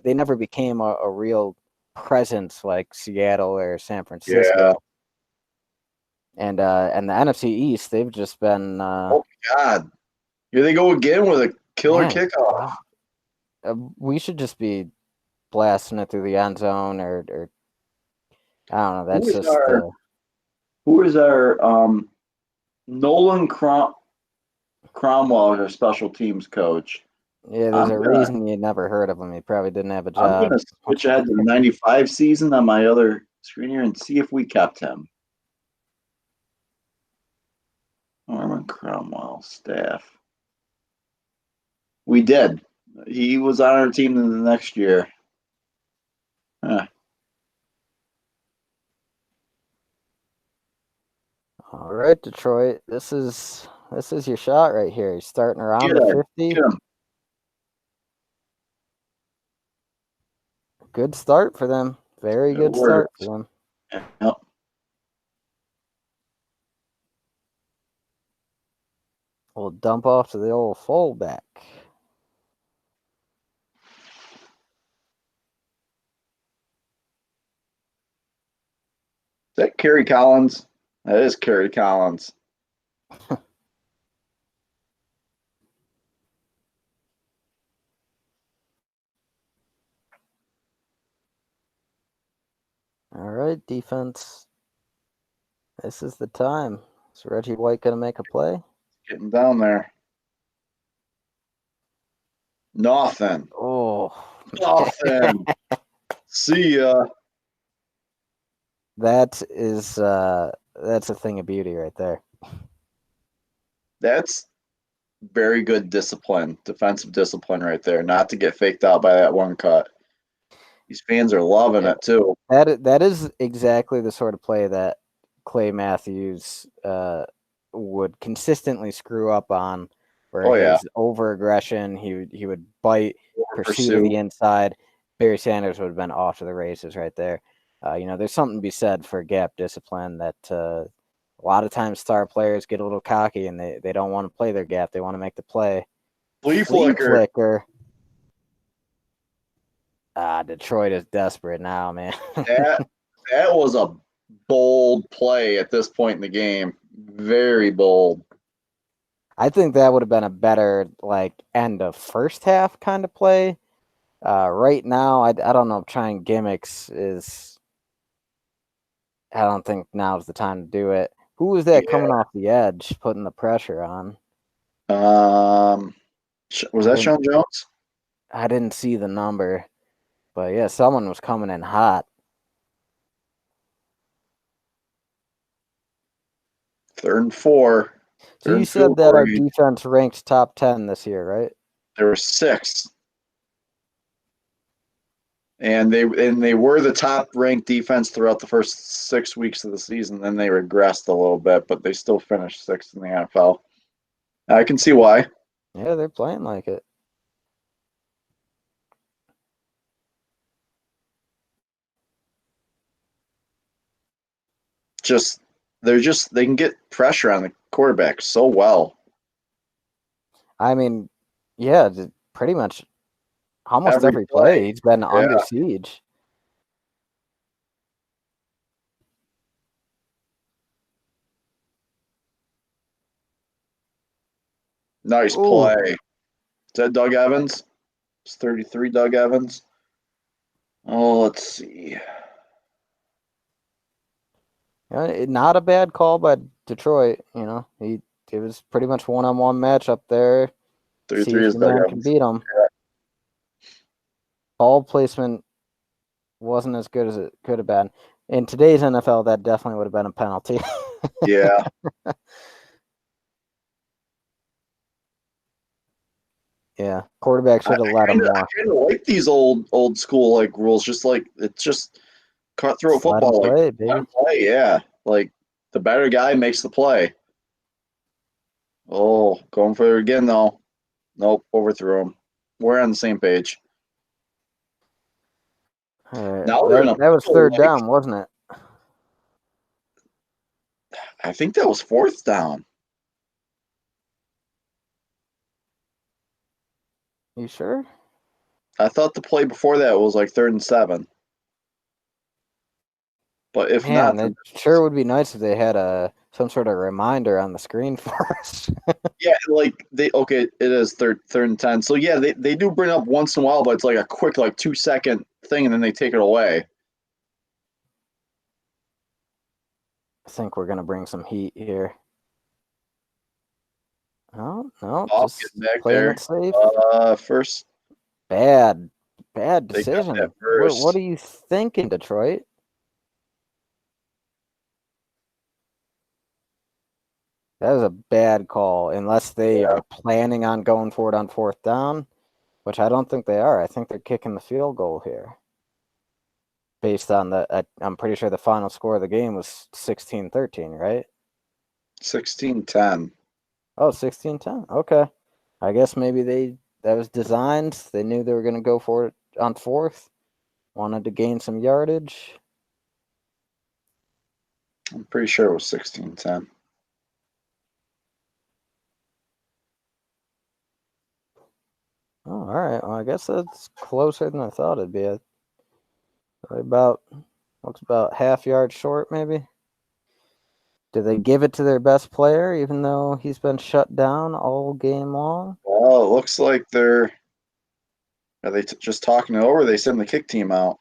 they never became a real presence like Seattle or San Francisco. Yeah. And the NFC East, they've just been Oh my God! Here they go again with a killer man, kickoff. we should just be blasting it through the end zone or I don't know. Who That's is just our Nolan Cromwell is our special teams coach. yeah. There's I'm a gonna reason you never heard of him. He probably didn't have a I'm job. gonna switch ahead to the '95 season on my other screen here and see if we kept him. Norman Cromwell staff. We did. He was on our team in the next year. Huh. All right, Detroit. This is your shot right here. You're starting around Get the him. 50. Get him. Good start for them. Very It good start worked. for them. Yep. We'll dump off to the old fullback. Is that Kerry Collins? That is Kerry Collins. All right, defense. This is the time. Is Reggie White going to make a play? Getting down there. Nothing. Oh, Nothing. See ya. that's a thing of beauty right there. That's very good discipline, defensive discipline right there, not to get faked out by that one cut. These fans are loving it too. That is exactly the sort of play that Clay Matthews would consistently screw up on, where Oh yeah, his over aggression, he would bite, pursue to pursue. the inside. Barry Sanders would have been off to the races right there. There's something to be said for gap discipline that a lot of times star players get a little cocky and they don't want to play their gap. They want to make the play. Flea Flea flicker. flicker. Detroit is desperate now, man. That was a bold play at this point in the game. Very bold. I think that would have been a better end of first half kind of play. Right now, I don't know if trying gimmicks is. I don't think now's the time to do it. Who was that Yeah. coming off the edge, putting the pressure on? Was I that didn't. Sean Jones? I didn't see the number, but yeah, someone was coming in hot. 3rd and 4. So you Third said field that goal our range. defense ranked top 10 this year, right? There were 6. And they were the top ranked defense throughout the first 6 weeks of the season. Then they regressed a little bit, but they still finished 6th in the NFL. I can see why. Yeah, they're playing like it. Just they can get pressure on the quarterback so well. I mean, yeah, pretty much almost every play he's been under siege. Nice play. Is that Doug Evans? It's 33 Doug Evans. Oh, let's see. Not a bad call by Detroit. It was pretty much one-on-one matchup there. 33 is Doug man Evans. Can beat him. Yeah. Ball placement wasn't as good as it could have been. In today's NFL, that definitely would have been a penalty. Yeah. Yeah, quarterback should have let him more. I kind of like these old school like rules. Just like it's just cutthroat football. Play, baby. Play, yeah. Like the better guy makes the play. Oh, going for it again though. Nope, overthrew him. We're on the same page. All right. Now that was third down, wasn't it? I think that was fourth down. You sure? I thought the play before that was like 3rd and 7. But if not, it sure would be nice if they had some sort of reminder on the screen for us. Yeah, like it is third and 10. So yeah, they do bring up once in a while, but it's like a quick 2-second thing, and then they take it away. I think we're gonna bring some heat here. No, just back playing there. it safe. First. Bad decision. What are you thinking, Detroit? That was a bad call, unless they are planning on going for it on 4th down, which I don't think they are. I think they're kicking the field goal here. Based on I'm pretty sure the final score of the game was 16-13, right? 16-10. Oh, 16-10. Okay. I guess maybe that was designed. They knew they were going to go for it on 4th. Wanted to gain some yardage. I'm pretty sure it was 16-10. Oh, all right. Well, I guess that's closer than I thought it'd be. Looks about half yard short, maybe. Do they give it to their best player, even though he's been shut down all game long? Well, it looks like are they just talking it over? They send the kick team out.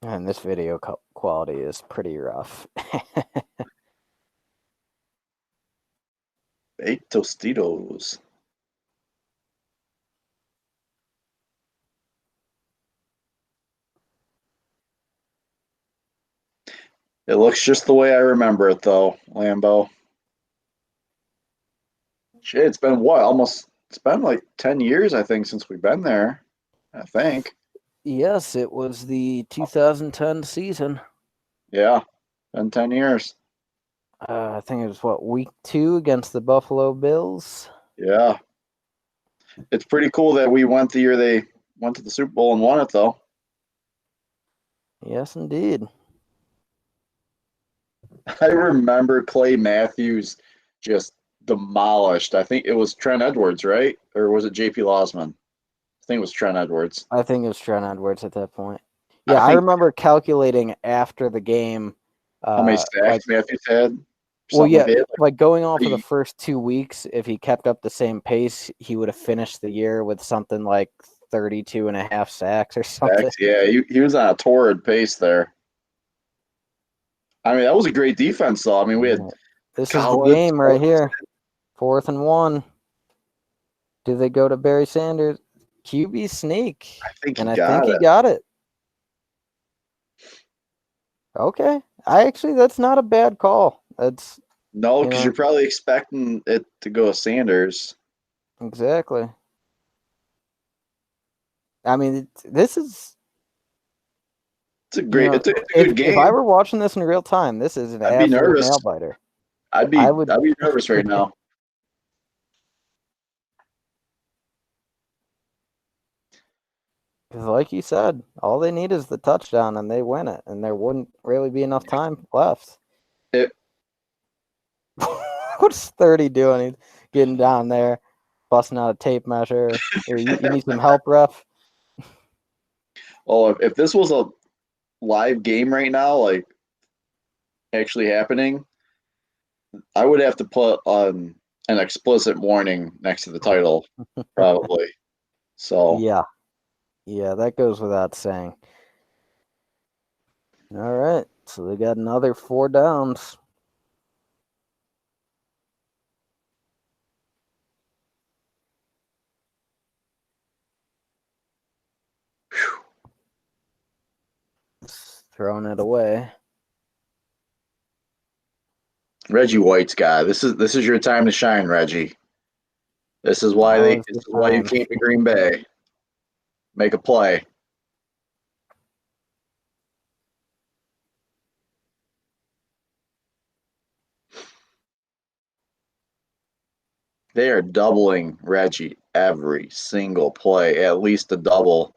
And this video quality is pretty rough. Baked Tostitos. It looks just the way I remember it, though, Lambeau. Shit, it's been what? It's been like 10 years, I think, since we've been there. I think. Yes, it was the 2010 season. Yeah, been 10 years. I think it was week 2 against the Buffalo Bills. Yeah. It's pretty cool that we went the year they went to the Super Bowl and won it, though. Yes, indeed. I remember Clay Matthews just demolished. I think it was Trent Edwards, right? Or was it J.P. Losman? I think it was Trent Edwards. I think it was Trent Edwards at that point. Yeah, I remember calculating after the game. How many sacks Matthews had? Well, yeah, going off of the first 2 weeks, if he kept up the same pace, he would have finished the year with something like 32.5 sacks or something. Sacks, yeah, he was on a torrid pace there. I mean, that was a great defense, though. I mean, we had this is the game right here. 4th and 1. Do they go to Barry Sanders? QB sneak. I think he got it. Okay. That's not a bad call. That's no, because you're probably expecting it to go Sanders. Exactly. I mean, this is. It's a good game. If I were watching this in real time, this is an absolute nail biter. I'd be nervous right now. Because, like you said, all they need is the touchdown and they win it, and there wouldn't really be enough time left. It, What's 30 doing? He's getting down there, busting out a tape measure. Here, you need some help, ref? if this was a live game right now, like actually happening, I would have to put on an explicit warning next to the title, probably. So Yeah. Yeah, that goes without saying. All right, so they got another 4 downs. Throwing it away. Reggie White's guy. This is your time to shine, Reggie. This is why Now is this the is why you time. came to Green Bay. Make a play. They are doubling Reggie every single play, at least a double.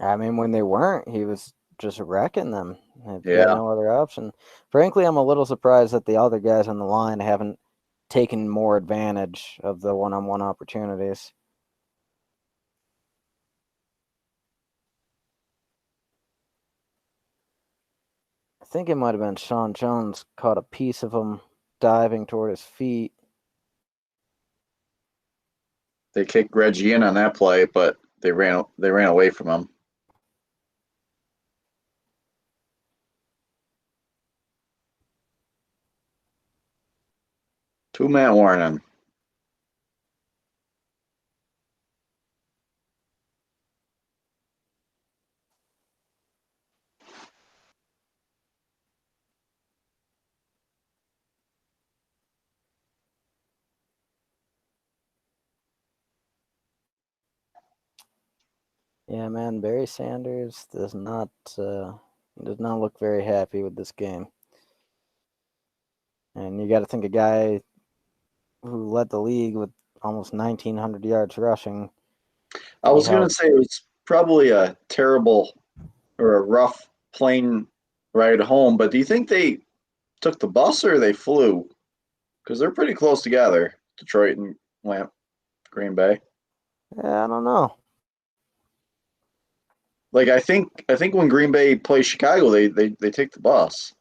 I mean, when they weren't, he was just wrecking them. They've got Yeah. no other option. Frankly, I'm a little surprised that the other guys on the line haven't taken more advantage of the one-on-one opportunities. I think it might have been Sean Jones caught a piece of him diving toward his feet. They kicked Reggie in on that play, but they ran away from him. Two-man warning. Yeah, man, Barry Sanders does not look very happy with this game. And you got to think a guy who led the league with almost 1,900 yards rushing I to be was gonna held. say it was probably a terrible or a rough plane ride home, but do you think they took the bus or they flew? Because they're pretty close together, Detroit and Green Bay. Yeah, I don't know. Like I think when Green Bay plays Chicago, they take the bus.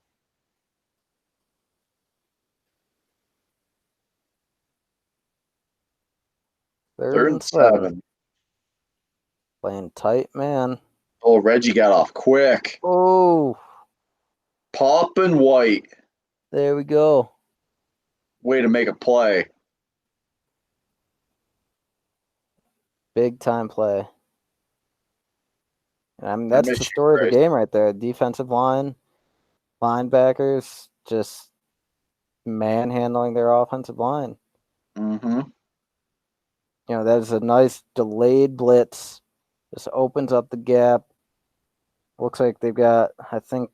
Third Third and and 7. 7. Playing tight, man. Oh, Reggie got off quick. Oh, Poppin' White. there we go. Way to make a play. Big time play. I mean, I that's miss the you, story of the Bryce. game right there. Defensive line, linebackers just manhandling their offensive line. Mm-hmm. That is a nice delayed blitz. Just opens up the gap. Looks like they've got, I think,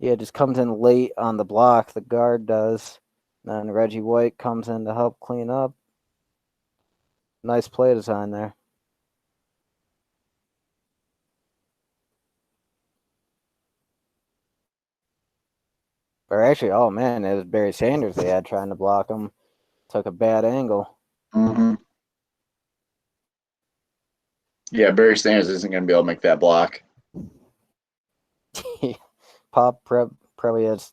yeah, just comes in late on the block. The guard does. And then Reggie White comes in to help clean up. Nice play design there. Or actually, oh man, it was Barry Sanders they had trying to block him. Took a bad angle. Mm-hmm. Yeah, Barry Sanders isn't going to be able to make that block. Pop probably has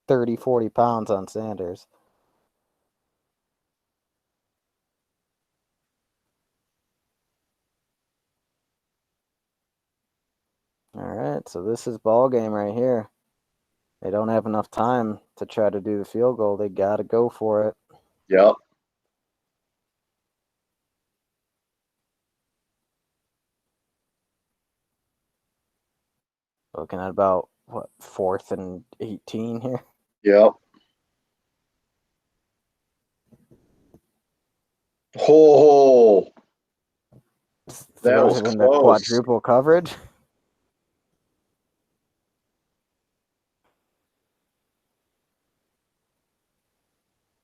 30, 40 pounds on Sanders. All right, so this is ball game right here. They don't have enough time to try to do the field goal. They got to go for it. Yep. Looking at about, what, 4th and 18 here? Yep. Oh, that Throws was it into close. quadruple coverage.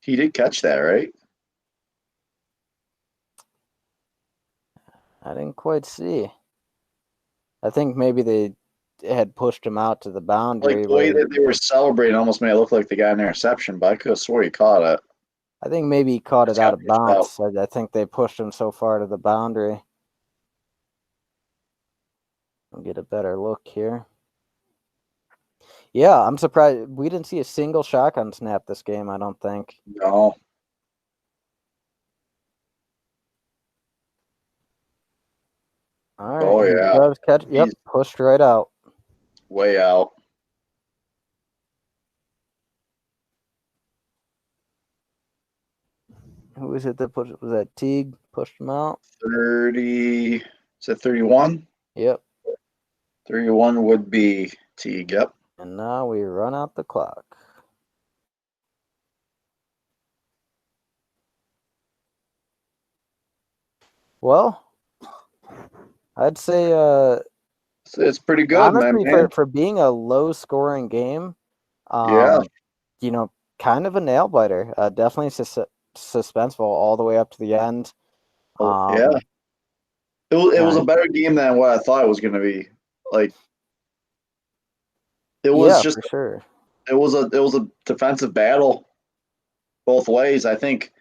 He did catch that, right? I didn't quite see. I think maybe they had pushed him out to the Like boundary. the way Where that they were celebrating almost made it look like they got an interception, but I could have swore he caught it. I think maybe he caught it Just out got of pushed out. bounds. I think they pushed him so far to the boundary. I'll get a better look here. Yeah, I'm surprised we didn't see a single shotgun snap this game, I don't think. No. All right, Oh, he yeah. does catch. Yep, He's pushed right out. way out. Who was it that pushed? Was that Teague? Pushed him out? 30. Is it 31? Yep. 31 would be Teague. Yep. And now we run out the clock. Well, I'd say It's pretty good, honestly man. for being a low scoring game, Yeah. you know, kind of a nail biter. Definitely suspenseful all the way up to the end. Oh, yeah. It was a better game than what I thought it was going to be. Like, it was yeah, just for sure. it was a defensive battle both ways. I think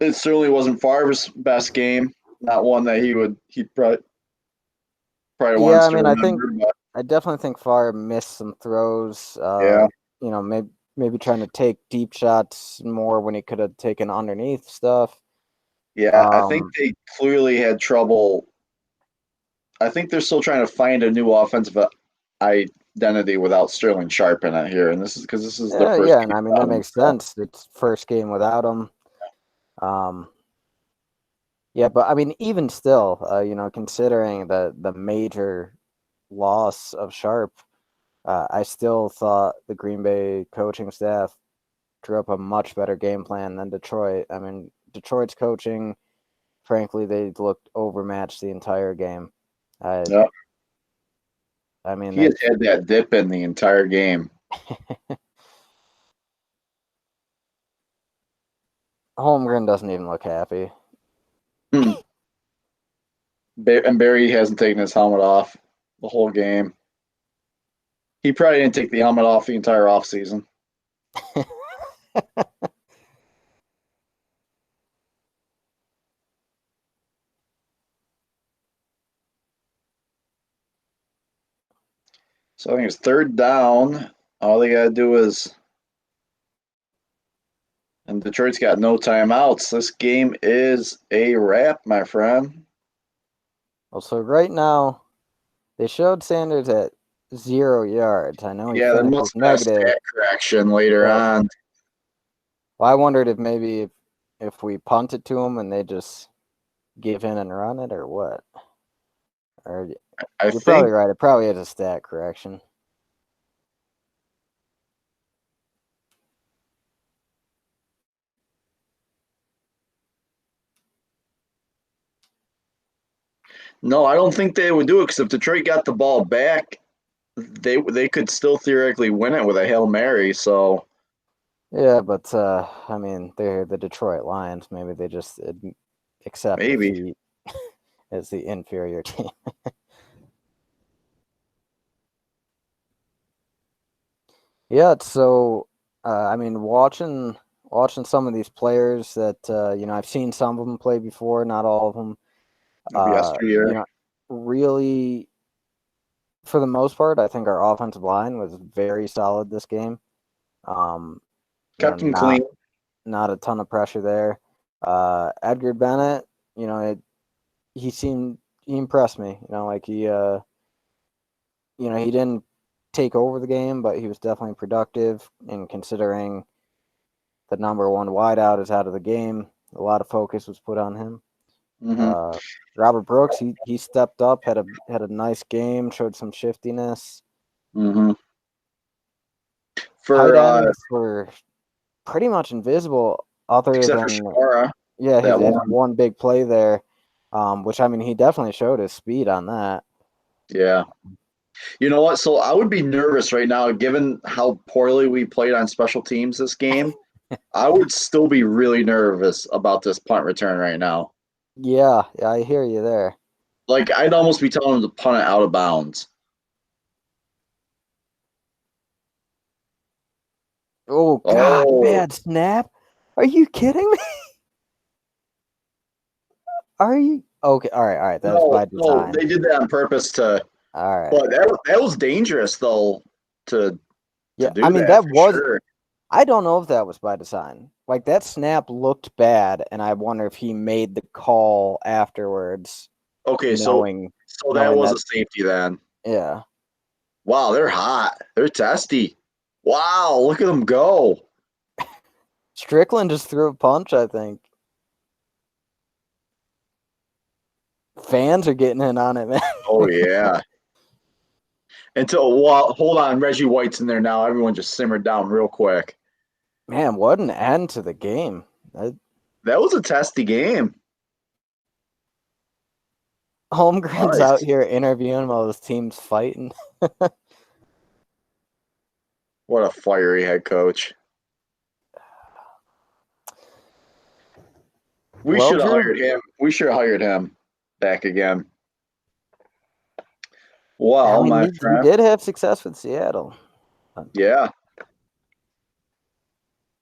it certainly wasn't Favre's best game. Not one that he'd probably Yeah, wants I to mean, remember. But I definitely think Favre missed some throws. yeah, You know, maybe trying to take deep shots more when he could have taken underneath stuff. yeah. I think they clearly had trouble. I think they're still trying to find a new offensive identity without Sterling Sharp in it here, and this is their first Yeah, and game I mean that without him. makes So, sense. It's first game without him. Um, yeah, but I mean, even still, you know, considering the major loss of Sharp, I still thought the Green Bay coaching staff drew up a much better game plan than Detroit. I mean, Detroit's coaching, frankly, they looked overmatched the entire game. yeah, I mean, he has had that dip in the entire game. Holmgren doesn't even look happy. Hmm. And Barry hasn't taken his helmet off the whole game. He probably didn't take the helmet off the entire offseason. So I think it's third down. All they got to do is, and Detroit's got no timeouts. This game is a wrap, my friend. Well, so right now, they showed Sanders at 0 yards. I know he Yeah, there finishes must be a negative, stat correction later but on. well, I wondered if maybe if we punt it to him and they just give in and run it, or what. Or I you're probably think right. It probably is a stat correction. no, I don't think they would do it because if Detroit got the ball back, they could still theoretically win it with a Hail Mary. So Yeah, but I mean, they're the Detroit Lions. Maybe they just accept maybe. defeat as the inferior team. Yeah, so I mean, watching some of these players that you know, I've seen some of them play before, not all of them. Of yesteryear. You know, really, for the most part, I think our offensive line was very solid this game. You know, Kept him clean. not a ton of pressure there. Edgar Bennett, you know, he impressed me. You know, like you know, he didn't take over the game, but he was definitely productive. And considering the number one wideout is out of the game, a lot of focus was put on him. Mm-hmm. Robert Brooks, he stepped up, had a nice game, showed some shiftiness. Mm-hmm. Tight For ends were pretty much invisible, other except for than Shamara, yeah, that his one. one big play there, which I mean he definitely showed his speed on that. Yeah. You know what? So I would be nervous right now, given how poorly we played on special teams this game. I would still be really nervous about this punt return right now. Yeah, I hear you there. Like I'd almost be telling him to punt it out of bounds. Oh God, Oh bad snap. Are you kidding me? Are you okay? All right. That was no, by no, design. they did that on purpose to. All right. But that was dangerous though to Yeah, I do mean that that for was. sure. I don't know if that was by design. Like that snap looked bad, and I wonder if he made the call afterwards, Okay, knowing so that knowing was that. a safety then. Yeah, Wow, they're hot. They're testy. Wow, look at them go. Strickland just threw a punch. I think fans are getting in on it, man. Oh yeah. Until well, hold on, Reggie White's in there now. Everyone just simmered down real quick. Man, what an end to the game. That was a testy game. Holmgren's out Nice. here interviewing while his team's fighting. What a fiery head coach. We Well, should have Drew, hired him. We should have hired him back again. Well, my he friend. did have success with Seattle. Yeah,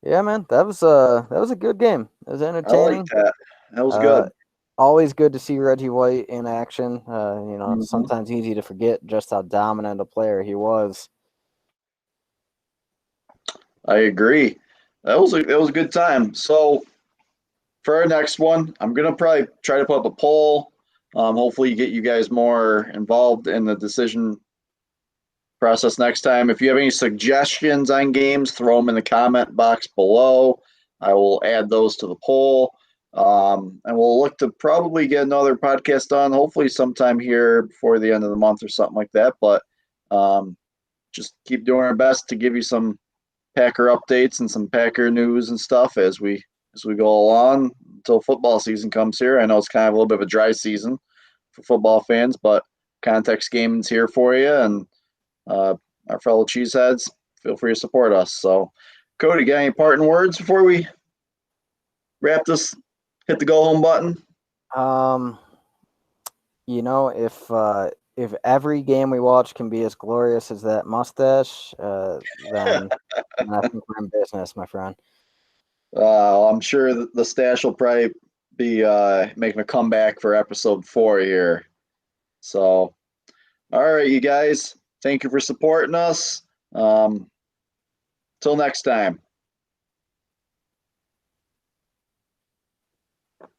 Yeah, man, that was a good game. It was I like entertaining. that. That was Uh, good. Always good to see Reggie White in action. Mhm. Sometimes easy to forget just how dominant a player he was. I agree. That was a good time. So for our next one, I'm gonna probably try to put up a poll. Hopefully, get you guys more involved in the decision process next time. If you have any suggestions on games, throw them in the comment box below. I will add those to the poll. And we'll look to probably get another podcast done, hopefully sometime here before the end of the month or something like that. But um, just keep doing our best to give you some Packer updates and some Packer news and stuff as we go along until football season comes here. I know it's kind of a little bit of a dry season for football fans, but context gaming's here for you, and uh, our fellow cheeseheads, feel free to support us. So, Cody, got any parting words before we wrap this? Hit the go home button. Um, if every game we watch can be as glorious as that mustache, then I think we're in business, my friend. I'm sure the stash will probably be making a comeback for episode 4 here. So, all right, you guys, thank you for supporting us. Till next time.